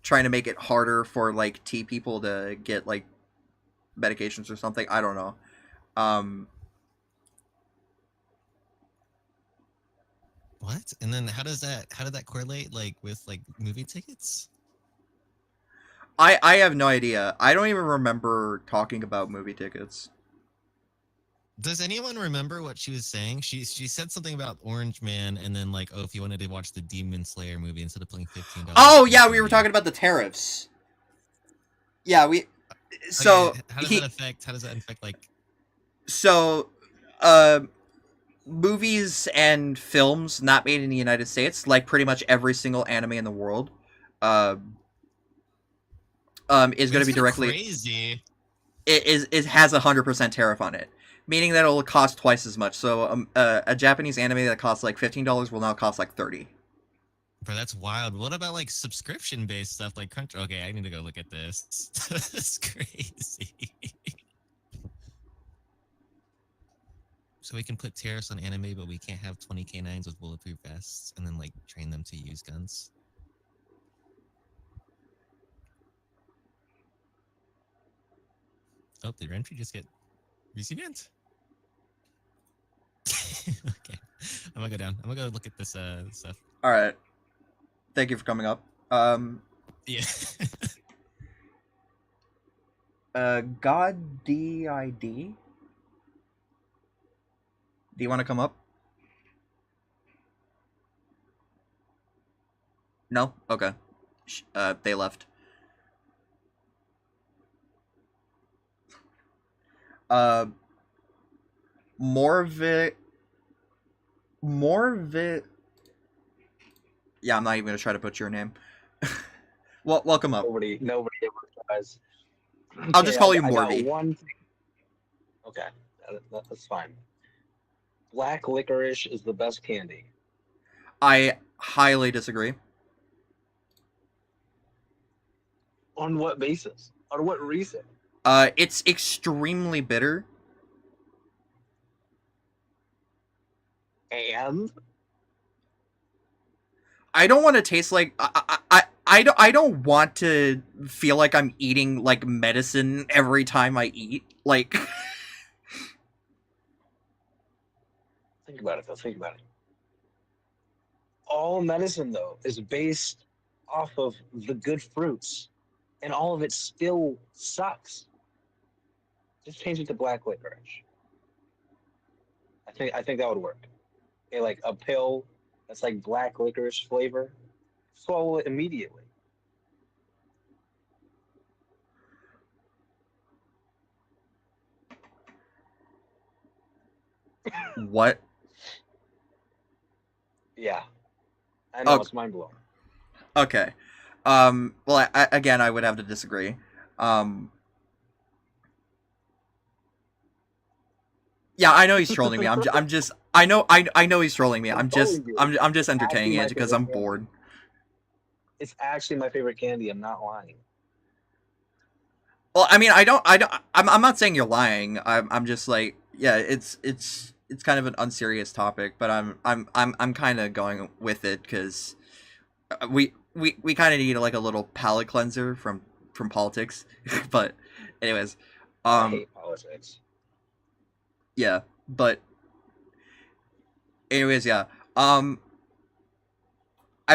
trying to make it harder for like T people to get like medications or something. I don't know. What? And then how did that correlate like with like movie tickets? I have no idea. I don't even remember talking about movie tickets. Does anyone remember what she was saying? She said something about Orange Man, and then like, oh, if you wanted to watch the Demon Slayer movie instead of paying $15. Oh yeah, we were talking about the tariffs. Yeah, we. So okay, how does that affect like? So, movies and films not made in the United States, like pretty much every single anime in the world, is going to be directly. Crazy. It has 100% tariff on it, meaning that it'll cost twice as much. So a Japanese anime that costs like $15 will now cost like $30. Bro, that's wild. What about like subscription based stuff like Crunch? Okay, I need to go look at this. That's crazy. So we can put tariffs on anime, but we can't have 20 K9s with bulletproof vests and then like train them to use guns. Oh, did Rentry just get resident? Okay, I'm gonna go down. I'm gonna go look at this stuff. All right, thank you for coming up. Yeah. God DID. Do you want to come up? No? Okay. They left. more of it. Yeah, I'm not even gonna try to butcher your name. Well, welcome up. Nobody ever tries. I'll just call you I got Morty. one thing. Okay, that's fine. Black licorice is the best candy. I highly disagree. On what basis? On what reason? It's extremely bitter. And I don't want to taste like I don't want to feel like I'm eating like medicine every time I eat. Like think about it though. Think about it. All medicine though is based off of the good fruits, and all of it still sucks. Just change it to black licorice. I think that would work. Okay, like a pill that's like black licorice flavor. Swallow it immediately. what? Yeah, I know Oh. it's mind blowing. Okay. Well, again, I would have to disagree. Yeah, I know he's trolling me. I'm just. I know he's trolling me. I'm just entertaining it because I'm bored. It's actually my favorite candy. I'm not lying. Well, I mean, I'm not saying you're lying. I'm just like, yeah, it's kind of an unserious topic, but I'm kind of going with it because we kind of need like a little palate cleanser from politics. But anyways, I hate politics. Yeah, but anyways, yeah. I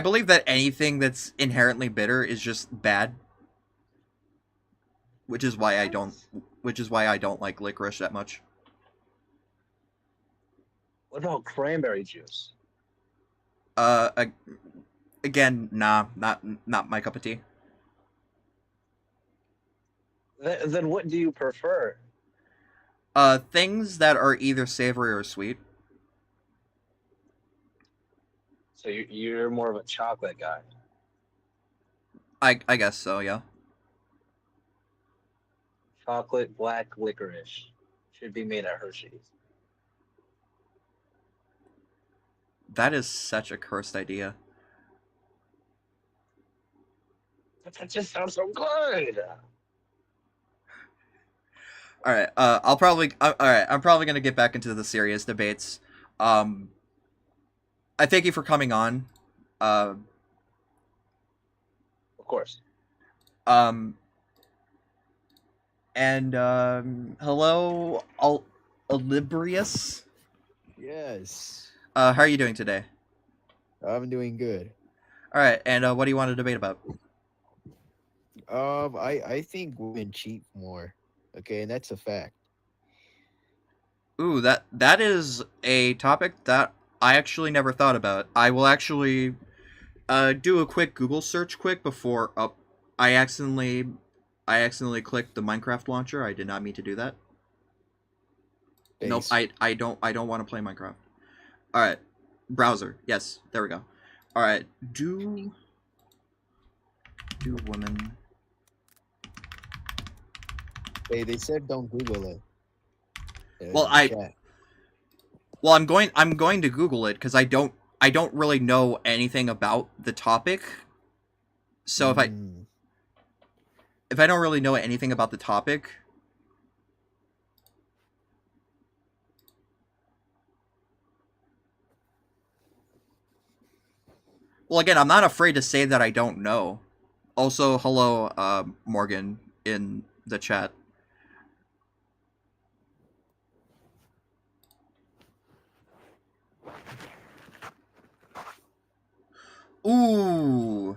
believe that anything that's inherently bitter is just bad. Which is why I don't like licorice that much. What about cranberry juice? Again, nah, not my cup of tea. Then what do you prefer? Things that are either savory or sweet. So you're more of a chocolate guy. I guess so, yeah. Chocolate black licorice should be made at Hershey's. That is such a cursed idea. That just sounds so good. All right. All right. I'm probably gonna get back into the serious debates. I thank you for coming on. Of course. And hello, Olibrius. Yes. How are you doing today? I'm doing good. All right. And what do you want to debate about? I think women cheat more. Okay, and that's a fact. Ooh, that is a topic that I actually never thought about. I will actually do a quick Google search before I accidentally clicked the Minecraft launcher. I did not mean to do that. Nope, I don't want to play Minecraft. All right. Browser. Yes, there we go. All right. Do women Hey, they said don't Google it. Well, I'm going to Google it because I don't really know anything about the topic. So if I don't really know anything about the topic, well, again, I'm not afraid to say that I don't know. Also, hello, Morgan in the chat. Ooh.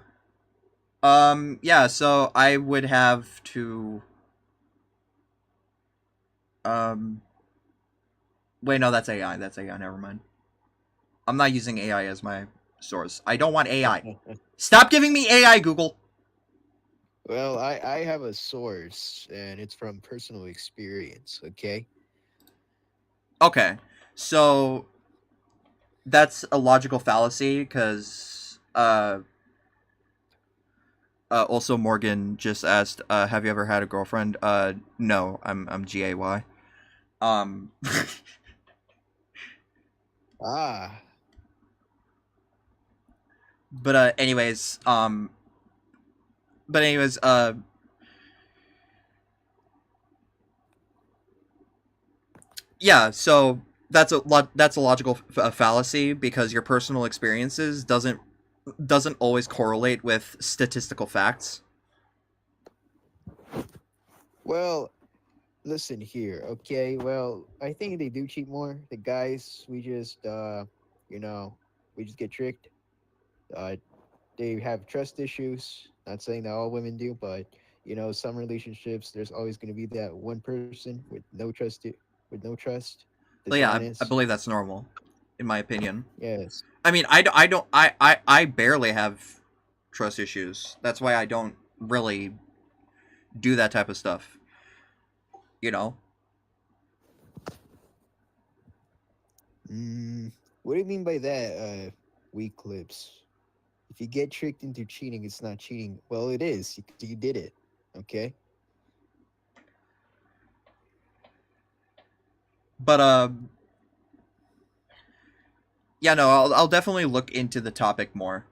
Yeah, so I would have to wait, no, that's AI. That's AI, never mind. I'm not using AI as my source. I don't want AI. Stop giving me AI, Google. Well, I have a source, and it's from personal experience, okay? Okay, so that's a logical fallacy because also Morgan just asked, have you ever had a girlfriend? No, I'm gay. Um, Ah, but anyways, yeah. So that's a logical fallacy because your personal experiences doesn't always correlate with statistical facts. well, listen here, okay? Well, I think they do cheat more. The guys, you know, we just get tricked. Uh, they have trust issues. Not saying that all women do, but some relationships, there's always going to be that one person with no trust, But yeah, I dishonest. believe that's normal, in my opinion. Yes. I mean, I barely have trust issues. That's why I don't really do that type of stuff. You know? What do you mean by that? Weak clips. If you get tricked into cheating, it's not cheating. Well, it is. You did it. Okay. But yeah, no, I'll definitely look into the topic more.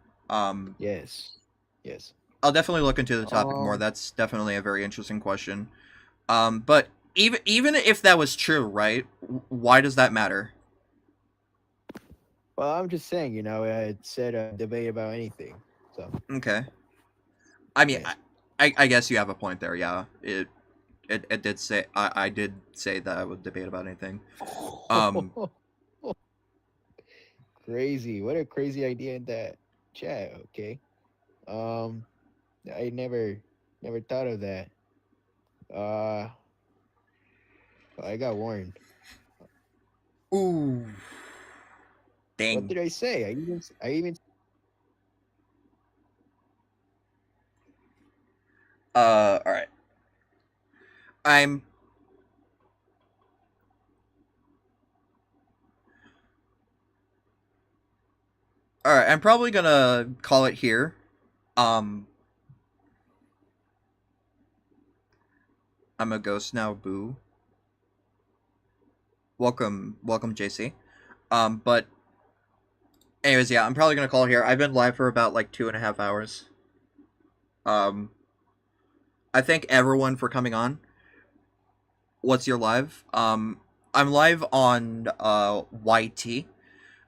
Yes. Yes. I'll definitely look into the topic more. That's definitely a very interesting question. But even if that was true, right? Why does that matter? Well, I'm just saying, it said a debate about anything. So. Okay. I mean, Yes. I guess you have a point there. Yeah, it did say I did say that I would debate about anything. Crazy. What a crazy idea in that chat. Okay. Um, I never thought of that. Uh, I got warned. Ooh. What Dang. did I say? I even. All right. I'm. All right. I'm probably gonna call it here. I'm a ghost now. Boo. Welcome, JC. But anyways, yeah, I'm probably gonna call it here. I've been live for about like 2.5 hours. Um, I thank everyone for coming on. What's your live? I'm live on YT.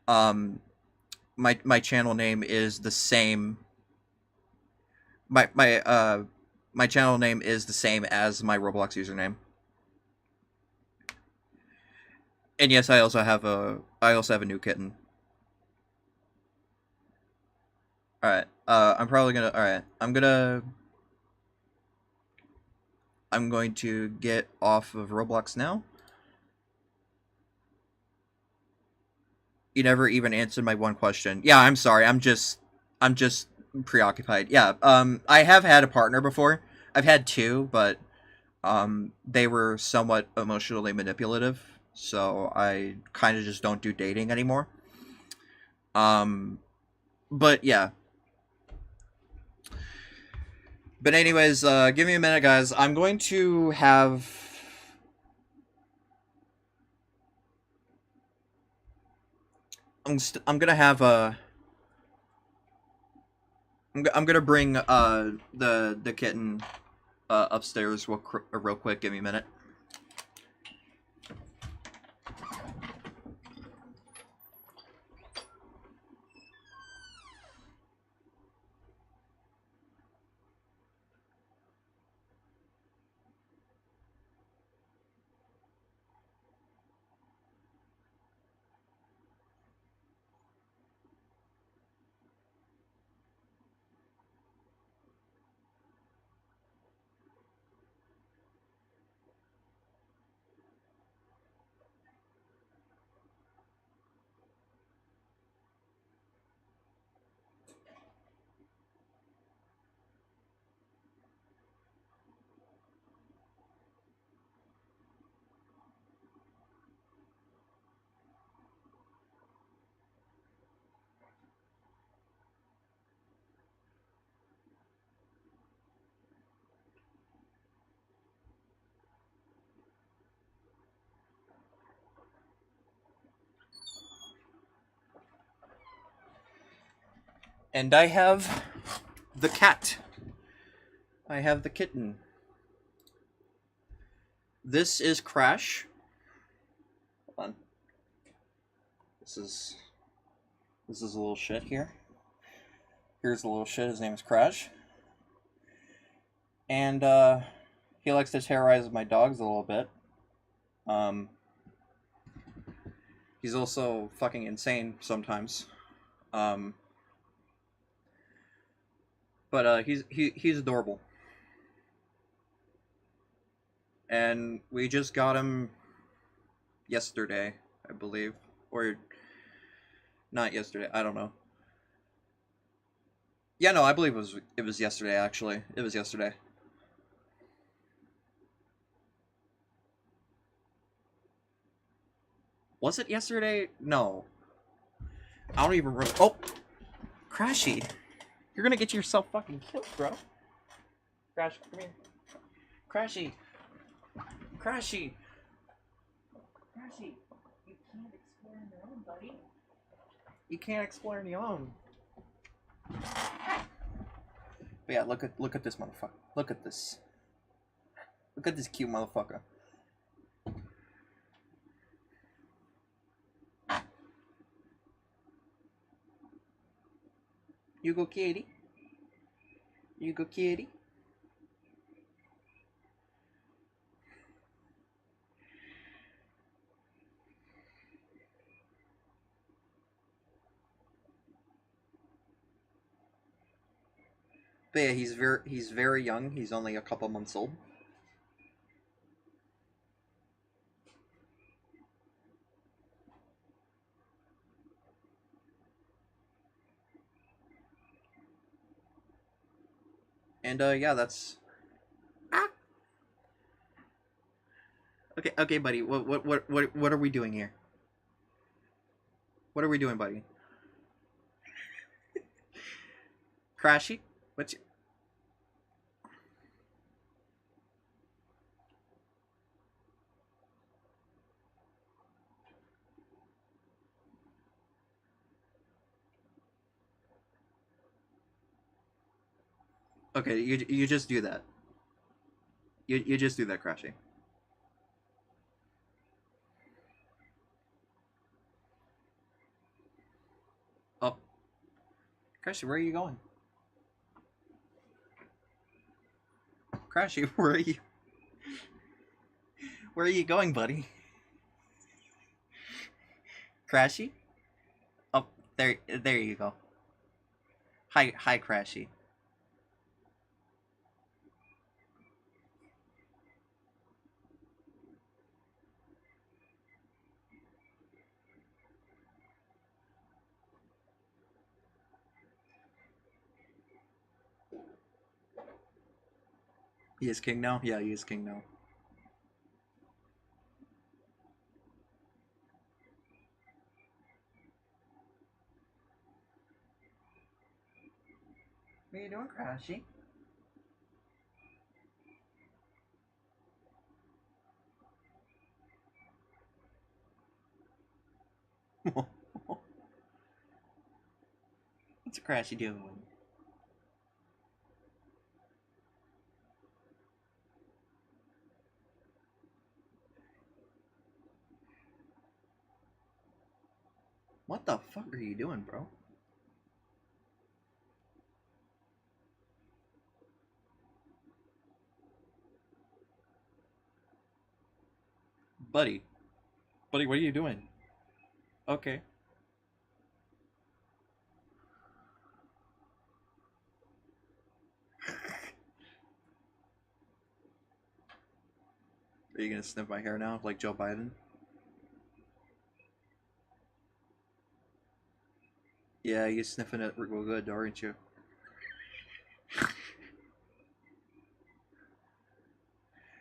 Um, my channel name is the same. My channel name is the same as my Roblox username. And yes, I also have a new kitten. All right. I'm probably gonna. All right. I'm going to get off of Roblox now. You never even answered my one question. Yeah, I'm sorry. I'm just preoccupied. Yeah. I have had a partner before. I've had two, but they were somewhat emotionally manipulative, so I kind of just don't do dating anymore. But yeah. But anyways, give me a minute, guys. I'm going to have. I'm gonna have a. I'm gonna bring the kitten upstairs real quick. Give me a minute. And I have the cat. I have the kitten. This is Crash. Hold on. This is a little shit here. Here's a little shit. His name is Crash. And he likes to terrorize my dogs a little bit. He's also fucking insane sometimes. But he's adorable. And we just got him yesterday, I believe. Or not yesterday, I don't know. Yeah, no, I believe it was yesterday actually. It was yesterday. Was it yesterday? No. I don't even remember. Oh! Crashy! You're gonna get yourself fucking killed, bro. Crash, come here. Crashy! Crashy! Crashy! You can't explore on your own, buddy. You can't explore on your own. But yeah, look at this motherfucker. Look at this. Look at this cute motherfucker. You go kitty. You go kitty. But yeah, he's very young. He's only a couple months old. And yeah, that's okay, buddy. What are we doing here? What are we doing, buddy? Crashy? What's Okay, you just do that. You just do that, Crashy. Oh. Crashy, where are you going? Crashy, where are you? Where are you going, buddy? Crashy? Oh, there you go. Hi, Crashy. He is king now? Yeah, he is king now. What are you doing, Crashy? What's Crashy doing? What the fuck are you doing, bro? Buddy. Buddy, what are you doing? Okay. Are you gonna sniff my hair now, like Joe Biden? Yeah, you're sniffing it real good, aren't you?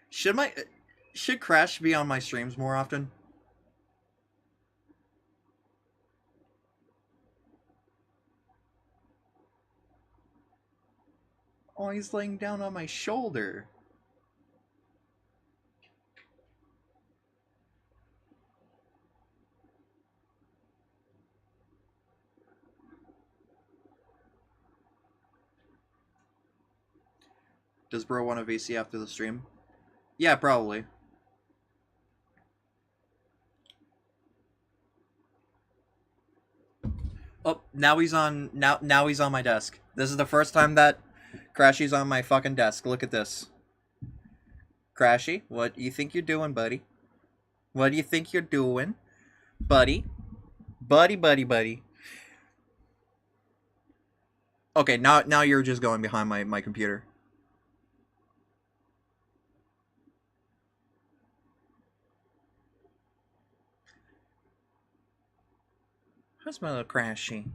Should Crash be on my streams more often? Oh, he's laying down on my shoulder. Does bro want a VC after the stream? Yeah, probably. Oh, now he's on now he's on my desk. This is the first time that Crashy's on my fucking desk. Look at this. Crashy, what do you think you're doing, buddy? What do you think you're doing? Buddy? Buddy. Okay, now you're just going behind my computer. How's my little Crashy?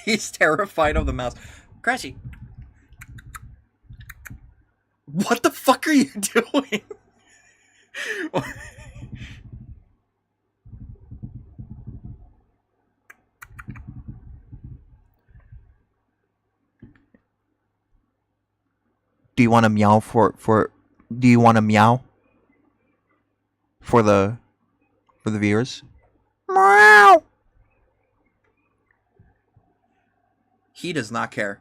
He's terrified of the mouse. Crashy. What the fuck are you doing? Do you want to meow do you want to meow for the viewers? Meow. He does not care.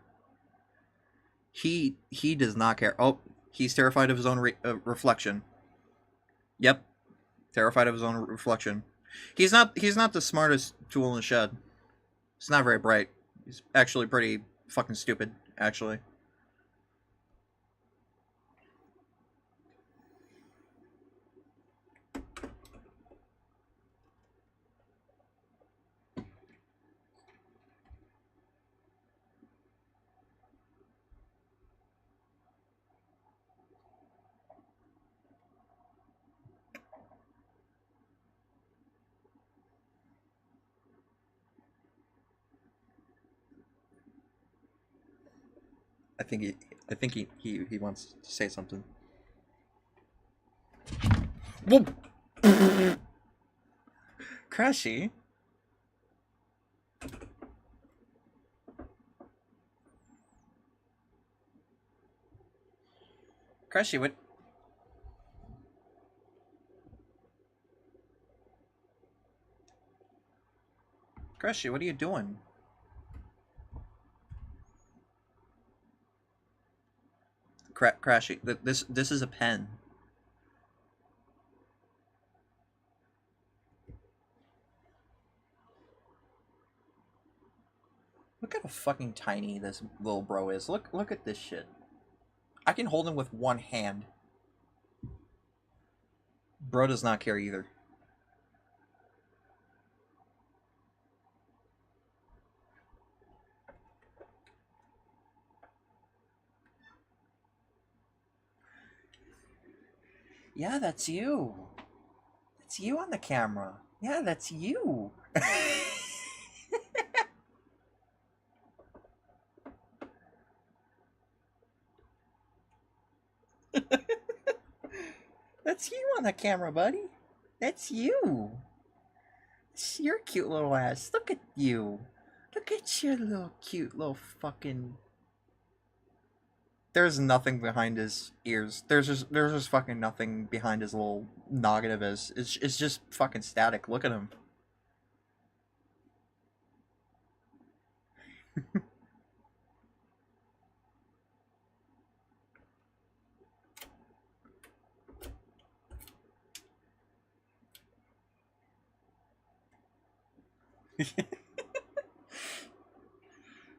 He does not care. Oh, he's terrified of his own reflection. Yep. Terrified of his own reflection. He's not the smartest tool in the shed. He's not very bright. He's actually pretty fucking stupid, actually. I think he wants to say something. Whoa. Crashy. Crashy, what? Crashy, what are you doing? Crashy, this is a pen. Look how fucking tiny this little bro is. Look at this shit. I can hold him with one hand. Bro does not care either. Yeah, that's you. That's you on the camera. Yeah, that's you. That's you on the camera, buddy. That's you. It's your cute little ass. Look at you. Look at your little cute little fucking... There's nothing behind his ears. There's just fucking nothing behind his little noggin of his. It's just fucking static. Look at him.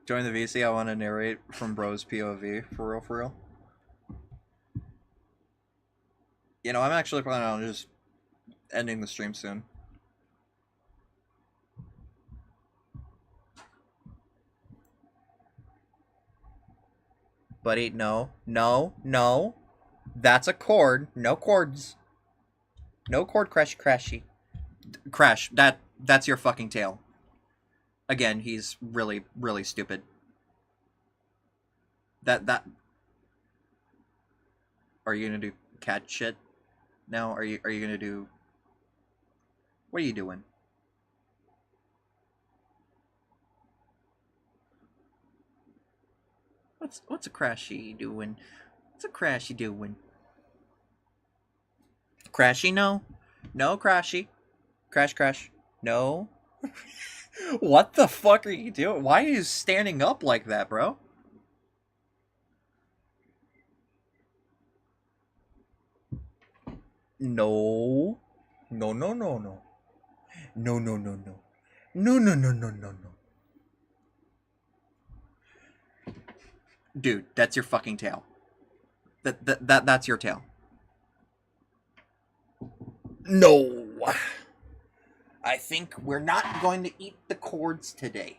Join the VC. I want to narrate from bro's POV. For real. You know, I'm actually planning on just ending the stream soon. Buddy, no. That's a cord. No cords. No cord, Crashy. Crash, that's your fucking tail. Again, he's really stupid. That Are you gonna do cat shit now? Are you gonna do... What are you doing? What's a Crashy doing? What's a Crashy doing? Crashy, no. No, Crashy. Crash. No. What the fuck are you doing? Why are you standing up like that, bro? No. No, no, no, no. No, no, no, no. No, no, no, no, no, no. Dude, that's your fucking tail. That's your tail. No. I think we're not going to eat the cords today.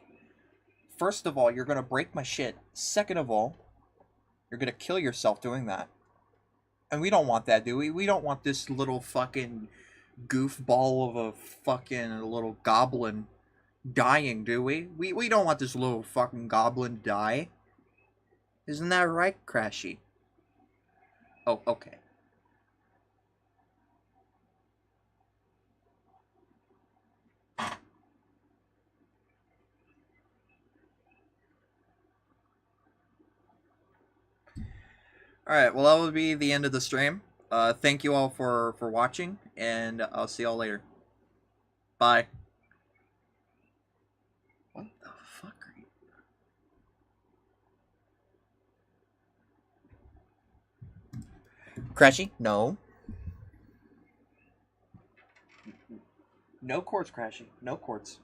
First of all, you're going to break my shit. Second of all, you're going to kill yourself doing that. And we don't want that, do we? We don't want this little fucking goofball of a fucking little goblin dying, do we? We don't want this little fucking goblin to die. Isn't that right, Crashy? Oh, okay. Alright, well that will be the end of the stream. Thank you all for watching, and I'll see y'all later. Bye. What the fuck are you... Crashy? No. No cords, Crashy. No cords.